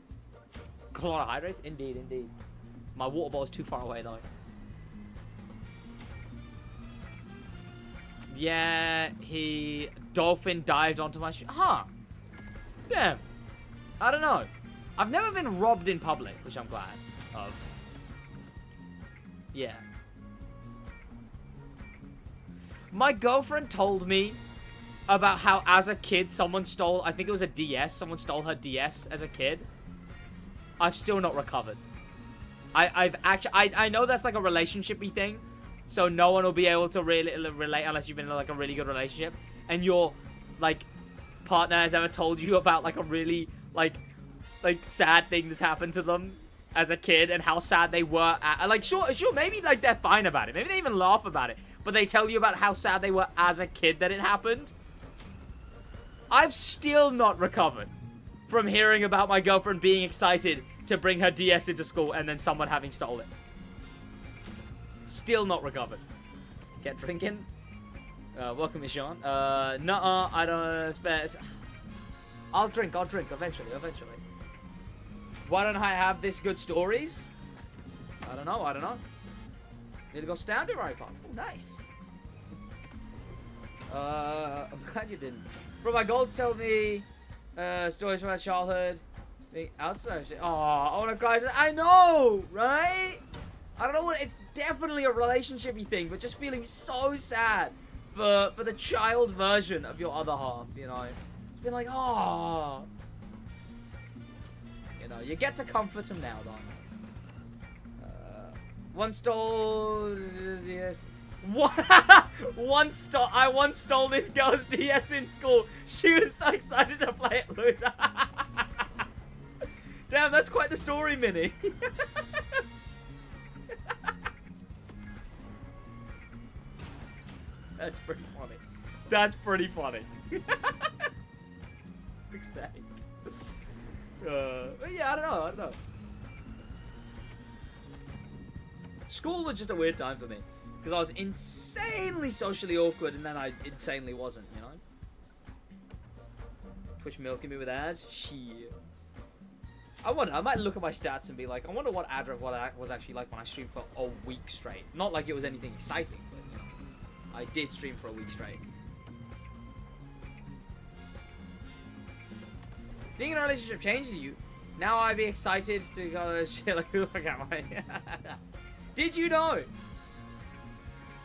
A: Got a lot of hydrates? Indeed, indeed. My water bottle is too far away, though. Yeah, dolphin dived onto my Huh. Damn. I don't know. I've never been robbed in public, which I'm glad of. Yeah. My girlfriend told me about how, as a kid, someone stole, I think it was a DS, someone stole her DS as a kid. I've still not recovered. I know that's like a relationship-y thing, so no one will be able to really relate unless you've been in like a really good relationship, and your, like, partner has ever told you about like a really, like sad thing that's happened to them as a kid and how sad they were at, like, sure, maybe like they're fine about it, maybe they even laugh about it, but they tell you about how sad they were as a kid that it happened. I've still not recovered from hearing about my girlfriend being excited to bring her DS into school and then someone having stolen it. Still not recovered. Get drinking. Welcome, Sean. Nuh-uh, I don't expect. I'll drink eventually. Why don't I have this good stories? I don't know. Need to go stand it right, Pop. Oh, nice. I'm glad you didn't. Bro, my goal tell me stories from my childhood. Being outside shit. Oh, I want to cry. I know, right? I don't know what. It's definitely a relationship-y thing, but just feeling so sad for the child version of your other half, you know. It's been like, oh. You know, you get to comfort him now, though. One stole. Yes. I once stole this girl's DS in school. She was so excited to play it loose. Damn, that's quite the story, Minnie. That's pretty funny. Mistake. But yeah, I don't know. School was just a weird time for me. Because I was insanely socially awkward, and then I insanely wasn't, you know? Twitch milking me with ads? Shit. I might look at my stats and be like, I wonder what ad rev was actually like when I streamed for a week straight. Not like it was anything exciting, but, you know, I did stream for a week straight. Being in a relationship changes you. Now I'd be excited to go shit like, look at my... Did you know?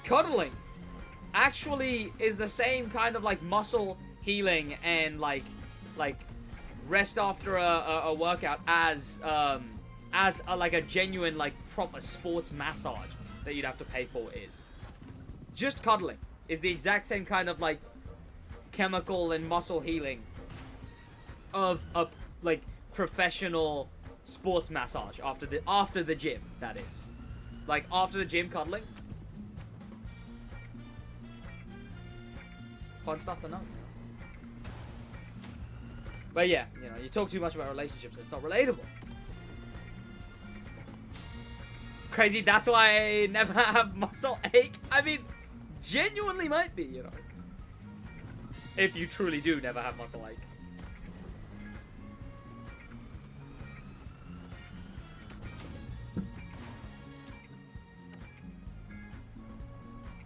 A: Cuddling actually is the same kind of like muscle healing and like rest after a workout as like a genuine like proper sports massage that you'd have to pay for is. Just cuddling is the exact same kind of like chemical and muscle healing of a like professional sports massage after the gym, that is. Like after the gym cuddling. Fun stuff to know. But yeah, you know, you talk too much about relationships, it's not relatable. Crazy, that's why I never have muscle ache. I mean, genuinely might be, you know. If you truly do never have muscle ache.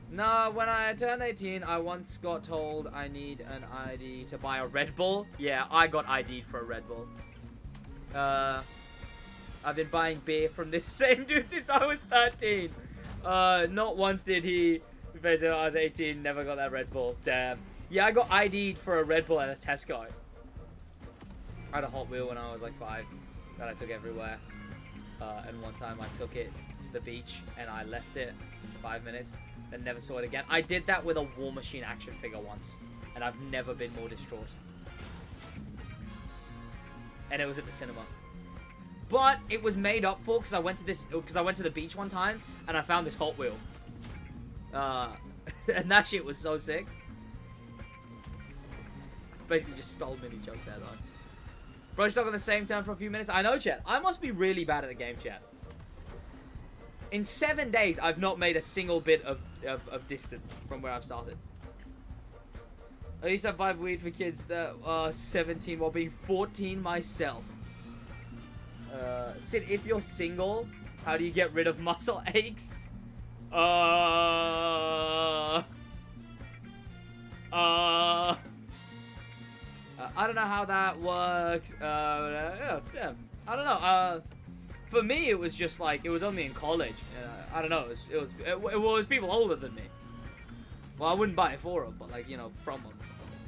A: No, when I turned 18, I once got told I need an ID to buy a Red Bull. Yeah, I got ID'd for a Red Bull. I've been buying beer from this same dude since I was 13. Not once did he, until I was 18, never got that Red Bull. Damn. Yeah, I got ID'd for a Red Bull at a Tesco. I had a Hot Wheel when I was like 5 that I took everywhere. And one time I took it to the beach and I left it for 5 minutes. And never saw it again. I did that with a War Machine action figure once, and I've never been more distraught. And it was at the cinema, but it was made up for because I went to the beach one time and I found this Hot Wheel. And that shit was so sick. Basically, just stole Minnie's joke there though. Bro, stuck on the same turn for a few minutes. I know, chat. I must be really bad at the game, chat. In 7 days, I've not made a single bit of distance from where I've started. I used to buy weed for kids that are 17 while being 14 myself. Sid, if you're single, how do you get rid of muscle aches? I don't know how that worked. Yeah, I don't know. For me, it was just like, it was only in college. I don't know. It was people older than me. Well, I wouldn't buy it for them, but like, you know, from them.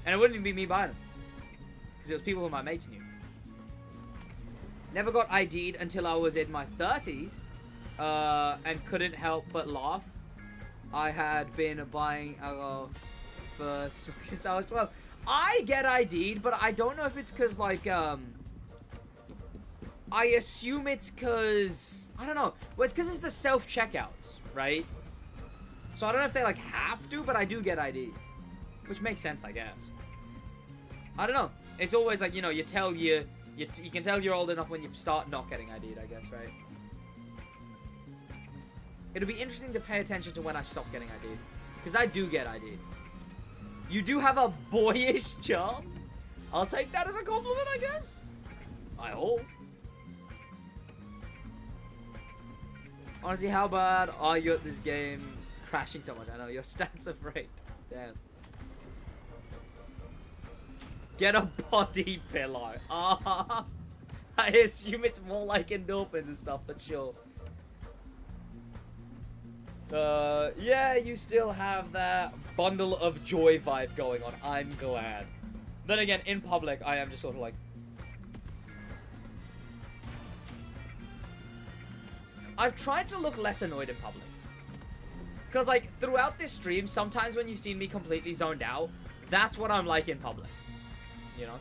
A: And it wouldn't even be me buying them. Because it was people who my mates knew. Never got ID'd until I was in my 30s. And couldn't help but laugh. I had been buying alcohol since I was 12. I get ID'd, but I don't know if it's because, like, I assume it's because, I don't know. Well, it's because it's the self-checkouts, right? So I don't know if they, like, have to, but I do get ID'd. Which makes sense, I guess. I don't know. It's always, like, you know, you can tell you're old enough when you start not getting ID'd, I guess, right? It'll be interesting to pay attention to when I stop getting ID'd. Because I do get ID'd. You do have a boyish charm? I'll take that as a compliment, I guess. I hope. Honestly, how bad are you at this game? Crashing so much. I know, your stats are great. Damn. Get a body pillow. I assume it's more like endorphins and stuff, but sure. Yeah, you still have that bundle of joy vibe going on. I'm glad. Then again, in public, I am just sort of like... I've tried to look less annoyed in public. Because, like, throughout this stream, sometimes when you've seen me completely zoned out, that's what I'm like in public. You know?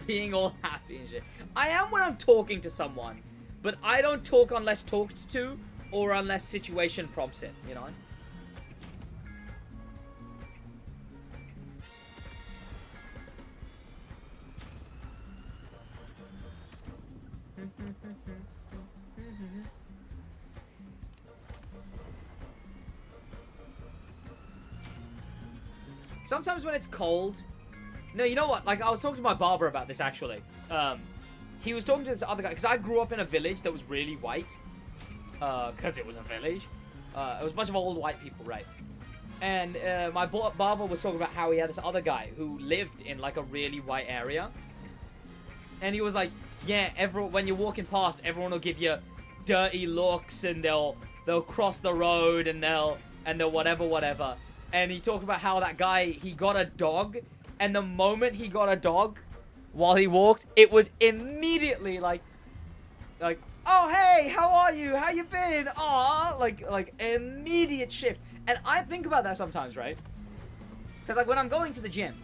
A: Being all happy and shit. I am when I'm talking to someone, but I don't talk unless talked to or unless situation prompts it, you know? Sometimes when it's cold... No, you know what? Like, I was talking to my barber about this, actually. He was talking to this other guy, because I grew up in a village that was really white. Because it was a village. It was a bunch of old white people, right? And my barber was talking about how he had this other guy who lived in, like, a really white area. And he was like, yeah, when you're walking past, everyone will give you dirty looks, and they'll cross the road, and they'll whatever. And he talked about how that guy, he got a dog... And the moment he got a dog, while he walked, it was immediately like, oh hey, how are you? How you been? Aw, like immediate shift. And I think about that sometimes, right? Because like when I'm going to the gym,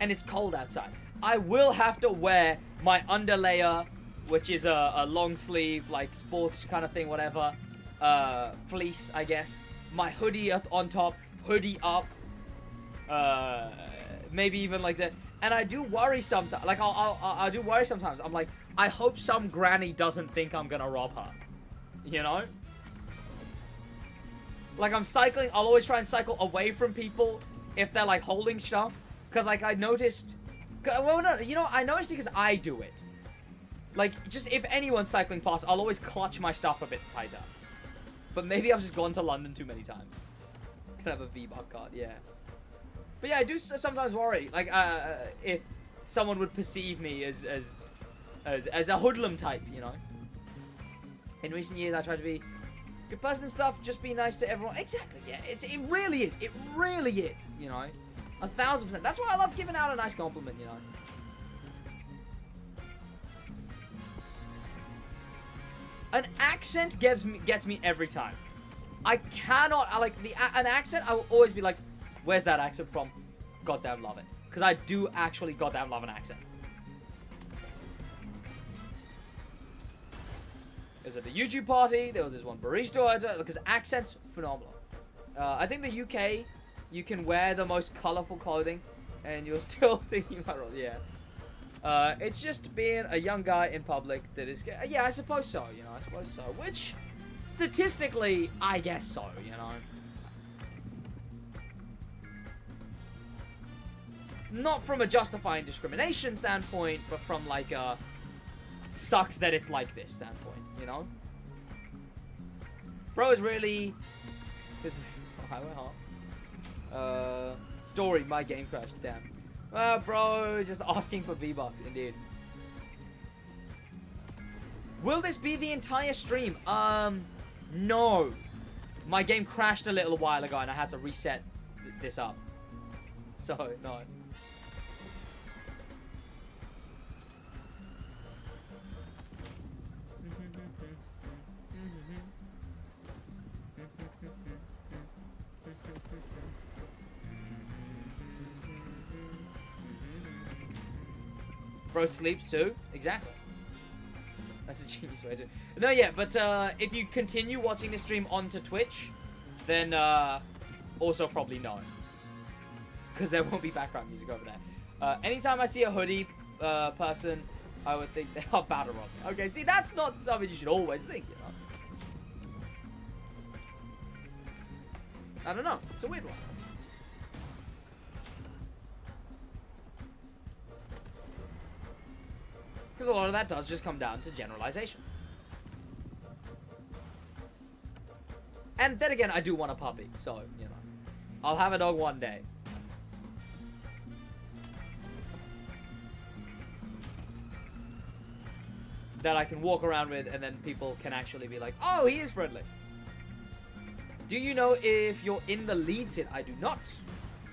A: and it's cold outside, I will have to wear my underlayer, which is a long sleeve, like sports kind of thing, whatever, fleece, I guess. My hoodie on top, hoodie up, maybe even like that. And I do worry sometimes. Like I do worry sometimes. I'm like, I hope some granny doesn't think I'm gonna rob her. You know? Like I'm cycling. I'll always try and cycle away from people if they're like holding stuff. Cause like I noticed. Well, no, you know, I noticed because I do it. Like just if anyone's cycling past, I'll always clutch my stuff a bit tighter. But maybe I've just gone to London too many times. Can have a V-Buck card, yeah. But yeah, I do sometimes worry, like, if someone would perceive me as a hoodlum type, you know. In recent years, I try to be a good person and stuff, just be nice to everyone. Exactly, yeah, it really is. It really is, you know. 1000%. That's why I love giving out a nice compliment, you know. An accent gets me every time. I cannot, an accent, I will always be like, where's that accent from? Goddamn love it. Because I do actually goddamn love an accent. There's at the YouTube party, there was this one barista, because accents, phenomenal. I think the UK, you can wear the most colorful clothing, and you're still thinking about it, yeah. It's just being a young guy in public that is, yeah, I suppose so, you know, I suppose so. Which, Statistically, I guess so, you know. Not from a justifying discrimination standpoint, but from like a sucks that it's like this standpoint, you know? Bro is really... Story, my game crashed, damn. Bro, just asking for V-Bucks, indeed. Will this be the entire stream? No. My game crashed a little while ago and I had to reset this up. So, no. Bro sleeps too? Exactly. That's a genius way to... No, yeah, but if you continue watching the stream onto Twitch, then also probably no. Because there won't be background music over there. Anytime I see a hoodie person, I would think they are battle robbing. Okay, see, that's not something you should always think, you know? I don't know. It's a weird one. Because a lot of that does just come down to generalization. And then again, I do want a puppy, so, you know. I'll have a dog one day. That I can walk around with, and then people can actually be like, oh, he is friendly. Do you know if you're in the lead, Sid? I do not.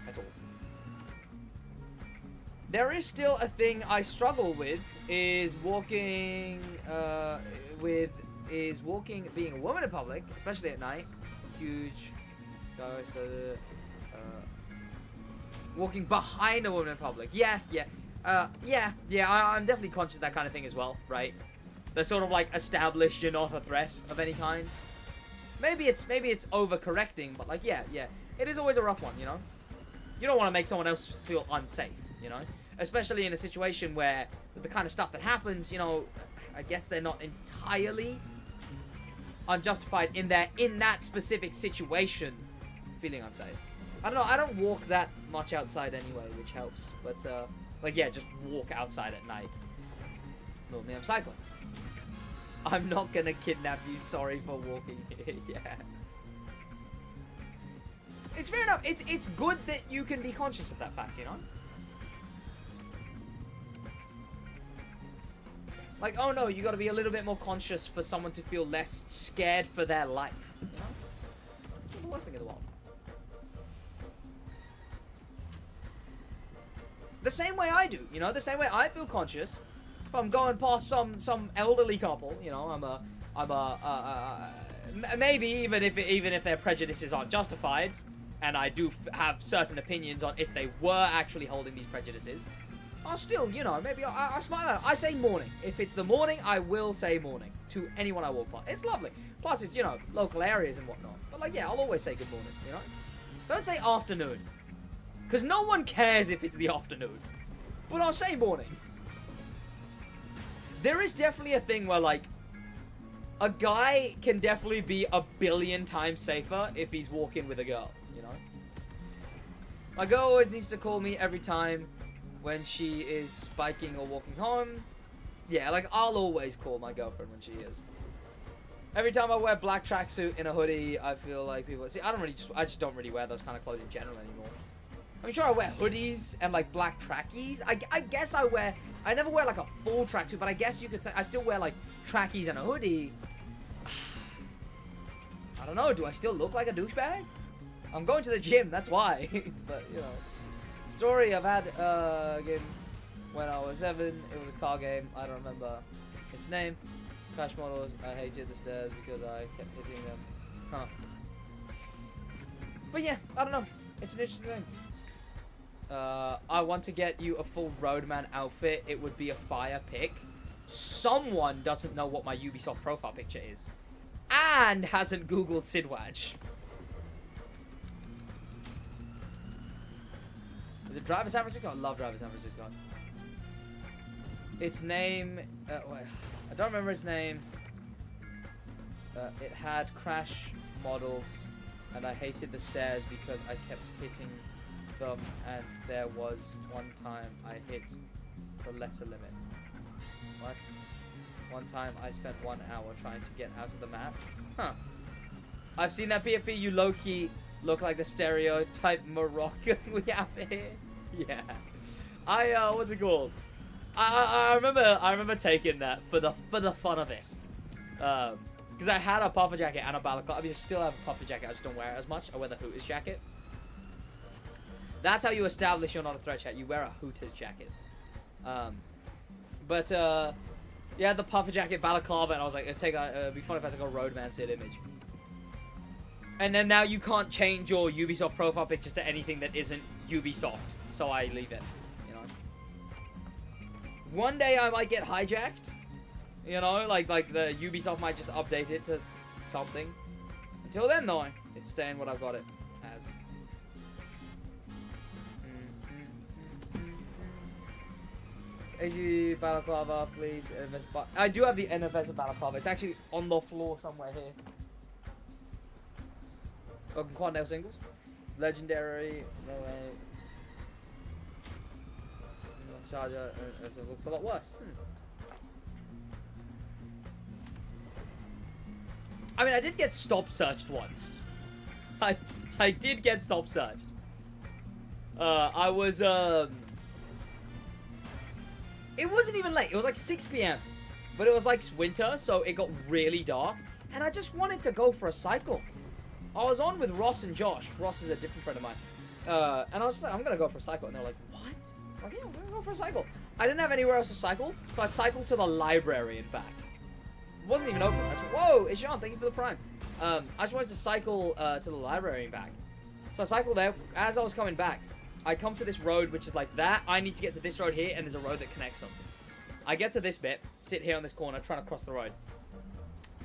A: At all. There is still a thing I struggle with, is walking, being a woman in public, especially at night. Huge, walking behind a woman in public. Yeah, I'm definitely conscious of that kind of thing as well, right? They're sort of like established you're not a threat of any kind. Maybe it's overcorrecting, but like, yeah, it is always a rough one, you know? You don't want to make someone else feel unsafe, you know? Especially in a situation where, with the kind of stuff that happens, you know, I guess they're not entirely unjustified in that specific situation feeling unsafe. I don't know, I don't walk that much outside anyway, which helps. But, like, yeah, just walk outside at night. Normally I'm cycling. I'm not gonna kidnap you, sorry for walking here, yeah. It's fair enough, it's good that you can be conscious of that fact, you know? Like, oh no, you gotta be a little bit more conscious for someone to feel less scared for their life, you know? It's the worst thing in the world. The same way I do, you know? The same way I feel conscious if I'm going past some elderly couple, you know? Maybe even if their prejudices aren't justified, and I do have certain opinions on if they were actually holding these prejudices, I'll still, you know, maybe I smile at it. I say morning. If it's the morning, I will say morning to anyone I walk past. It's lovely. Plus, it's, you know, local areas and whatnot. But, like, yeah, I'll always say good morning, you know? Don't say afternoon. Because no one cares if it's the afternoon. But I'll say morning. There is definitely a thing where, like, a guy can definitely be a billion times safer if he's walking with a girl, you know? My girl always needs to call me every time when she is biking or walking home. Yeah, like, I'll always call my girlfriend when she is. Every time I wear black tracksuit in a hoodie, I feel like people... See, I just don't really wear those kind of clothes in general anymore. I'm sure I wear hoodies and, like, black trackies. I guess I never wear, like, a full tracksuit, but I guess you could say I still wear, like, trackies and a hoodie. I don't know, do I still look like a douchebag? I'm going to the gym, that's why. But, you know... Story, I've had a game when I was 7. It was a car game. I don't remember its name. Crash models. I hated the stairs because I kept hitting them. Huh. But yeah, I don't know. It's an interesting thing. I want to get you a full Roadman outfit. It would be a fire pick. Someone doesn't know what my Ubisoft profile picture is. And hasn't Googled SidWaj. Is it Drive in San Francisco? I love Drive in San Francisco. Its name... wait, I don't remember its name. It had crash models, and I hated the stairs because I kept hitting them, and there was one time I hit the letter limit. What? One time I spent 1 hour trying to get out of the map. Huh. I've seen that PFP. You low-key look like the stereotype Moroccan we have here. Yeah. What's it called? I remember taking that for the fun of it. Because I had a puffer jacket and a balaclava. I mean, I still have a puffer jacket. I just don't wear it as much. I wear the Hooters jacket. That's how you establish you're not a threat chat. You wear a Hooters jacket. Yeah, the puffer jacket, balaclava, and I was like, it'd be fun if I took a Roadman Sid image. And then now you can't change your Ubisoft profile pictures to anything that isn't Ubisoft, so I leave it. You know. One day I might get hijacked. You know, like the Ubisoft might just update it to something. Until then, though, it's staying what I've got it as. AG balaclava, please. I do have the NFS balaclava. It's actually on the floor somewhere here. Welcome, Quandale singles. Legendary. No way. Charger. It looks a lot worse. I mean, I did get stop searched once. I did get stop searched. I was It wasn't even late. It was like 6 p.m. But it was like winter, so it got really dark. And I just wanted to go for a cycle. I was on with Ross and Josh. Ross is a different friend of mine. And I was just like, I'm going to go for a cycle. And they're like, what? I'm like, yeah, we're going to go for a cycle. I didn't have anywhere else to cycle, so I cycled to the library and back. It wasn't even open. Whoa, it's Sean. Thank you for the prime. I just wanted to cycle to the library and back. So I cycled there. As I was coming back, I come to this road, which is like that. I need to get to this road here, and there's a road that connects them. I get to this bit, sit here on this corner, trying to cross the road.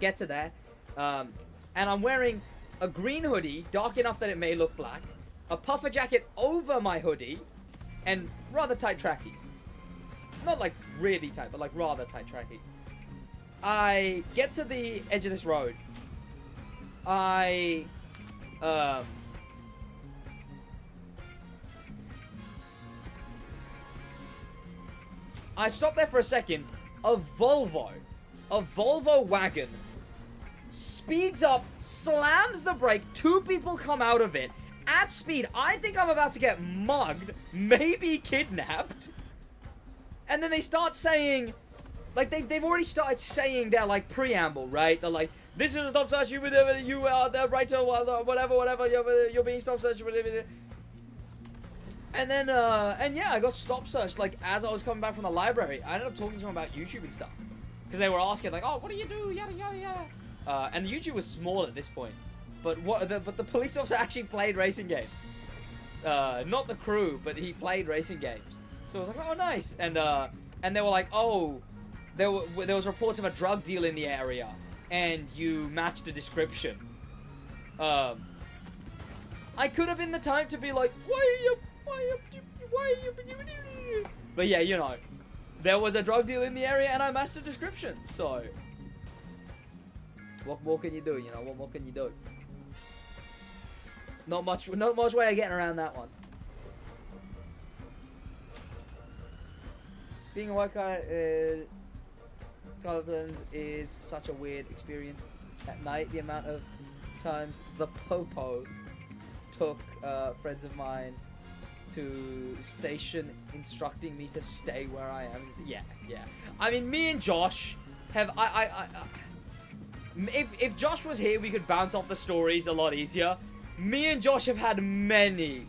A: Get to there, and I'm wearing a green hoodie, dark enough that it may look black, a puffer jacket over my hoodie, and rather tight trackies. Not like really tight, but like rather tight trackies. I get to the edge of this road. I stop there for a second. A Volvo wagon speeds up, slams the brake. 2 people come out of it at speed. I think I'm about to get mugged, maybe kidnapped. And then they start saying, like, they've already started saying their, like, preamble, right? They're like, this is a stop search, you are the right to whatever, you're being stop searched. And then, and yeah, I got stop searched, like, as I was coming back from the library. I ended up talking to them about YouTube and stuff. Because they were asking, like, oh, what do you do, yada, yada, yada. And YouTube was small at this point. But the police officer actually played racing games. Not the crew, but he played racing games. So I was like, oh, nice. And they were like, oh, there was reports of a drug deal in the area. And you matched the description. I could have been the time to be like, why are you... But yeah, you know, there was a drug deal in the area and I matched the description. So, what more can you do? You know, what more can you do? Not much way of getting around that one. Being a white guy in Scotland is such a weird experience. At night, the amount of times the popo took friends of mine to station instructing me to stay where I am. Yeah. I mean, me and Josh have... If Josh was here, we could bounce off the stories a lot easier. Me and Josh have had many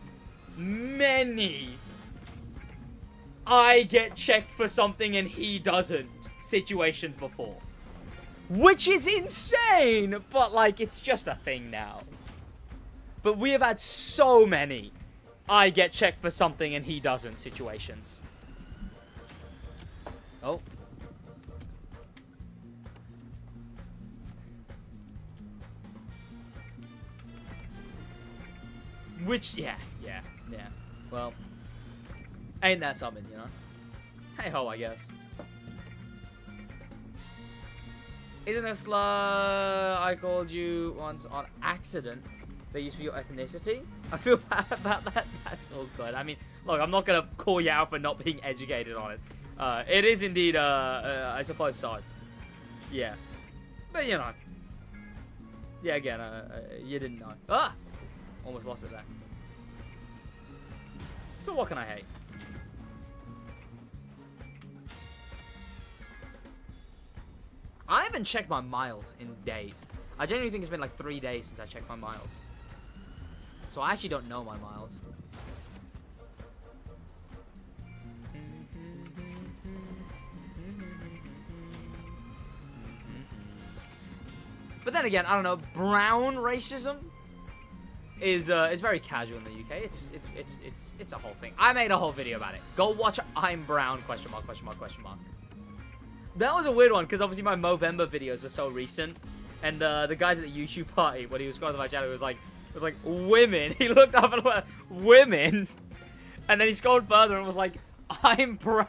A: I get checked for something and he doesn't situations before. Which is insane, but like, it's just a thing now. But we have had so many I get checked for something and he doesn't situations. Oh. Which, yeah. Well, ain't that something, you know? Hey ho, I guess. Isn't a slur I called you once on accident? They used for your ethnicity? I feel bad about that. That's all good. I mean, look, I'm not going to call you out for not being educated on it. It is indeed, I suppose so. Yeah. But, you know. Yeah, again, you didn't know. Ah! Almost lost it there. So what can I hate? I haven't checked my miles in days. I genuinely think it's been like 3 days since I checked my miles. So I actually don't know my miles. But then again, I don't know. Brown racism is very casual in the UK. It's a whole thing. I made a whole video about it. Go watch I'm Brown ? That was a weird one because obviously my Movember videos were so recent, and the guys at the YouTube party when he was scrolling my channel was like women. He looked up and went women, and then he scrolled further and was like I'm Brown,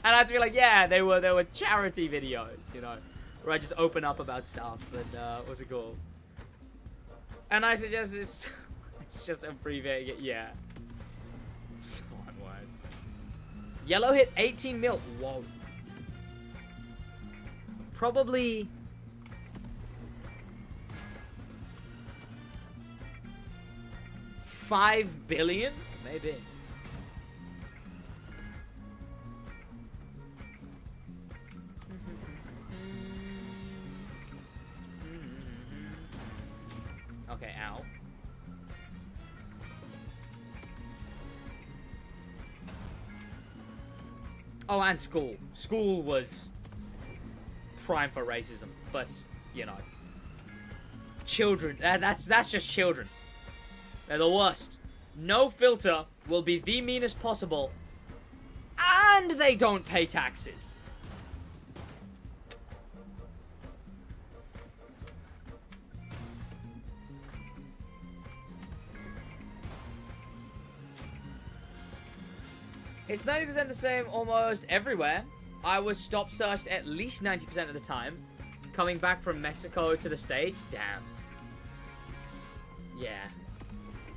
A: and I had to be like yeah they were charity videos, you know. Where I just open up about stuff, and what's it called? And I suggest it's just abbreviating it, yeah. So unwise. Yellow hit 18 mil. Whoa. Probably. $5 billion? Maybe. Okay, ow. Oh, and school. School was prime for racism, but, you know. Children, that's just children. They're the worst. No filter will be the meanest possible, and they don't pay taxes. It's 90% the same almost everywhere. I was stop searched at least 90% of the time. Coming back from Mexico to the States, damn. Yeah.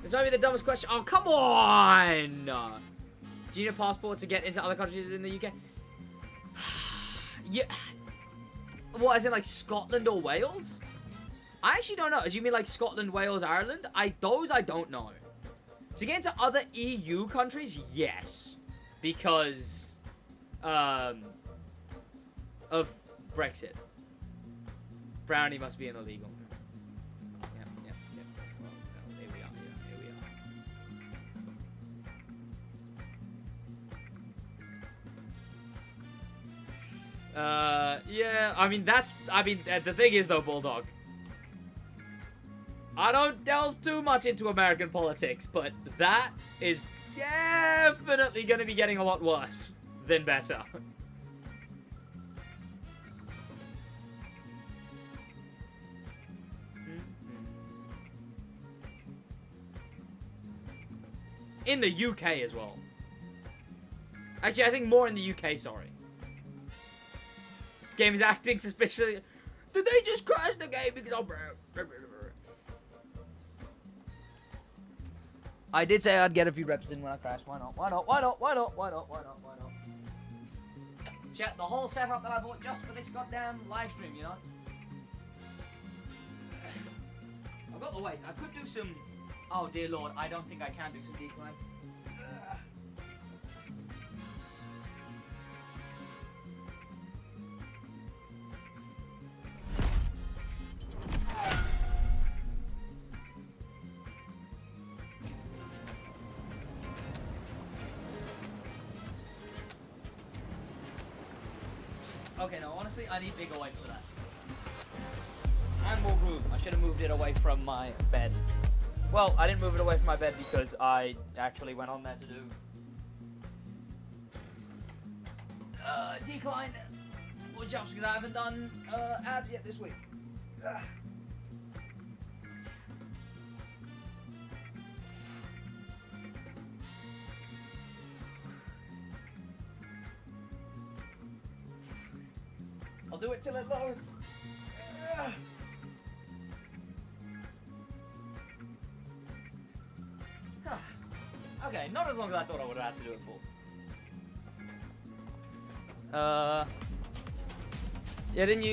A: This might be the dumbest question. Oh, come on! Do you need a passport to get into other countries in the UK? Yeah. What, as in like Scotland or Wales? I actually don't know. Do you mean like Scotland, Wales, Ireland? Those I don't know. To get into other EU countries, yes. Because of Brexit. Brownie must be an illegal. Yep. Well, here we are. Yeah, I mean, the thing is though, Bulldog. I don't delve too much into American politics, but that is definitely going to be getting a lot worse than better. In the UK as well. Actually, I think more in the UK, sorry. This game is acting suspiciously. Did they just crash the game because I'm brown? I did say I'd get a few reps in when I crash. Why not? Chat, the whole setup that I bought just for this goddamn live stream, you know? I've got the weights. I could do some... Oh, dear Lord. I don't think I can do some decline. Okay, no, honestly, I need bigger weights for that. And more room. I should have moved it away from my bed. Well, I didn't move it away from my bed because I actually went on there to do decline push-ups because I haven't done abs yet this week. I'll do it till it loads. Okay, not as long as I thought I would have had to do it for. Yeah, didn't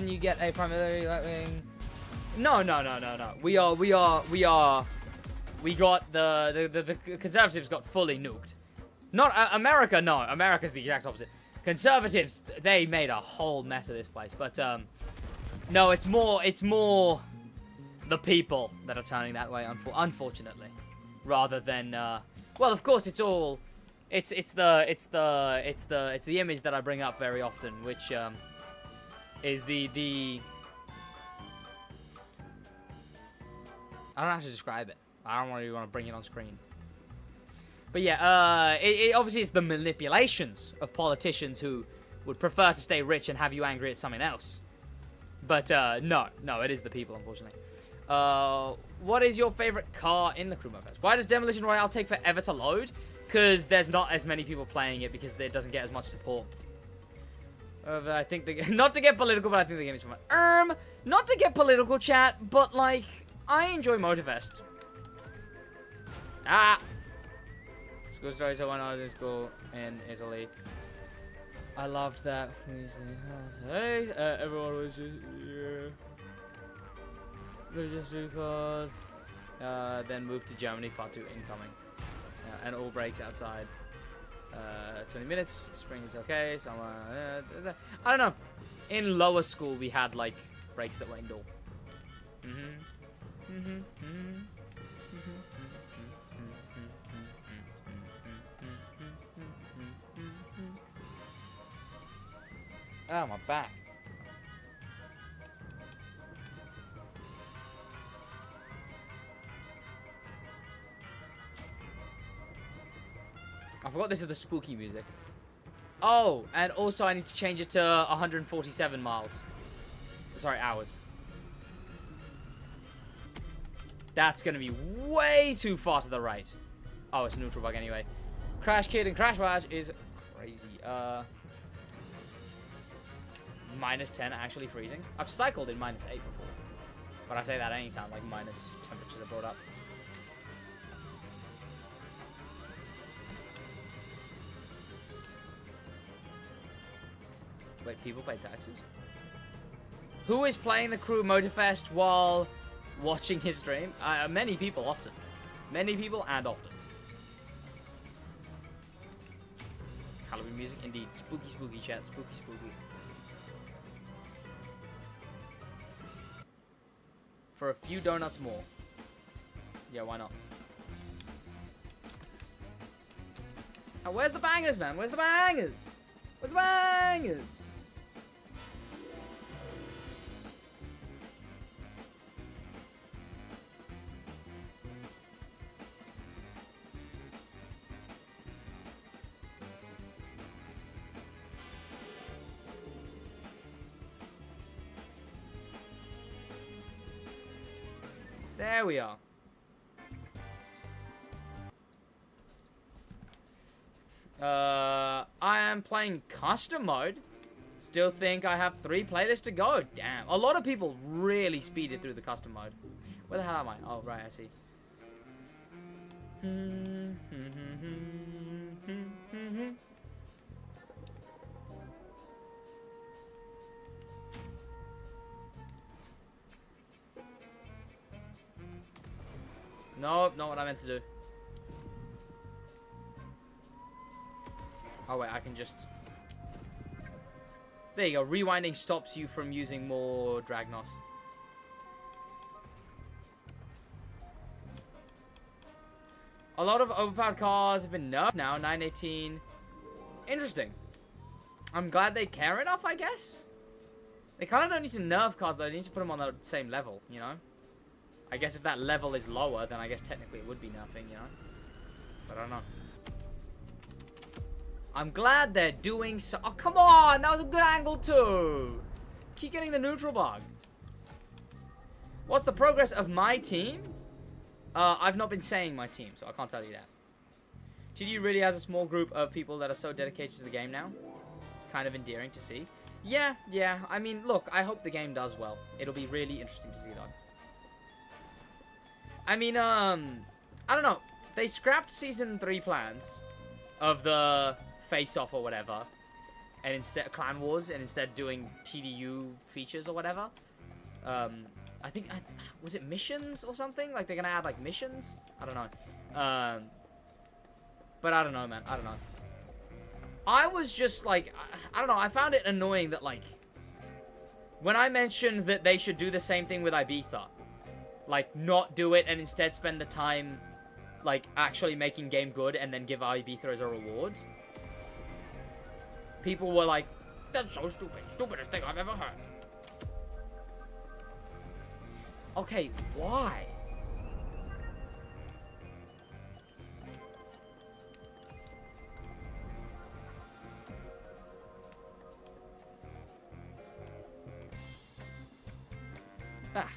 A: you get a primarily right wing? No. We got the Conservatives got fully nuked. Not America, no. America's the exact opposite. Conservatives, they made a whole mess of this place. But no, it's more the people that are turning that way, unfortunately, rather than well, of course, it's the image that I bring up very often, which is the I don't know how to describe it. I don't really want to bring it on screen. But yeah, obviously it's the manipulations of politicians who would prefer to stay rich and have you angry at something else. But no, it is the people, unfortunately. What is your favorite car in the Crew Mode? Why does Demolition Royale take forever to load? Because there's not as many people playing it because it doesn't get as much support. But I think not to get political, but I think the game is fun. Not to get political, chat, but like I enjoy Motorfest. School story. So when I was in school in Italy, I loved that. Hey, everyone was just because. Then moved to Germany. Part 2 incoming. And all breaks outside. 20 minutes. Spring is okay. Summer. I don't know. In lower school, we had like breaks that were indoor. Oh, my back. I forgot this is the spooky music. Oh, and also I need to change it to 147 miles. Sorry, hours. That's going to be way too far to the right. Oh, it's a neutral bug anyway. Crash Kid and SidWaj is crazy. -10 actually freezing. I've cycled in -8 before. But I say that anytime, like minus temperatures are brought up. Wait, people pay taxes? Who is playing the Crew Motorfest while watching his stream? Many people often. Many people and often. Halloween music, indeed. Spooky, spooky, chat. Spooky, spooky. For a few donuts more. Yeah, why not? Oh, where's the bangers, man? Where's the bangers? Where's the bangers? There we are. I am playing custom mode. Still think I have 3 playlists to go. Damn. A lot of people really speeded through the custom mode. Where the hell am I? Oh, right, I see. Nope, not what I meant to do. Oh wait, I can just... There you go, rewinding stops you from using more Dragnos. A lot of overpowered cars have been nerfed now, 918. Interesting. I'm glad they care enough, I guess. They kind of don't need to nerf cars though, they need to put them on the same level, you know? I guess if that level is lower, then I guess technically it would be nothing, you know? But I don't know. I'm glad they're doing so... Oh, come on! That was a good angle, too! Keep getting the neutral bug. What's the progress of my team? I've not been saying my team, so I can't tell you that. GD really has a small group of people that are so dedicated to the game now. It's kind of endearing to see. Yeah. I mean, look, I hope the game does well. It'll be really interesting to see, though. I mean, I don't know. They scrapped Season 3 plans of the face-off or whatever, and instead Clan Wars, and instead doing TDU features or whatever. I think, was it missions or something? Like, they're gonna add, like, missions? I don't know. But I don't know, man. I don't know. I was just, like, I don't know. I found it annoying that, like, when I mentioned that they should do the same thing with Ibiza, like, not do it and instead spend the time, like, actually making game good and then give Ibiza as a reward, people were like, that's so stupid. Stupidest thing I've ever heard. Okay, why? Ah.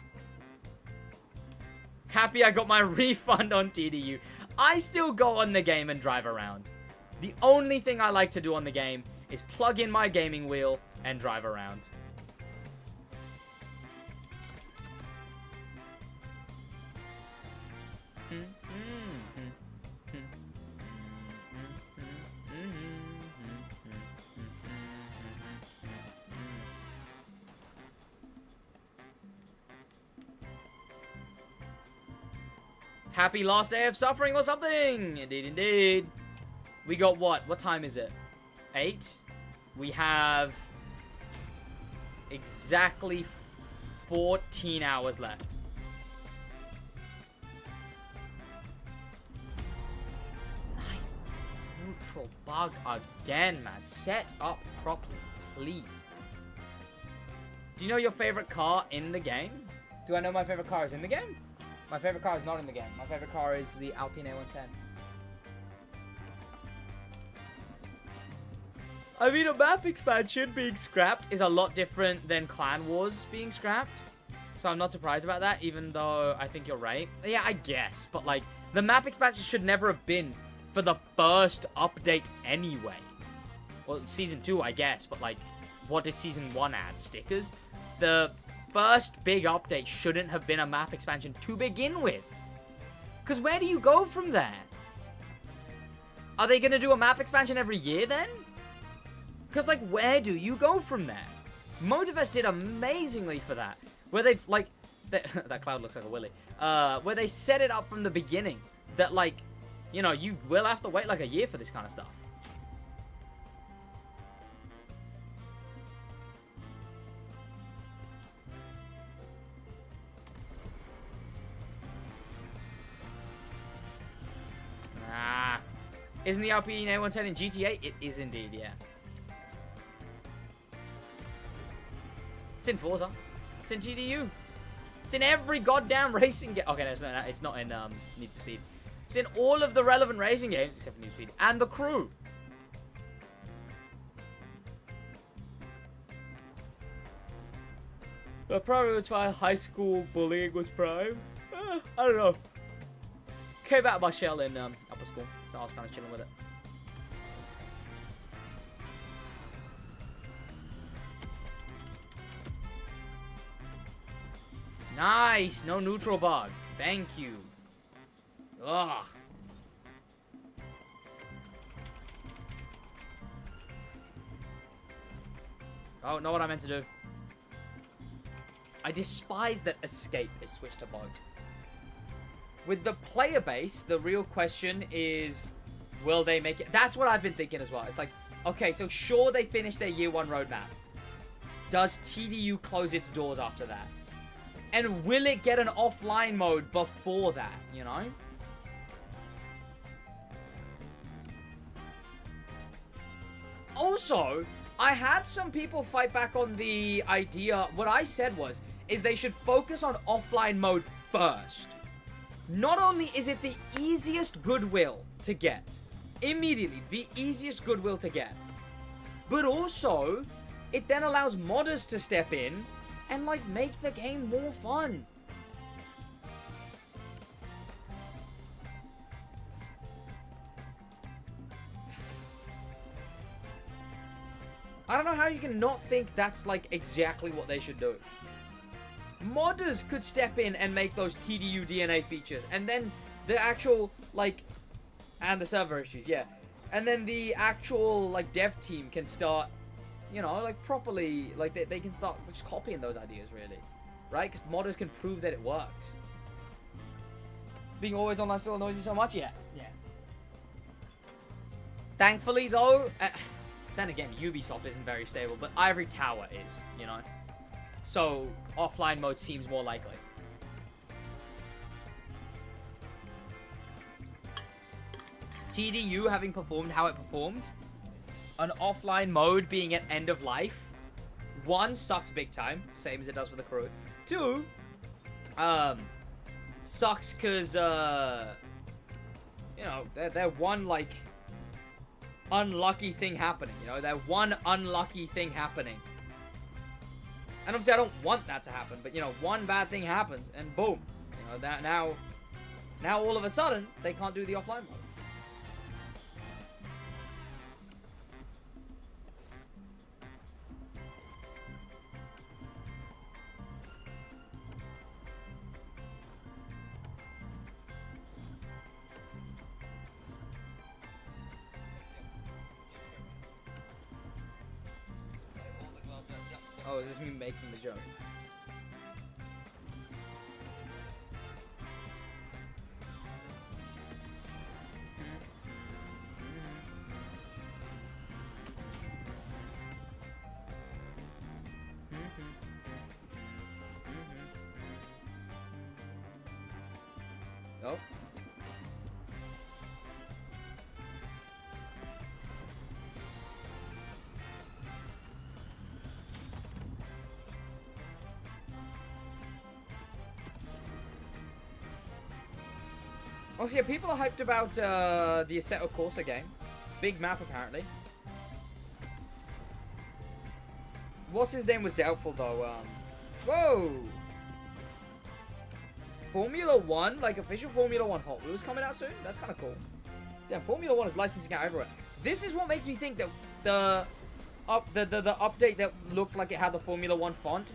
A: Happy I got my refund on TDU. I still go on the game and drive around. The only thing I like to do on the game is plug in my gaming wheel and drive around. Happy last day of suffering or something! Indeed, indeed. We got what? What time is it? 8? We have exactly 14 hours left. Neutral bug again, man. Set up properly, please. Do you know your favorite car in the game? Do I know my favorite car is in the game? My favorite car is not in the game. My favorite car is the Alpine A110. I mean, a map expansion being scrapped is a lot different than Clan Wars being scrapped. So I'm not surprised about that, even though I think you're right. Yeah, I guess. But, like, the map expansion should never have been for the first update anyway. Well, Season 2, I guess. But, like, what did Season 1 add? Stickers? The first big update shouldn't have been a map expansion to begin with. Because where do you go from there? Are they going to do a map expansion every year then? Because, like, where do you go from there? Motivest did amazingly for that. Where they've, like... that cloud looks like a willy. Where they set it up from the beginning. That, like, you know, you will have to wait, like, a year for this kind of stuff. Isn't the Alpine A110 in GTA? It is indeed, yeah. It's in Forza. It's in TDU. It's in every goddamn racing game. Okay, no, it's not in Need for Speed. It's in all of the relevant racing games, except for Need for Speed. And The Crew. Well, probably that's why high school bullying was prime. I don't know. Came out of my shell in upper school, so I was kind of chilling with it. Nice! No neutral bug. Thank you. Ugh. Oh, not what I meant to do. I despise that escape is switched to boat. With the player base, the real question is, will they make it? That's what I've been thinking as well. It's like, okay, so sure they finished their year 1 roadmap. Does TDU close its doors after that? And will it get an offline mode before that, you know? Also, I had some people fight back on the idea, what I said was, is they should focus on offline mode first. Not only is it the easiest goodwill to get, immediately, the easiest goodwill to get, but also, it then allows modders to step in and, like, make the game more fun. I don't know how you can not think that's like exactly what they should do. Modders could step in and make those TDU DNA features, and then the actual like, and the server issues, yeah, and then the actual like dev team can start, you know, like properly, like they can start just copying those ideas, really, right? Because modders can prove that it works. Being always online still annoys me so much, yeah. Thankfully, though, then again, Ubisoft isn't very stable, but Ivory Tower is, you know. So offline mode seems more likely. TDU having performed how it performed, an offline mode being at end of life, 1, sucks big time, same as it does for the crew. 2, sucks because, you know, they're one, like, unlucky thing happening, you know? They're one unlucky thing happening. And obviously I don't want that to happen, but, you know, one bad thing happens, and boom. You know, that now all of a sudden, they can't do the offline mode. Oh, is this me making the joke? Oh. Also, yeah, people are hyped about the Assetto Corsa game. Big map, apparently. What's his name was doubtful, though. Whoa! Formula 1? Like, official Formula 1 Hot Wheels coming out soon? That's kind of cool. Damn, Formula 1 is licensing out everywhere. This is what makes me think that the update that looked like it had the Formula 1 font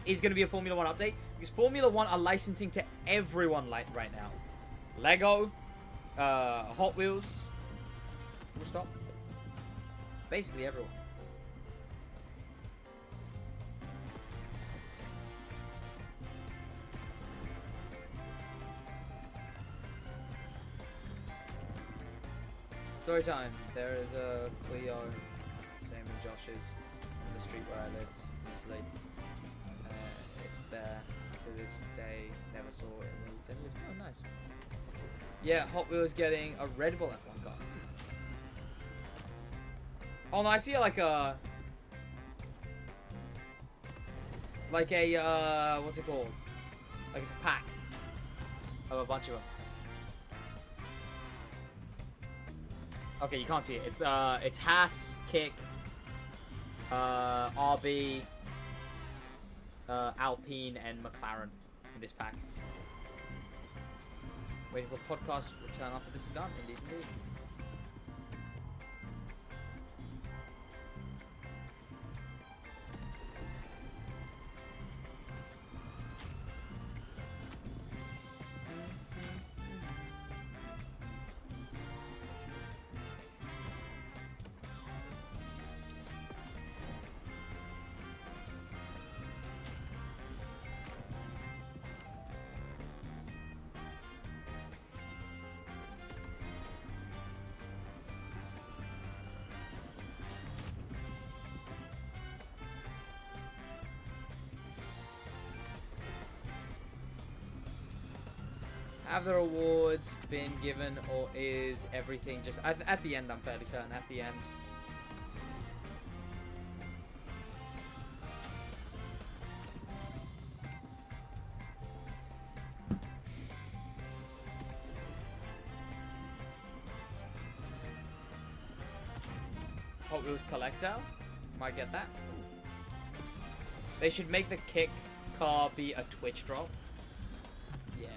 A: is going to be a Formula 1 update. Because Formula 1 are licensing to everyone right now. Lego, Hot Wheels, full stop. Basically everyone. Story time. There is a Clio, same as Josh's, on the street where I lived. Usually, it's there to this day. Never saw it in the city. Oh, nice. Yeah, Hot Wheels getting a Red Bull F1 car. Oh no, I see like a what's it called? Like it's a pack of a bunch of them. Okay, you can't see it. It's Haas, Kick, RB, Alpine, and McLaren in this pack. Waiting for podcast return after this is done. Indeed, indeed. Have the rewards been given, or is everything just at the end? I'm fairly certain at the end. Hot Wheels Collector, might get that. They should make the Kick car be a Twitch drop. Yeah.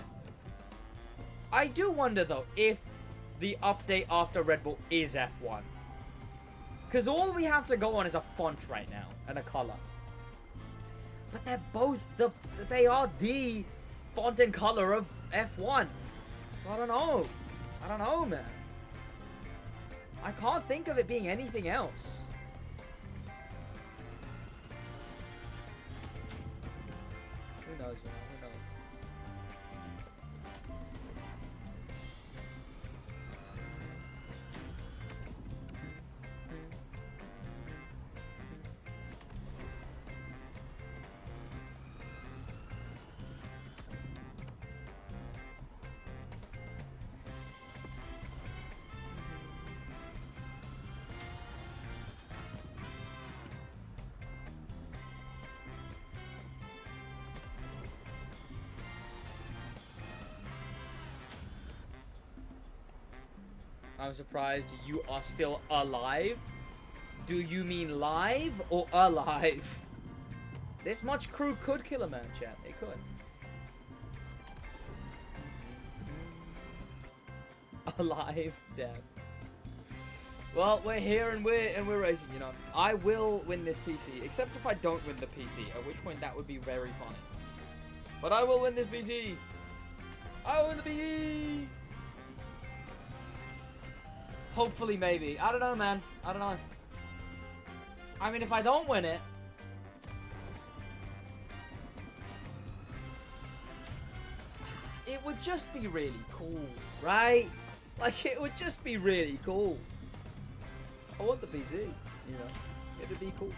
A: I do wonder, though, if the update after Red Bull is F1. Because all we have to go on is a font right now and a color. But they're both they are the font and color of F1. So I don't know. I don't know, man. I can't think of it being anything else. Who knows, man? Who knows? I'm surprised you are still alive. Do you mean live or alive? This much crew could kill a man, chat. They could. Alive, damn. Well, we're here and we're racing, you know. I will win this PC, except if I don't win the PC, at which point that would be very funny. But I will win this PC. I will win the PC. Hopefully, maybe. I don't know, man. I don't know. I mean, if I don't win it... it would just be really cool, right? Like, it would just be really cool. I want the PC, you know? It would be cool.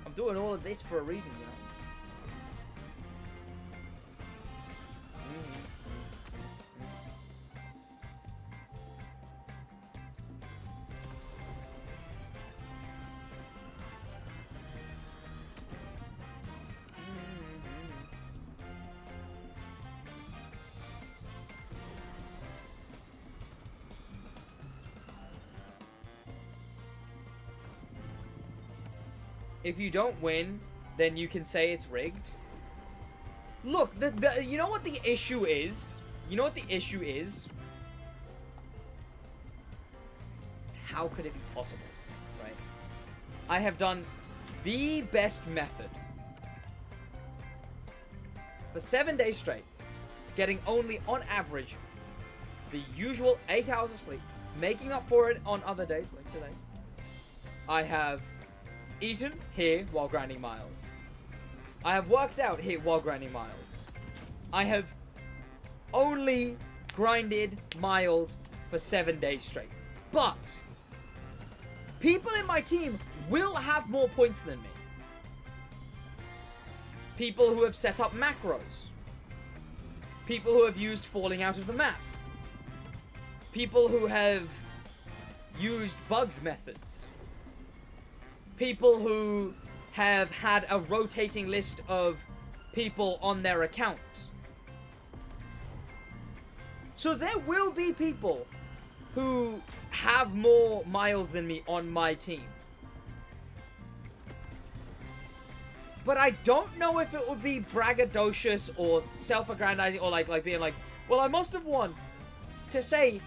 A: I'm doing all of this for a reason, you know? If you don't win, then you can say it's rigged. Look, you know what the issue is? You know what the issue is? How could it be possible, right? I have done the best method for 7 days straight, getting only, on average, the usual 8 hours of sleep, making up for it on other days, like today. I have eaten here while grinding miles. I have worked out here while grinding miles. I have only grinded miles for 7 days straight. But people in my team will have more points than me. People who have set up macros. People who have used falling out of the map. People who have used bugged methods. People who have had a rotating list of people on their account. So there will be people who have more miles than me on my team. But I don't know if it would be braggadocious or self-aggrandizing or like being like, well, I must have won. To say,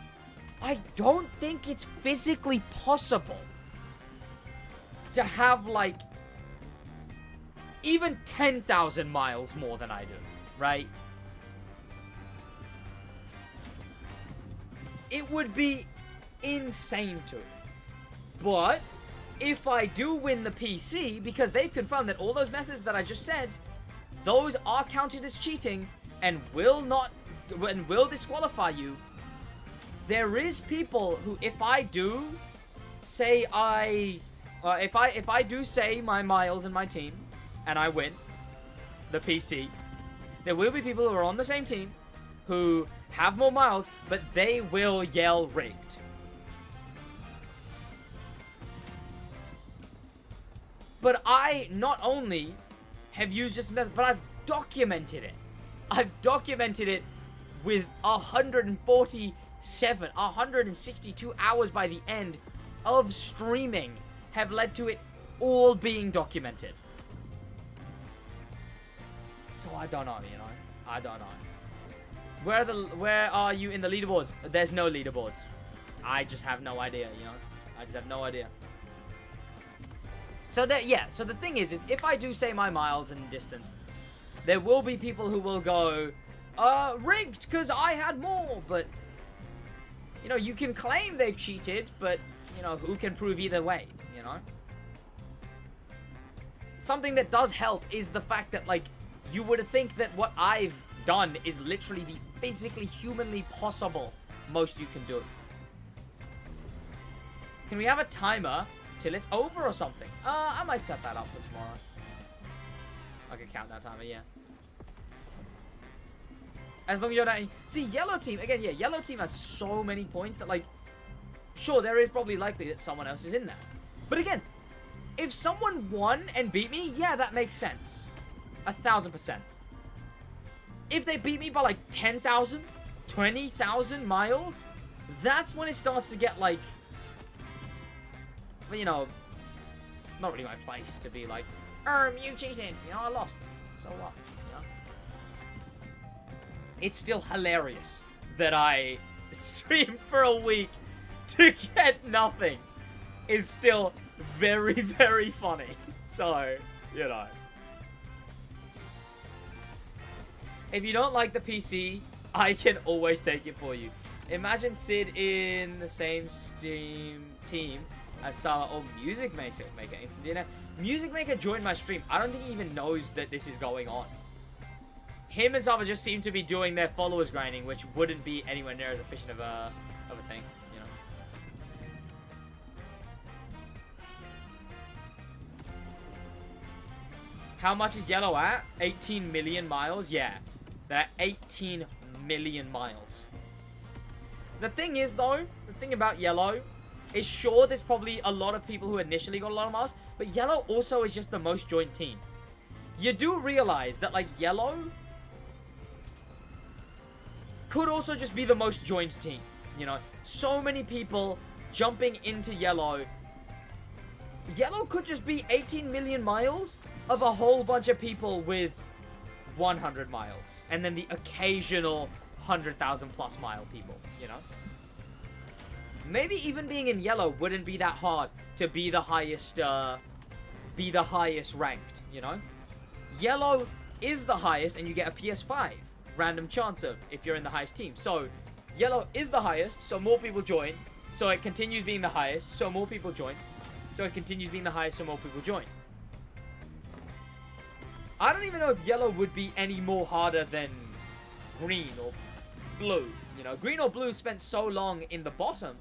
A: I don't think it's physically possible to have, like, even 10,000 miles more than I do, right? It would be insane to me. But if I do win the PC, because they've confirmed that all those methods that I just said, those are counted as cheating and will disqualify you. There is people who, if I do say if I do say my miles in my team, and I win the PC, there will be people who are on the same team who have more miles, but they will yell rigged. But I not only have used this method, but I've documented it. I've documented it with 162 hours by the end of streaming have led to it all being documented. So I don't know, you know. I don't know. Where are you in the leaderboards? There's no leaderboards. I just have no idea, you know. I just have no idea. So that, yeah, so the thing is if I do say my miles and distance, there will be people who will go, rigged, because I had more, but, you know, you can claim they've cheated, but, you know, who can prove either way, you know? Something that does help is the fact that, like, you would think that what I've done is literally the physically, humanly possible most you can do. Can we have a timer till it's over or something? I might set that up for tomorrow. Like a countdown timer, yeah. As long as you're not... See, yellow team, again, yeah, yellow team has so many points that, like, sure, there is probably likely that someone else is in there. But again, if someone won and beat me, yeah, that makes sense. 1,000%. If they beat me by, like, 10,000, 20,000 miles, that's when it starts to get, like, you know, not really my place to be like, you cheated, you know, I lost. So what, you know? It's still hilarious that I stream for a week to get nothing. Is still very, very funny. So, you know. If you don't like the PC, I can always take it for you. Imagine Sid in the same Steam team as Sala or Music Maker. Music Maker joined my stream. I don't think he even knows that this is going on. Him and Sala just seem to be doing their followers grinding, which wouldn't be anywhere near as efficient of a thing, you know. How much is yellow at? 18 million miles? Yeah. They're at 18 million miles. The thing is, though, the thing about yellow is, sure, there's probably a lot of people who initially got a lot of miles, but yellow also is just the most joined team. You do realize that, like, yellow could also just be the most joined team, you know? So many people jumping into yellow. Yellow could just be 18 million miles of a whole bunch of people with 100 miles. And then the occasional 100,000 plus mile people, you know? Maybe even being in yellow wouldn't be that hard to be the highest ranked, you know? Yellow is the highest, and you get a PS5 random chance of if you're in the highest team. So, yellow is the highest, so more people join. So it continues being the highest, so more people join. So it continues being the highest, so more people join. I don't even know if yellow would be any more harder than green or blue. You know, green or blue spent so long in the bottom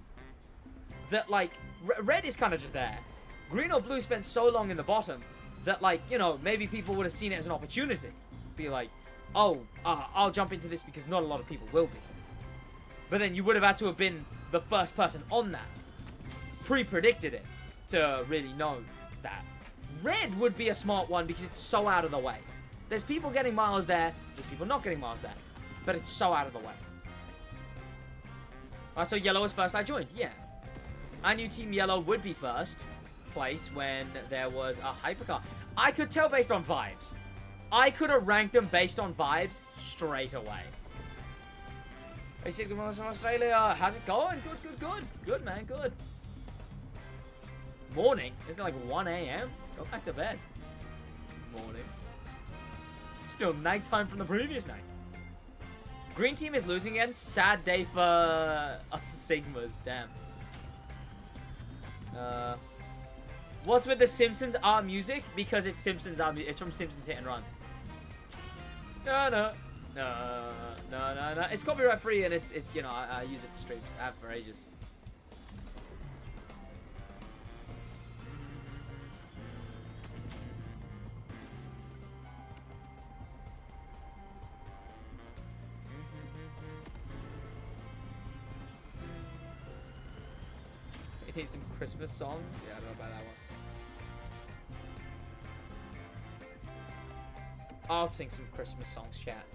A: that, like, red is kind of just there. Green or blue spent so long in the bottom that, like, you know, maybe people would have seen it as an opportunity. Be like, oh, I'll jump into this because not a lot of people will be. But then you would have had to have been the first person on that. Pre-predicted it to really know that. Red would be a smart one because it's so out of the way. There's people getting miles there, there's people not getting miles there. But it's so out of the way. Alright, so yellow was first I joined, yeah. I knew Team Yellow would be first place when there was a hypercar. I could tell based on vibes. I could have ranked them based on vibes straight away. Basically, from Australia. How's it going? Good, good, good. Good, man, good. Morning? Isn't it like 1 a.m.? Go back to bed. Morning. Still nighttime from the previous night. Green team is losing again. Sad day for us Sigmas. Damn. What's with the Simpsons R music? Because it's Simpsons R music. It's from Simpsons Hit and Run. No. It's copyright free and it's you know, I use it for streams. I have for ages. You need some Christmas songs? Yeah, I don't know about that one. I'll sing some Christmas songs, chat.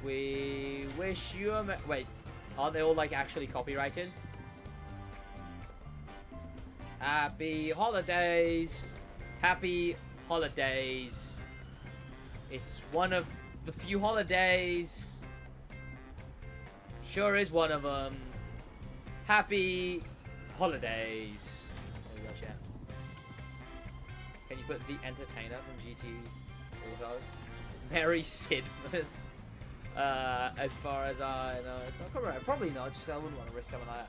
A: We wish you a... Wait, aren't they all, like, actually copyrighted? Happy holidays. Happy holidays. It's one of the few holidays. Sure is one of them. Happy Holidays. There we go, chat. Can you put the entertainer from GT Auto? Merry Sidmas. As far as I know, it's not correct. Probably not. Just I wouldn't want to risk something like that.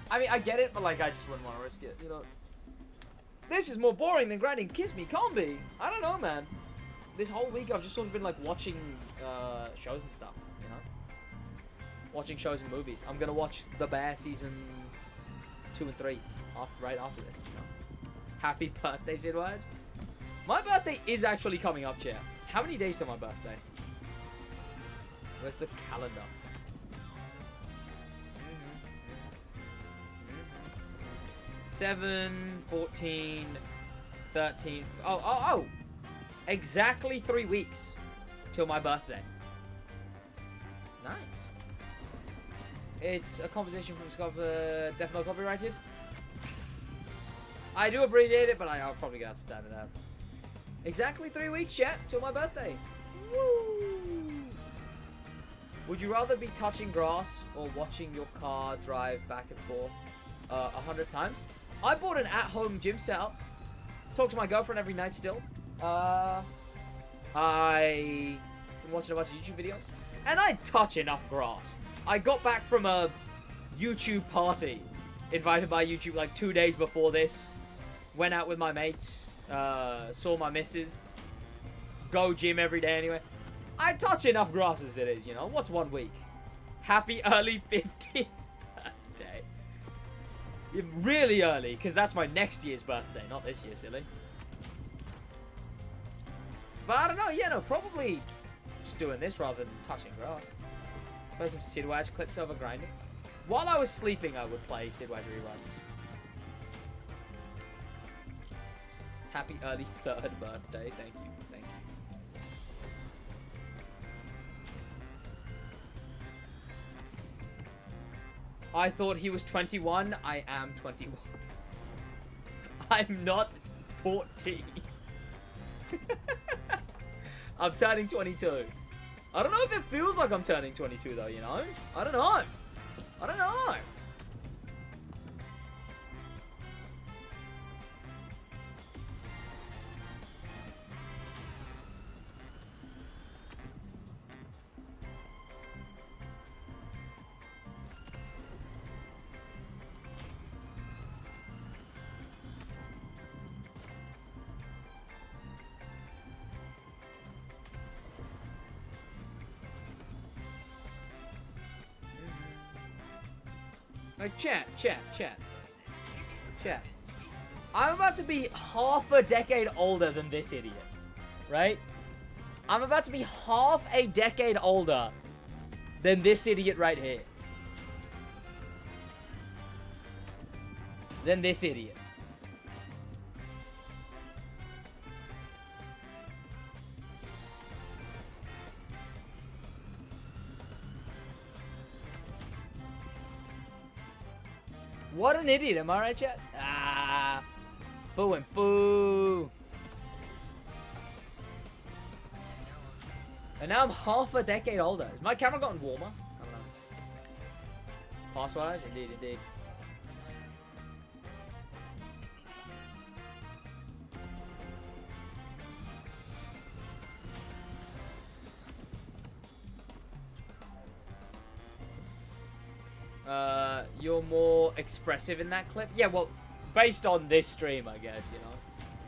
A: I mean, I get it, but like I just wouldn't want to risk it. You know. This is more boring than grinding Kiss Me Combi. I don't know, man. This whole week I've just sort of been like watching shows and stuff. You know. Watching shows and movies. I'm gonna watch The Bear season 2 and 3 right after this. You know. Happy birthday, SidWaj. My birthday is actually coming up, Chair. How many days to my birthday? Where's the calendar? 7, 14, 13. Oh. Exactly 3 weeks till my birthday. Nice. It's a composition from Sculptor, definitely copyrighted. I do appreciate it, but I'll probably have to stand it out. Exactly 3 weeks, chat, till my birthday. Woo! Would you rather be touching grass or watching your car drive back and forth 100 times? I bought an at-home gym setup. Talk to my girlfriend every night still. I've been watching a bunch of YouTube videos. And I touch enough grass. I got back from a YouTube party. Invited by YouTube like 2 days before this. Went out with my mates. Saw my missus. Go gym every day anyway. I touch enough grass as it is, you know. What's 1 week? Happy early 15th birthday. Really early, because that's my next year's birthday, not this year, silly. But I don't know, yeah, no, probably just doing this rather than touching grass. Play some SidWaj clips over grinding. While I was sleeping, I would play SidWaj reruns. Happy early 3rd birthday, thank you, thank you. I thought he was 21. I am 21. I'm not 14. I'm turning 22. I don't know if it feels like I'm turning 22 though, you know? I don't know. I don't know. Chat. I'm about to be half a decade older than this idiot. Right? I'm about to be half a decade older than this idiot right here. Than this idiot. What an idiot, am I right, chat? Ah, boo and boo. And now I'm half a decade older. Has my camera gotten warmer? I don't know. Passwise? Indeed. You're more expressive in that clip? Yeah, well, based on this stream, I guess, you know.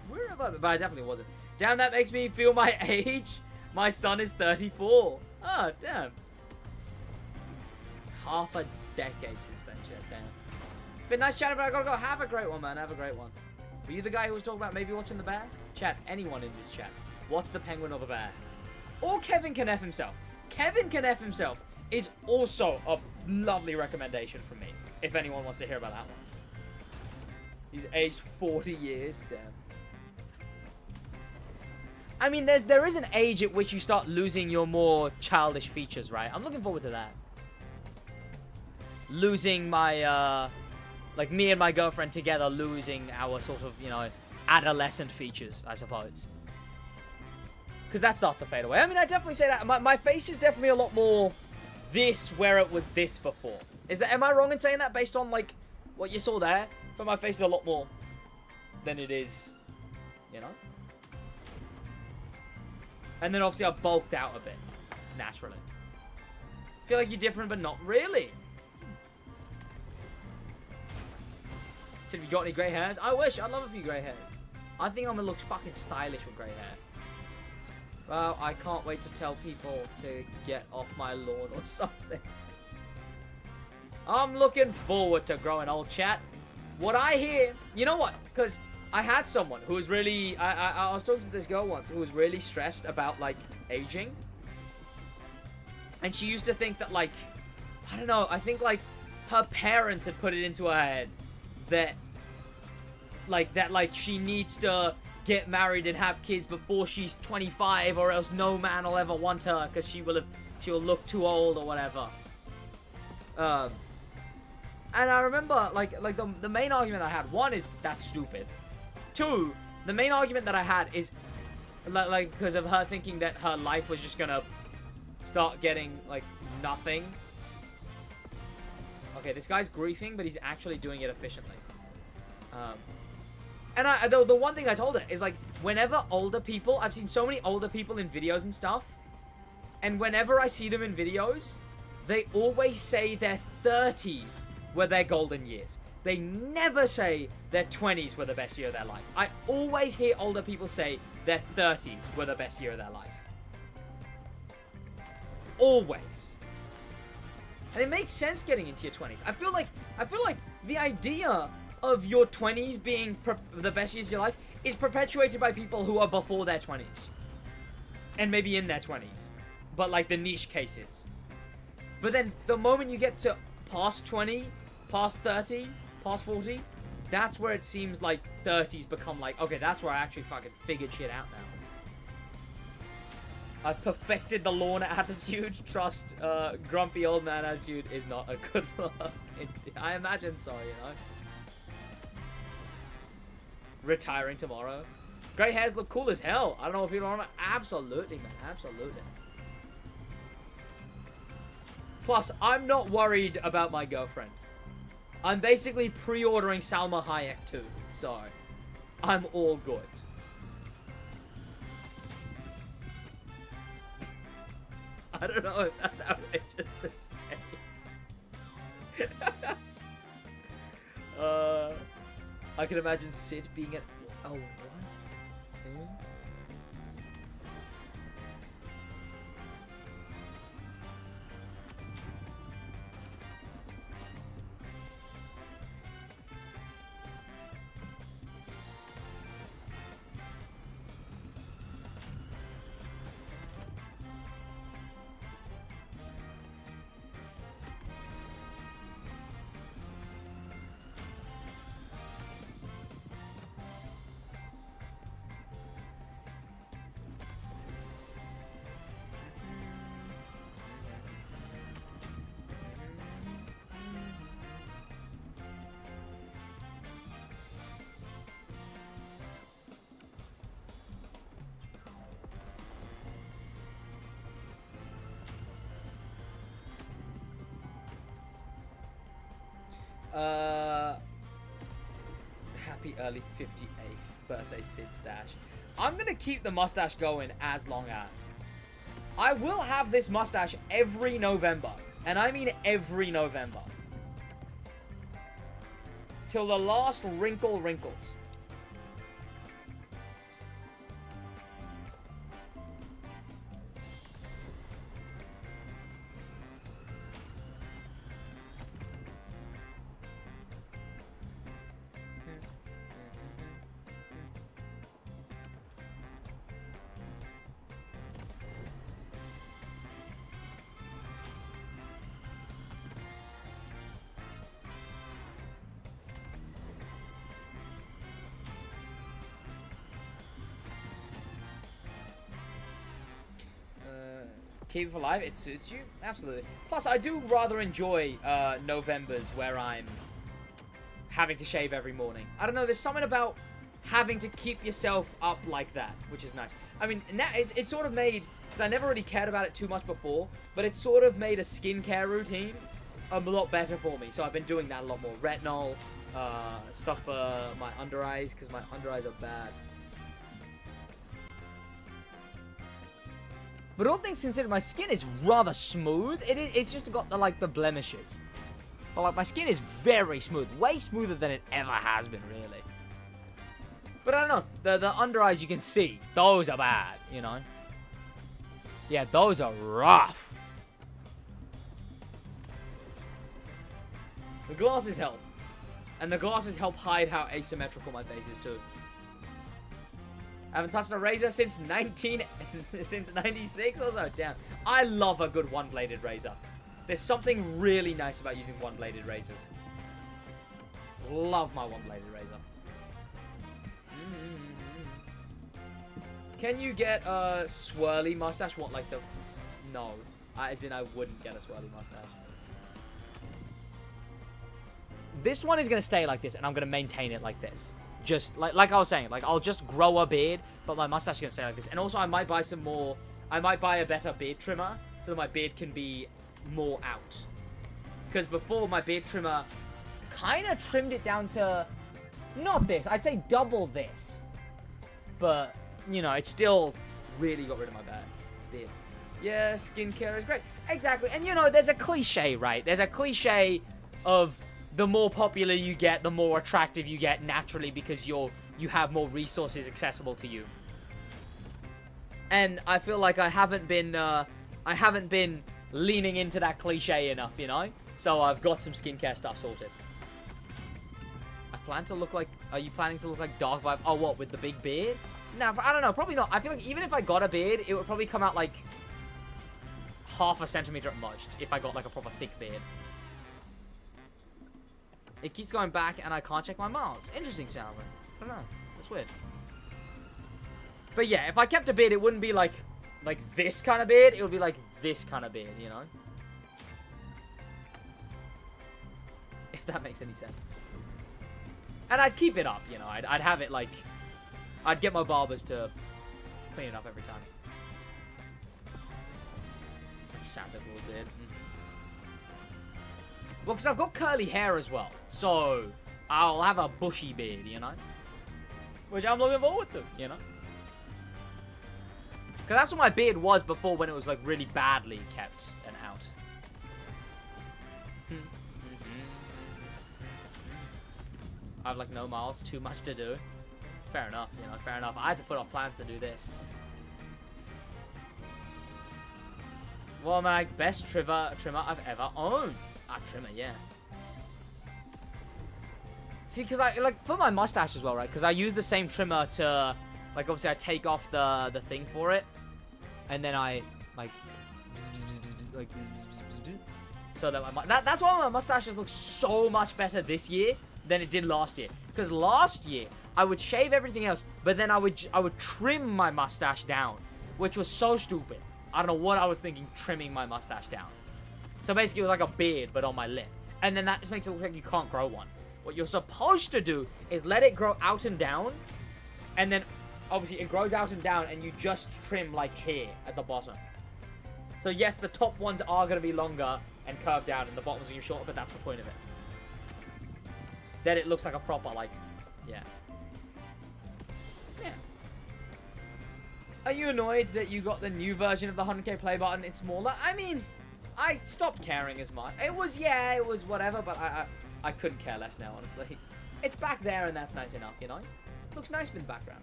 A: Where have I been? But I definitely wasn't. Damn, that makes me feel my age. My son is 34. Oh, damn. Half a decade since then, shit, damn. Been nice chatting, but I gotta go. Have a great one, man. Have a great one. Were you the guy who was talking about maybe watching the bear? Chat, anyone in this chat. Watch the penguin or the bear. Or Kevin Can F himself. Kevin Can F himself is also a lovely recommendation from me, if anyone wants to hear about that one. He's aged 40 years, damn. I mean, there is an age at which you start losing your more childish features, right? I'm looking forward to that. Losing my, like me and my girlfriend together losing our sort of, you know, adolescent features, I suppose. Because that starts to fade away. I mean, I definitely say that. My face is definitely a lot more this where it was this before. Am I wrong in saying that based on, like, what you saw there for my face is a lot more than it is, you know? And then obviously I bulked out a bit, naturally. Feel like you're different, but not really. Said, have you got any grey hairs? I wish. I'd love a few grey hairs. I think I'm gonna look fucking stylish with grey hair. Well, I can't wait to tell people to get off my lawn or something. I'm looking forward to growing old, chat. What I hear, you know what? Because I had someone who was really, I was talking to this girl once who was really stressed about, like, aging. And she used to think that, like, I don't know, I think, like, her parents had put it into her head that, like, she needs to get married and have kids before she's 25, or else no man will ever want her because she'll look too old or whatever. And I remember, like the main argument I had, one is that's stupid. Two, the main argument that I had is like because of her thinking that her life was just gonna start getting like nothing. Okay, this guy's griefing, but he's actually doing it efficiently. And the one thing I told her is, like, whenever older people, I've seen so many older people in videos and stuff, and whenever I see them in videos, they always say their 30s were their golden years. They never say their 20s were the best year of their life. I always hear older people say their 30s were the best year of their life. Always. And it makes sense getting into your 20s. I feel like the idea of your 20s being the best years of your life is perpetuated by people who are before their 20s. And maybe in their 20s. But like the niche cases. But then the moment you get to past 20, past 30, past 40, that's where it seems like 30s become like, okay, that's where I actually fucking figured shit out now. I've perfected the lawn attitude. Trust, grumpy old man attitude is not a good one. I imagine so, you know. Retiring tomorrow. Grey hairs look cool as hell. I don't know what people are on. Absolutely, man. Absolutely. Plus, I'm not worried about my girlfriend. I'm basically pre-ordering Salma Hayek too. So, I'm all good. I don't know if that's outrageous to say. I can imagine Sid being at... Oh, what? Hmm? Happy early 58th birthday, Sid Stash. I'm gonna keep the mustache going as long as. I will have this mustache every November. And I mean every November. Till the last wrinkle wrinkles. Keep it alive, it suits you? Absolutely. Plus, I do rather enjoy Novembers where I'm having to shave every morning. I don't know, there's something about having to keep yourself up like that, which is nice. I mean, now it's sort of made, because I never really cared about it too much before, but it's sort of made a skincare routine a lot better for me. So I've been doing that a lot more. Retinol, stuff for my under eyes, because my under eyes are bad. But all things considered, my skin is rather smooth. It's just got the, like, the blemishes. But, like, my skin is very smooth. Way smoother than it ever has been, really. But I don't know. The under eyes you can see, those are bad, you know? Yeah, those are rough. The glasses help. And the glasses help hide how asymmetrical my face is, too. I haven't touched a razor since 96 or so. Damn. I love a good one-bladed razor. There's something really nice about using one-bladed razors. Love my one-bladed razor. Can you get a swirly mustache? What, like the... No. As in, I wouldn't get a swirly mustache. This one is going to stay like this, and I'm going to maintain it like this. Just, like I was saying, like, I'll just grow a beard, but my mustache is going to stay like this. And also, I might buy some more... I might buy a better beard trimmer, so that my beard can be more out. Because before, my beard trimmer kind of trimmed it down to... Not this. I'd say double this. But, you know, it still really got rid of my bad beard. Yeah, skincare is great. Exactly. And, you know, there's a cliche, right? There's a cliche of... The more popular you get, the more attractive you get naturally because you have more resources accessible to you. And I feel like I haven't been leaning into that cliche enough, you know? So I've got some skincare stuff sorted. I plan to look like... Are you planning to look like Dark Vibe? Oh, what, with the big beard? No, I don't know. Probably not. I feel like even if I got a beard, it would probably come out like half a centimeter at most if I got like a proper thick beard. It keeps going back, and I can't check my miles. Interesting, Salmon. I don't know. That's weird. But yeah, if I kept a beard, it wouldn't be like this kind of beard. It would be like this kind of beard, you know? If that makes any sense. And I'd keep it up, you know? I'd have it like... I'd get my barbers to clean it up every time. A Santa Claus beard. Well, because I've got curly hair as well. So, I'll have a bushy beard, you know? Which I'm looking forward to, you know? Because that's what my beard was before when it was, like, really badly kept and out. I have, like, no miles, too much to do. Fair enough, you know, fair enough. I had to put off plans to do this. Well, my best trimmer I've ever owned. Trimmer, yeah. See, because I, like, for my mustache as well, right? Because I use the same trimmer to, like, obviously I take off the thing for it. And then I, like, so that that's why my mustaches look so much better this year than it did last year. Because last year, I would shave everything else, but then I would trim my mustache down, which was so stupid. I don't know what I was thinking, trimming my mustache down. So basically, it was like a beard, but on my lip. And then that just makes it look like you can't grow one. What you're supposed to do is let it grow out and down. And then, obviously, it grows out and down, and you just trim, like, here at the bottom. So, yes, the top ones are going to be longer and curved down, and the bottom ones are going to be shorter, but that's the point of it. Then it looks like a proper, like, yeah. Yeah. Are you annoyed that you got the new version of the 100k play button? It's smaller? I mean... I stopped caring as much. It was whatever, but I couldn't care less now, honestly. It's back there, and that's nice enough, you know? Looks nice in the background.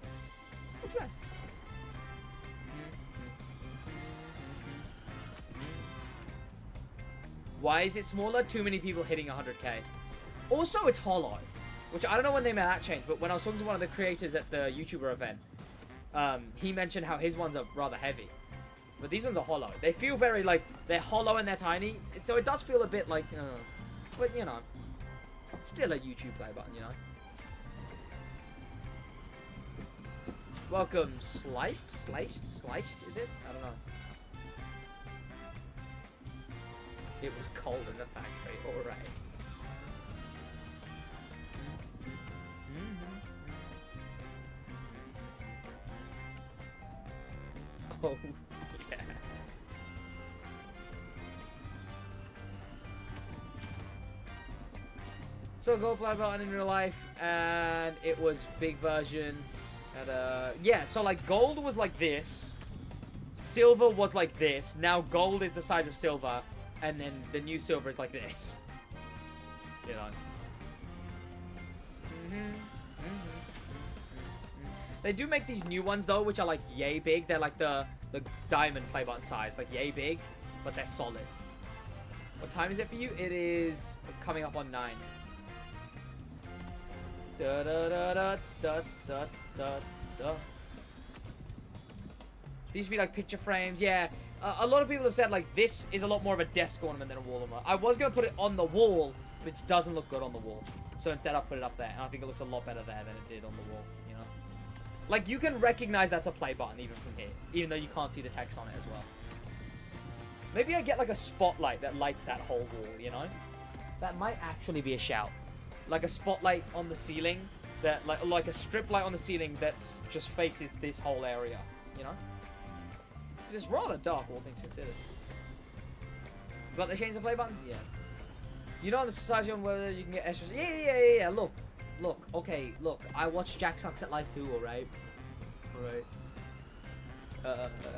A: Looks nice. Why is it smaller? Too many people hitting 100k. Also, it's hollow, which I don't know when they made that change, but when I was talking to one of the creators at the YouTuber event, he mentioned how his ones are rather heavy. But these ones are hollow. They feel very, like, they're hollow and they're tiny. So it does feel a bit like, but, you know, still a YouTube play button, you know. Welcome, Sliced, is it? I don't know. It was cold in the factory, alright. Oh. Still gold play button in real life, and it was big version. And yeah, so like gold was like this, silver was like this. Now gold is the size of silver, and then the new silver is like this. You know. They do make these new ones though, which are like yay big. They're like the diamond play button size, like yay big, but they're solid. What time is it for you? It is coming up on 9. Da da da da da da da da. These used to be like picture frames. Yeah, a lot of people have said like this is a lot more of a desk ornament than a wall ornament. I was gonna put it on the wall, which doesn't look good on the wall. So instead I put it up there, and I think it looks a lot better there than it did on the wall. You know, like you can recognize that's a play button even from here, even though you can't see the text on it as well. Maybe I get like a spotlight that lights that whole wall. You know, that might actually be a shout. Like a spotlight on the ceiling, that like a strip light on the ceiling that just faces this whole area. You know, it's rather dark, all things considered. Got the change the play buttons? Yeah. You know, on the society on whether you can get extras. Yeah. Look. Okay, look. I watched Jack Sucks at Life too. All right.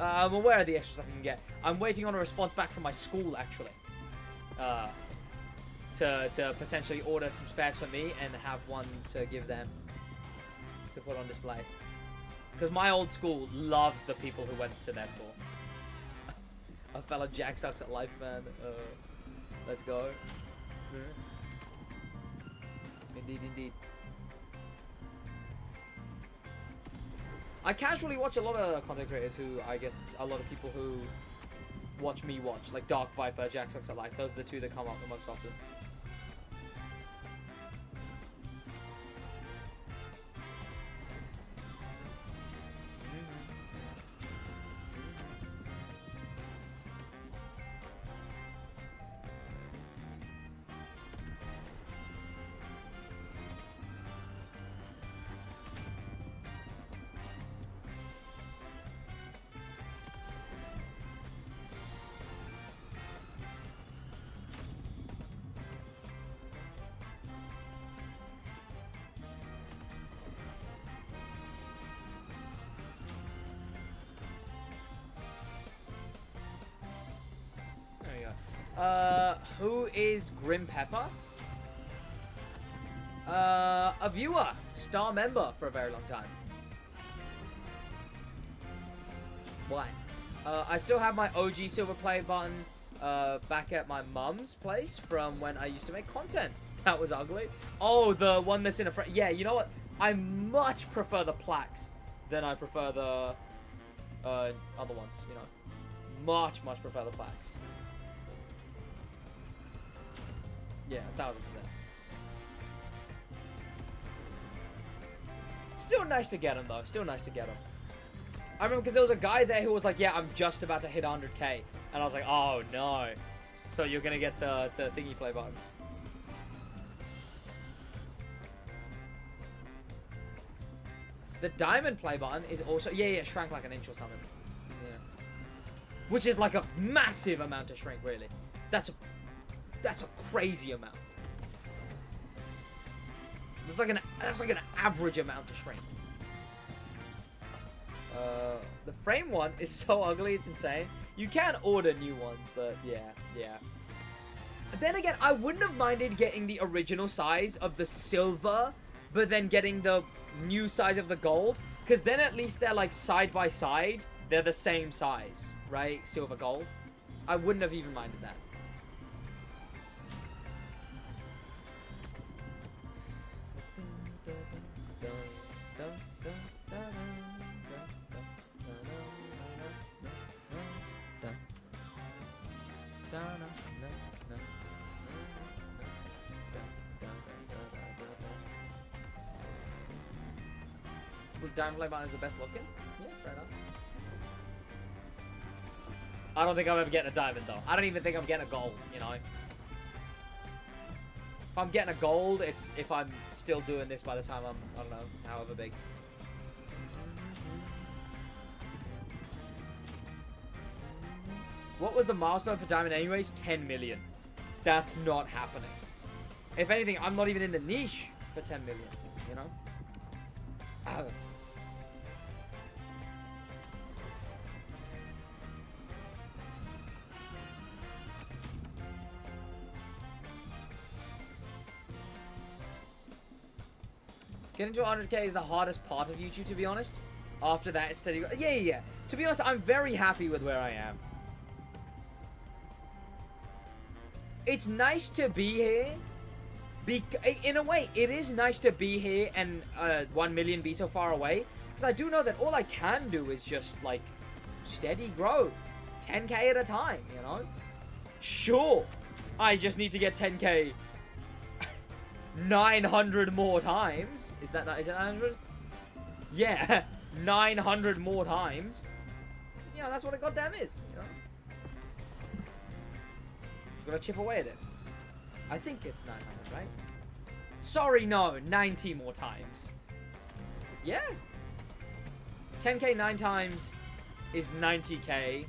A: I'm aware of the extra stuff you can get. I'm waiting on a response back from my school actually. To potentially order some spares for me and have one to give them to put on display. Because my old school loves the people who went to their school. A fellow Jack Sucks at Life fan. Let's go. Indeed. I casually watch a lot of content creators who, I guess, a lot of people who watch me watch. Like Dark Viper, Jack Sucks at Life. Those are the two that come up the most often. Who is Grim Pepper? A viewer, star member for a very long time. Why? I still have my OG silver play button back at my mum's place from when I used to make content. That was ugly. Oh, the one that's in a frame. Yeah, you know what? I much prefer the plaques than I prefer the other ones, you know. Much prefer the plaques. Yeah, 1000%. Still nice to get him, though. Still nice to get him. I remember because there was a guy there who was like, yeah, I'm just about to hit 100k. And I was like, oh, no. So you're going to get the thingy play buttons. The diamond play button is also... Yeah, shrank like an inch or something. Yeah. Which is like a massive amount to shrink, really. That's a crazy amount. That's like an average amount to shrink. The frame one is so ugly, it's insane. You can order new ones, but yeah. Then again, I wouldn't have minded getting the original size of the silver, but then getting the new size of the gold, because then at least they're like side by side. They're the same size, right? Silver, gold. I wouldn't have even minded that. Was diamond play button is the best looking? Yeah, fair enough. I don't think I'm ever getting a diamond though. I don't even think I'm getting a gold, you know. If I'm getting a gold, it's if I'm still doing this by the time I'm, I don't know, however big. What was the milestone for diamond anyways? 10 million. That's not happening. If anything, I'm not even in the niche for 10 million, you know? Getting to 100k is the hardest part of YouTube, to be honest. After that, it's steady. Yeah. To be honest, I'm very happy with where I am. It's nice to be here. In a way, it is nice to be here and 1 million be so far away. Because I do know that all I can do is just, like, steady growth. 10k at a time, you know? Sure, I just need to get 10k 900 more times. Is it 900? Yeah, 900 more times. You know, that's what a goddamn is, you know? Just gotta chip away at it. I think it's 900, right? Sorry, no, 90 more times. Yeah. 10k 9 times is 90k.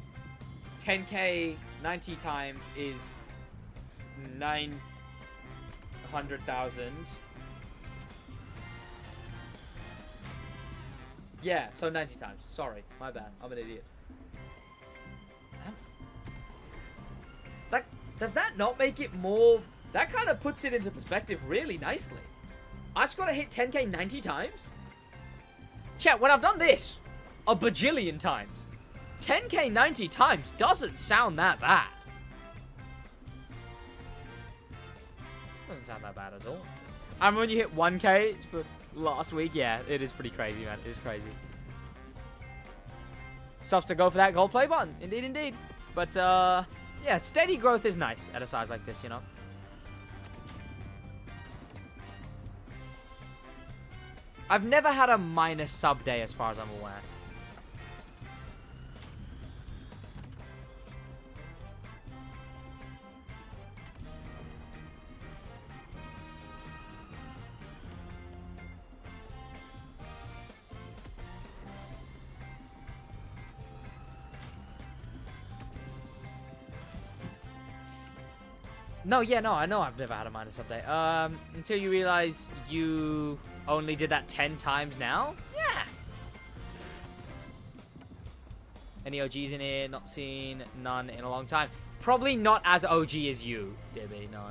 A: 10k 90 times is 900,000. Yeah, so 90 times. Sorry, my bad. I'm an idiot. Does that not make it more... That kind of puts it into perspective really nicely. I just gotta hit 10k 90 times? Chat, when I've done this a bajillion times, 10k 90 times doesn't sound that bad. Doesn't sound that bad at all. And when you hit 1k for last week, yeah, it is pretty crazy, man. It is crazy. Subs to go for that gold play button. Indeed, indeed. But, yeah, steady growth is nice at a size like this, you know? I've never had a minus sub day as far as I'm aware. No, yeah, no, I know I've never had a minus sub day. Until you realize you only did that 10 times now? Yeah. Any OGs in here? Not seen none in a long time. Probably not as OG as you, Dibby, no.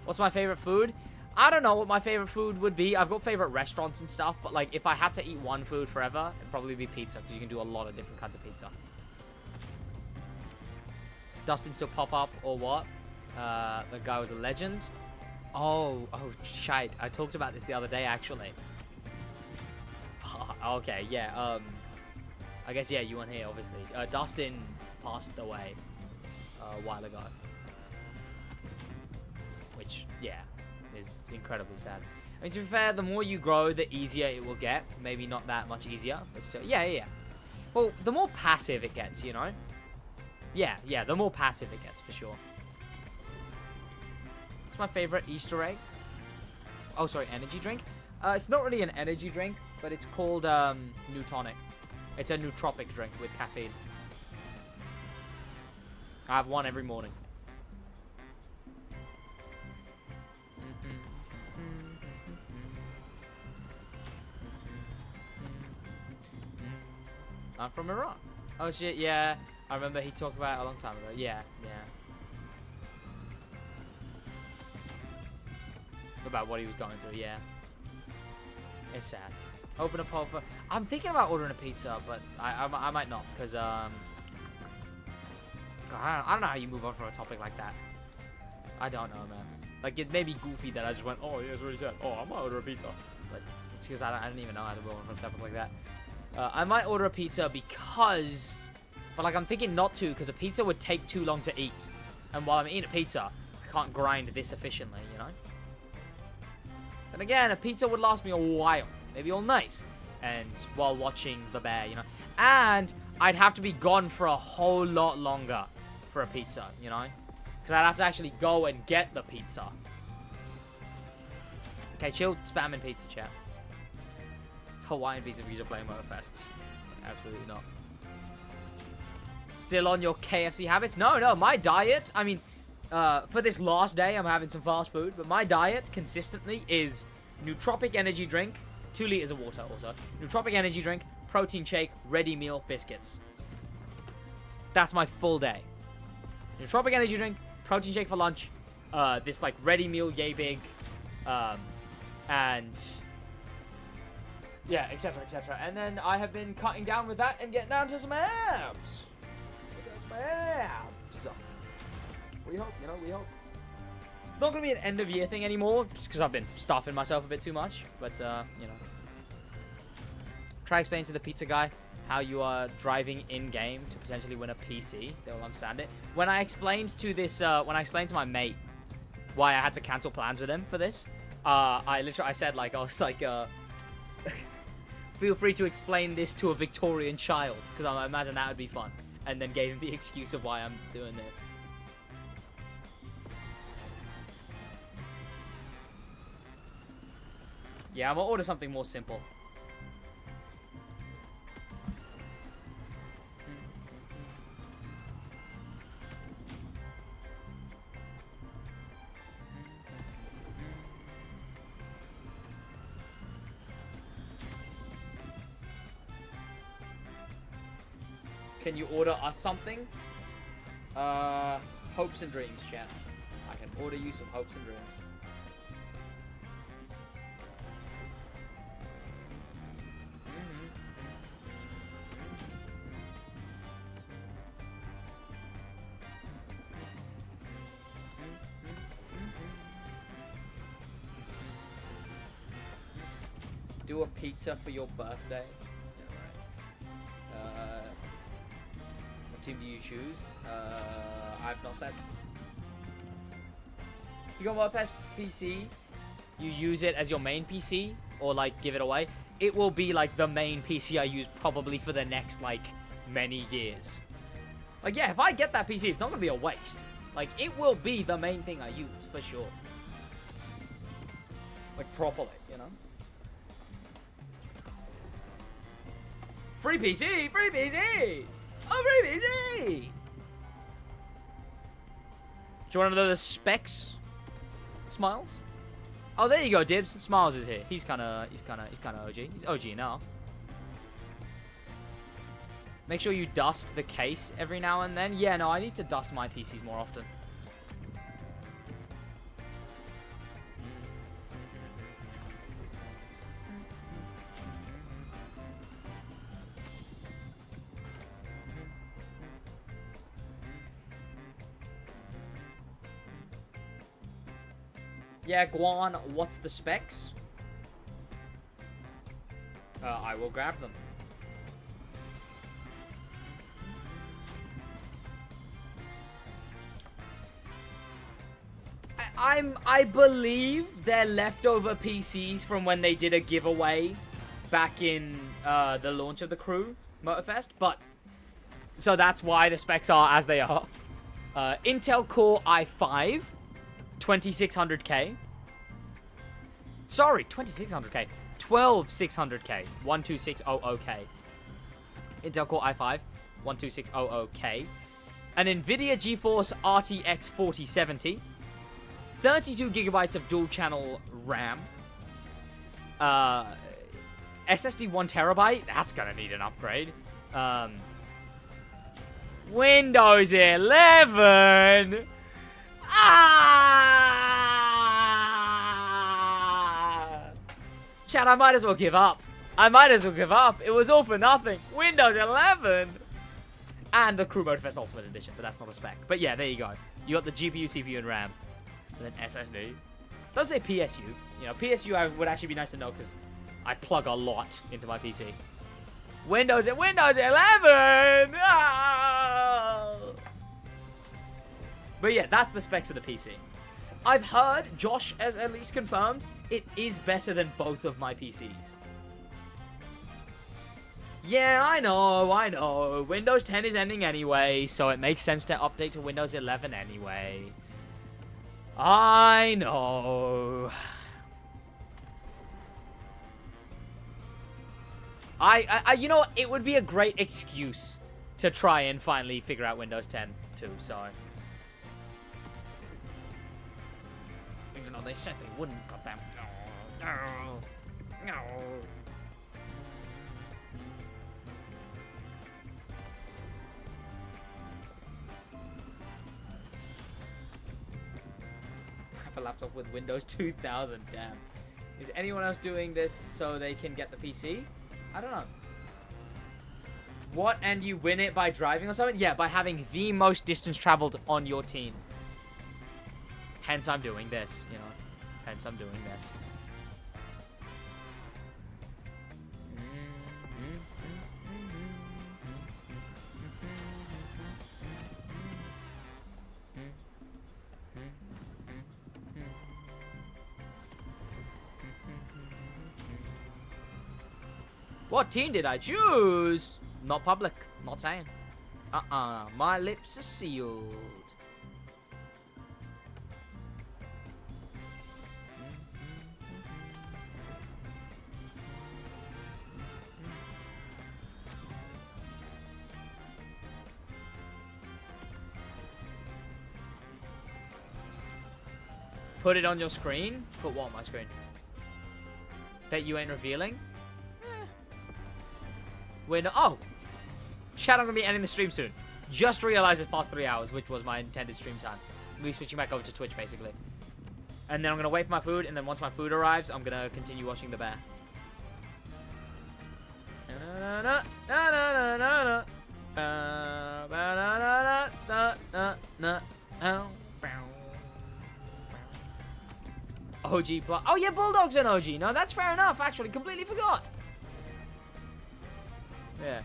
A: What's my favorite food? I don't know what my favorite food would be. I've got favorite restaurants and stuff, but like if I had to eat one food forever, it'd probably be pizza, because you can do a lot of different kinds of pizza. Dustin still pop up or what? The guy was a legend. Oh, shite. I talked about this the other day, actually. Okay, yeah, I guess, yeah, you weren't here, obviously. Dustin passed away a while ago. Which, yeah, is incredibly sad. I mean, to be fair, the more you grow, the easier it will get. Maybe not that much easier, but still, yeah. Well, the more passive it gets, you know? Yeah, the more passive it gets, for sure. What's my favorite Easter egg? Oh, sorry, energy drink? It's not really an energy drink, but it's called Newtonic. It's a nootropic drink with caffeine. I have one every morning. I'm from Iraq. Oh shit, yeah. I remember he talked about it a long time ago. Yeah. About what he was going through, yeah. It's sad. Open a poll for... I'm thinking about ordering a pizza, but I might not, because, God, I don't know how you move on from a topic like that. I don't know, man. Like, it may be goofy that I just went, oh, yeah, it's what he said. Oh, I might order a pizza. But it's because I don't even know how to move on from a topic like that. I might order a pizza because... But, like, I'm thinking not to, because a pizza would take too long to eat. And while I'm eating a pizza, I can't grind this efficiently, you know? And again, a pizza would last me a while, maybe all night, and while watching The Bear, you know. And I'd have to be gone for a whole lot longer for a pizza, you know, because I'd have to actually go and get the pizza. Okay, chill, spamming pizza chat. Hawaiian pizza because you're playing Motorfest. Absolutely not. Still on your KFC habits? No, my diet. I mean, for this last day, I'm having some fast food, but my diet consistently is nootropic energy drink, 2 liters of water also, nootropic energy drink, protein shake, ready meal, biscuits. That's my full day. Nootropic energy drink, protein shake for lunch, this like ready meal, yay big, and yeah, etc, etc. And then I have been cutting down with that and getting down to some abs. Some abs. We hope, you know, we hope. It's not going to be an end of year thing anymore, just because I've been stuffing myself a bit too much. But, you know. Try explaining to the pizza guy how you are driving in-game to potentially win a PC. They'll understand it. When I explained to this, when I explained to my mate why I had to cancel plans with him for this, I said, like, I was like, feel free to explain this to a Victorian child, because I imagine that would be fun. And then gave him the excuse of why I'm doing this. Yeah, I'm gonna order something more simple. Can you order us something? Hopes and dreams, chat. I can order you some hopes and dreams. Do a pizza for your birthday. Yeah, right. What team do you choose? I've not said. You got WordPress PC, you use it as your main PC, or like give it away. It will be like the main PC I use probably for the next like many years. Like yeah, if I get that PC, it's not gonna be a waste. Like it will be the main thing I use for sure. Like properly, you know. Free PC! Free PC! Oh, free PC! Do you want to know the specs? Smiles? Oh, there you go, Dibs. Smiles is here. He's kind of OG. He's OG enough. Make sure you dust the case every now and then. Yeah, no, I need to dust my PCs more often. Yeah, Guan, what's the specs? I will grab them. I believe they're leftover PCs from when they did a giveaway back in the launch of the Crew Motorfest, but so that's why the specs are as they are. Intel Core i5, 2600K. Sorry, 2600K. 12600K. 12600K. Intel Core i5, 12600K. An NVIDIA GeForce RTX 4070. 32 gigabytes of dual channel RAM. SSD 1 terabyte. That's gonna need an upgrade. Windows 11. Chat, I might as well give up. I might as well give up. It was all for nothing. Windows 11. And the Crew Motorfest Ultimate Edition, but that's not a spec. But yeah, there you go. You got the GPU, CPU, and RAM. And then SSD. Don't say PSU. You know, PSU would actually be nice to know because I plug a lot into my PC. Windows 11! Oh! But yeah, that's the specs of the PC. I've heard, Josh has at least confirmed, it is better than both of my PCs. Yeah, I know. Windows 10 is ending anyway, so it makes sense to update to Windows 11 anyway. I know. You know what? It would be a great excuse to try and finally figure out Windows 10 too, so. though they said they wouldn't. Goddamn. No. No. I have a laptop with Windows 2000. Damn. Is anyone else doing this so they can get the PC? I don't know. What, and you win it by driving or something? Yeah, by having the most distance traveled on your team. Hence, I'm doing this, you know. Hence, I'm doing this. What team did I choose? Not public. Not saying. My lips are sealed. Put it on your screen? Put what on my screen? That you ain't revealing? Oh! Chat, I'm gonna be ending the stream soon. Just realized it's past 3 hours, which was my intended stream time. I'm gonna be switching back over to Twitch, basically. And then I'm gonna wait for my food, and then once my food arrives, I'm gonna continue watching the bear. OG plus. Oh yeah, Bulldog's an OG. No, that's fair enough. Actually, completely forgot. Yeah.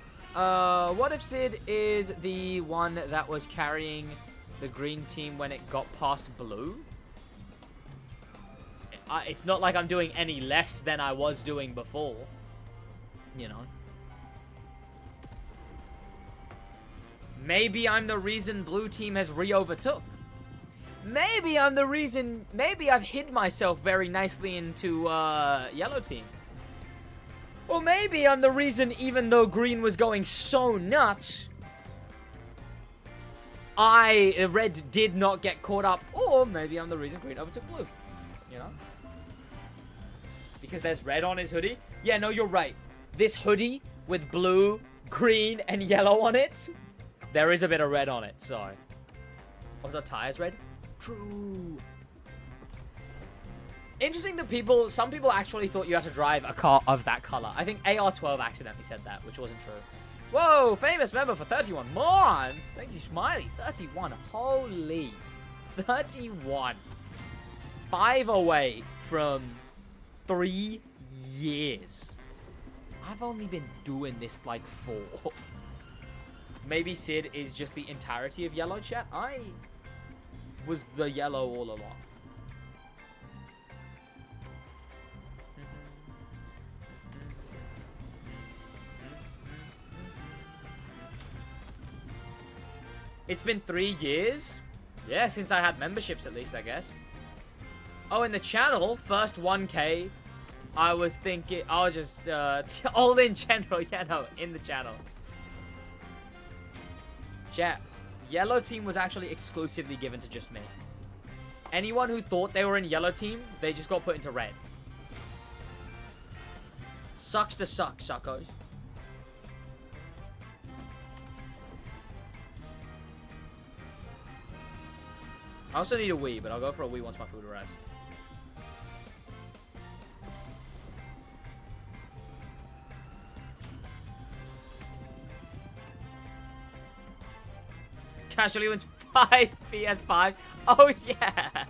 A: What if Sid is the one that was carrying the green team when it got past blue? It's not like I'm doing any less than I was doing before. You know. Maybe I'm the reason blue team has re-overtook. Maybe I'm the reason. Maybe I've hid myself very nicely into yellow team. Or maybe I'm the reason, even though green was going so nuts, red did not get caught up. Or maybe I'm the reason green overtook blue. You know? Because there's red on his hoodie. Yeah, no, you're right. This hoodie with blue, green, and yellow on it, there is a bit of red on it. Sorry. Was our tires red? True. Interesting that some people actually thought you had to drive a car of that color. I think AR12 accidentally said that, which wasn't true. Whoa, famous member for 31 months. Thank you, Smiley. 31. Holy. 31. 5 away from 3 years. I've only been doing this like 4. Maybe Sid is just the entirety of yellow, chat. I was the yellow all along. It's been 3 years? Yeah, since I had memberships at least, I guess. Oh, in the channel, first 1K, I was just, all in general, yeah, no, in the channel. Chat, yellow team was actually exclusively given to just me. Anyone who thought they were in yellow team, they just got put into red. Sucks to suck, suckos. I also need a Wii, but I'll go for a Wii once my food arrives. Casually wins 5 PS5s. Oh, yeah.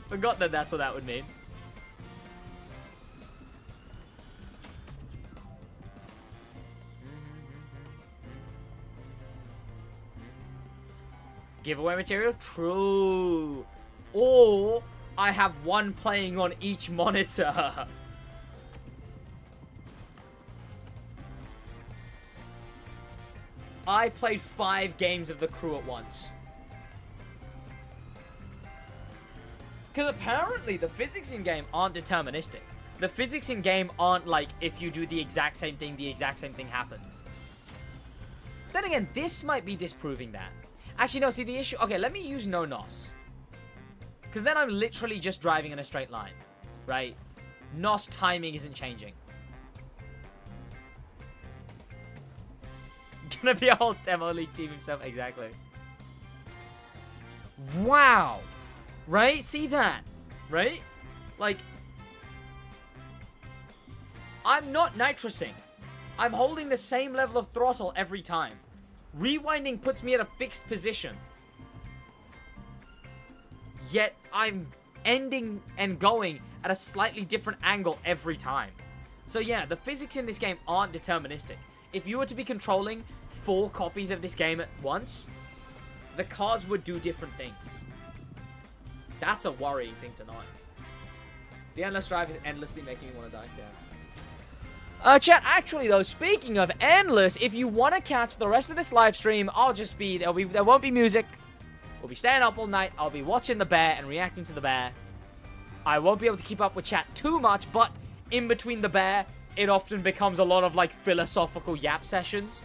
A: Forgot that that's what that would mean. Giveaway material? True. Or I have one playing on each monitor. I played 5 games of the crew at once. Because apparently the physics in game aren't deterministic. The physics in game aren't like if you do the exact same thing happens. Then again, this might be disproving that. Actually, no, see the issue... Okay, let me use no nos. Because then I'm literally just driving in a straight line, right? NOS timing isn't changing. Gonna be a whole demo league team himself, exactly. Wow. Right? See that? Right? Like, I'm not nitrosing. I'm holding the same level of throttle every time. Rewinding puts me at a fixed position. Yet, I'm ending and going at a slightly different angle every time. So yeah, the physics in this game aren't deterministic. If you were to be controlling 4 copies of this game at once, the cars would do different things. That's a worrying thing to know. The endless drive is endlessly making me want to die. Yeah. Chat, actually though, speaking of endless, if you want to catch the rest of this live stream, there won't be music. We'll be staying up all night. I'll be watching the bear and reacting to the bear. I won't be able to keep up with chat too much, but in between the bear, it often becomes a lot of like philosophical yap sessions.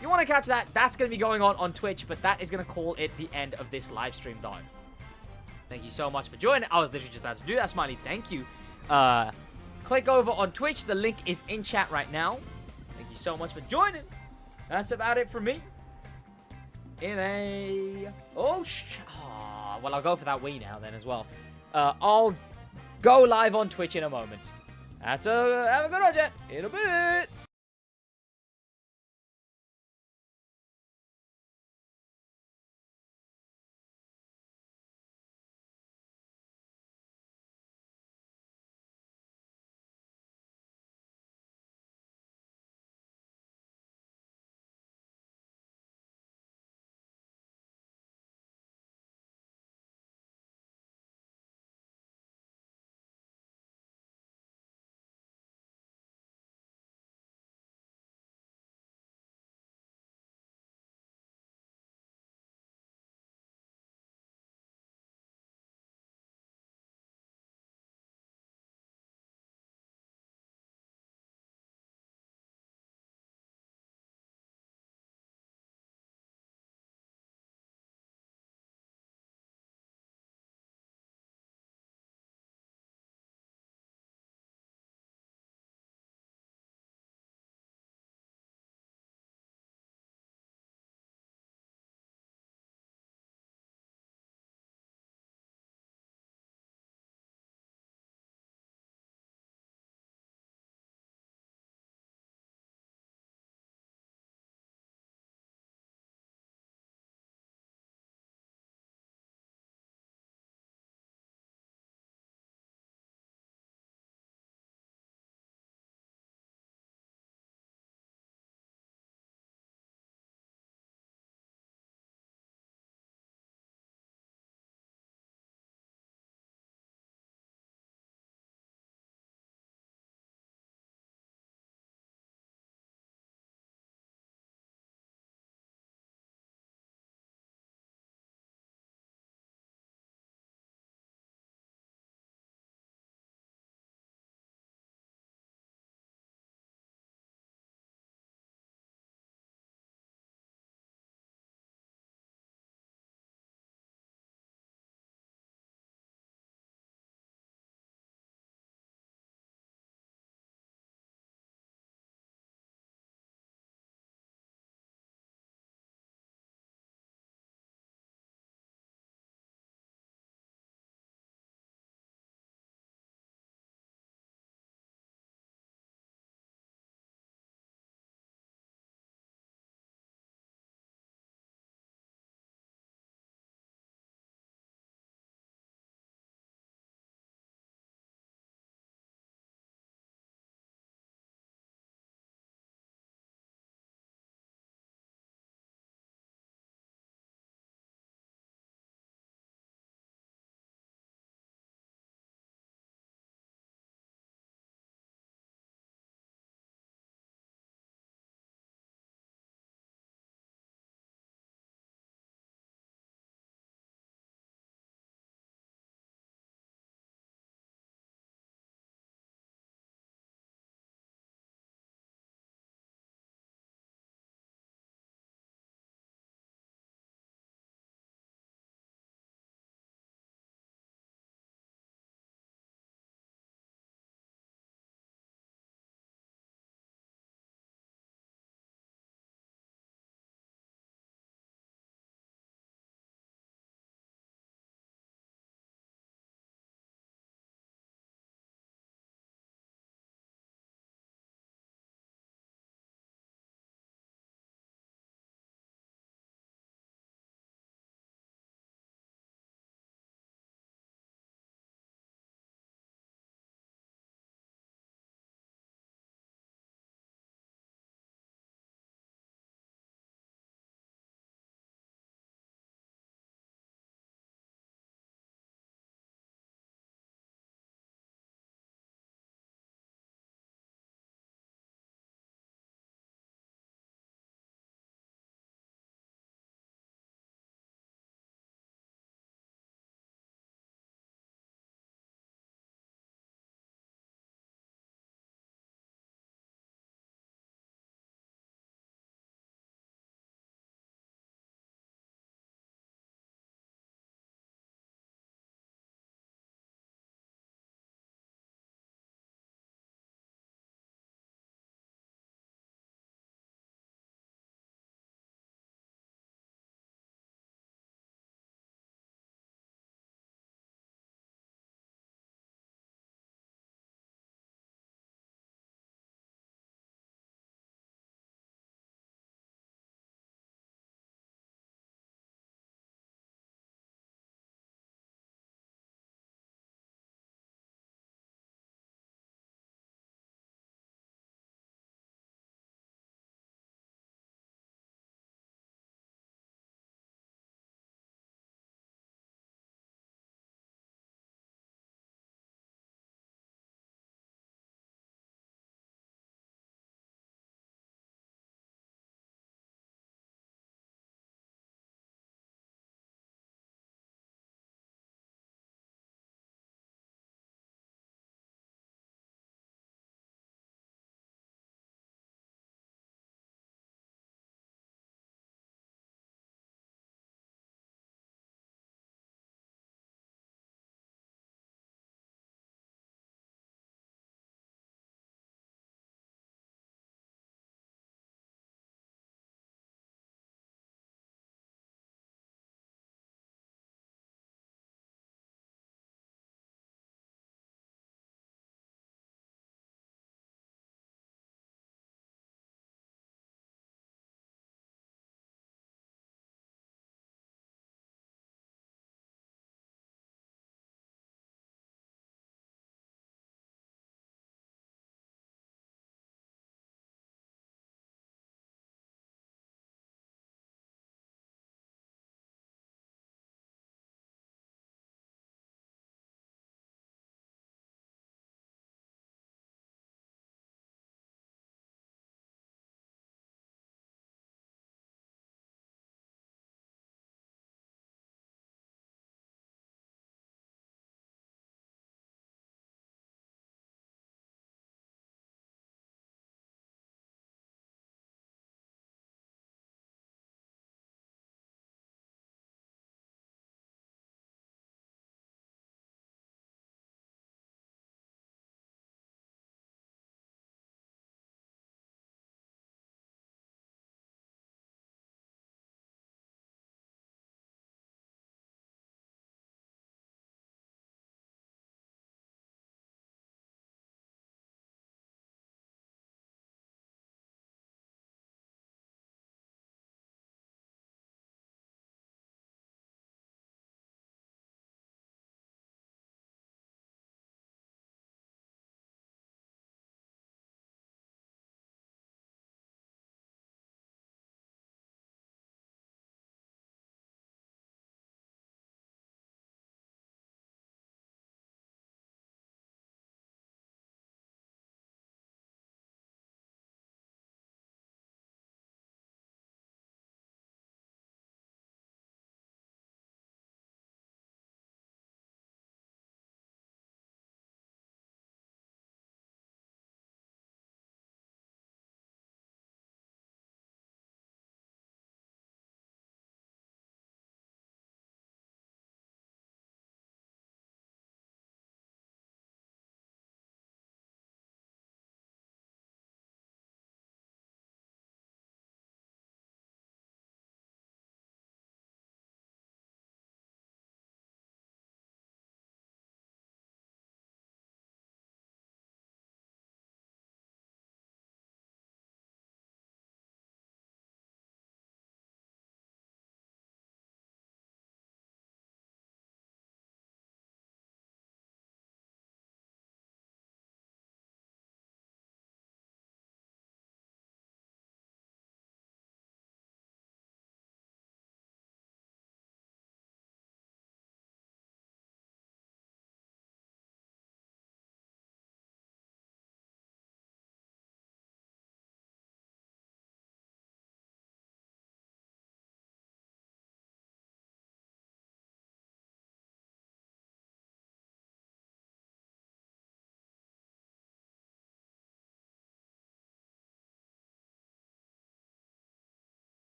A: You want to catch that? That's going to be going on Twitch, but that is going to call it the end of this live stream though. Thank you so much for joining. I was literally just about to do that, Smiley. Thank you. Click over on Twitch. The link is in chat right now. Thank you so much for joining. That's about it from me. Well, I'll go for that Wii now then as well. I'll go live on Twitch in a moment. Have a good one, chat. In a bit.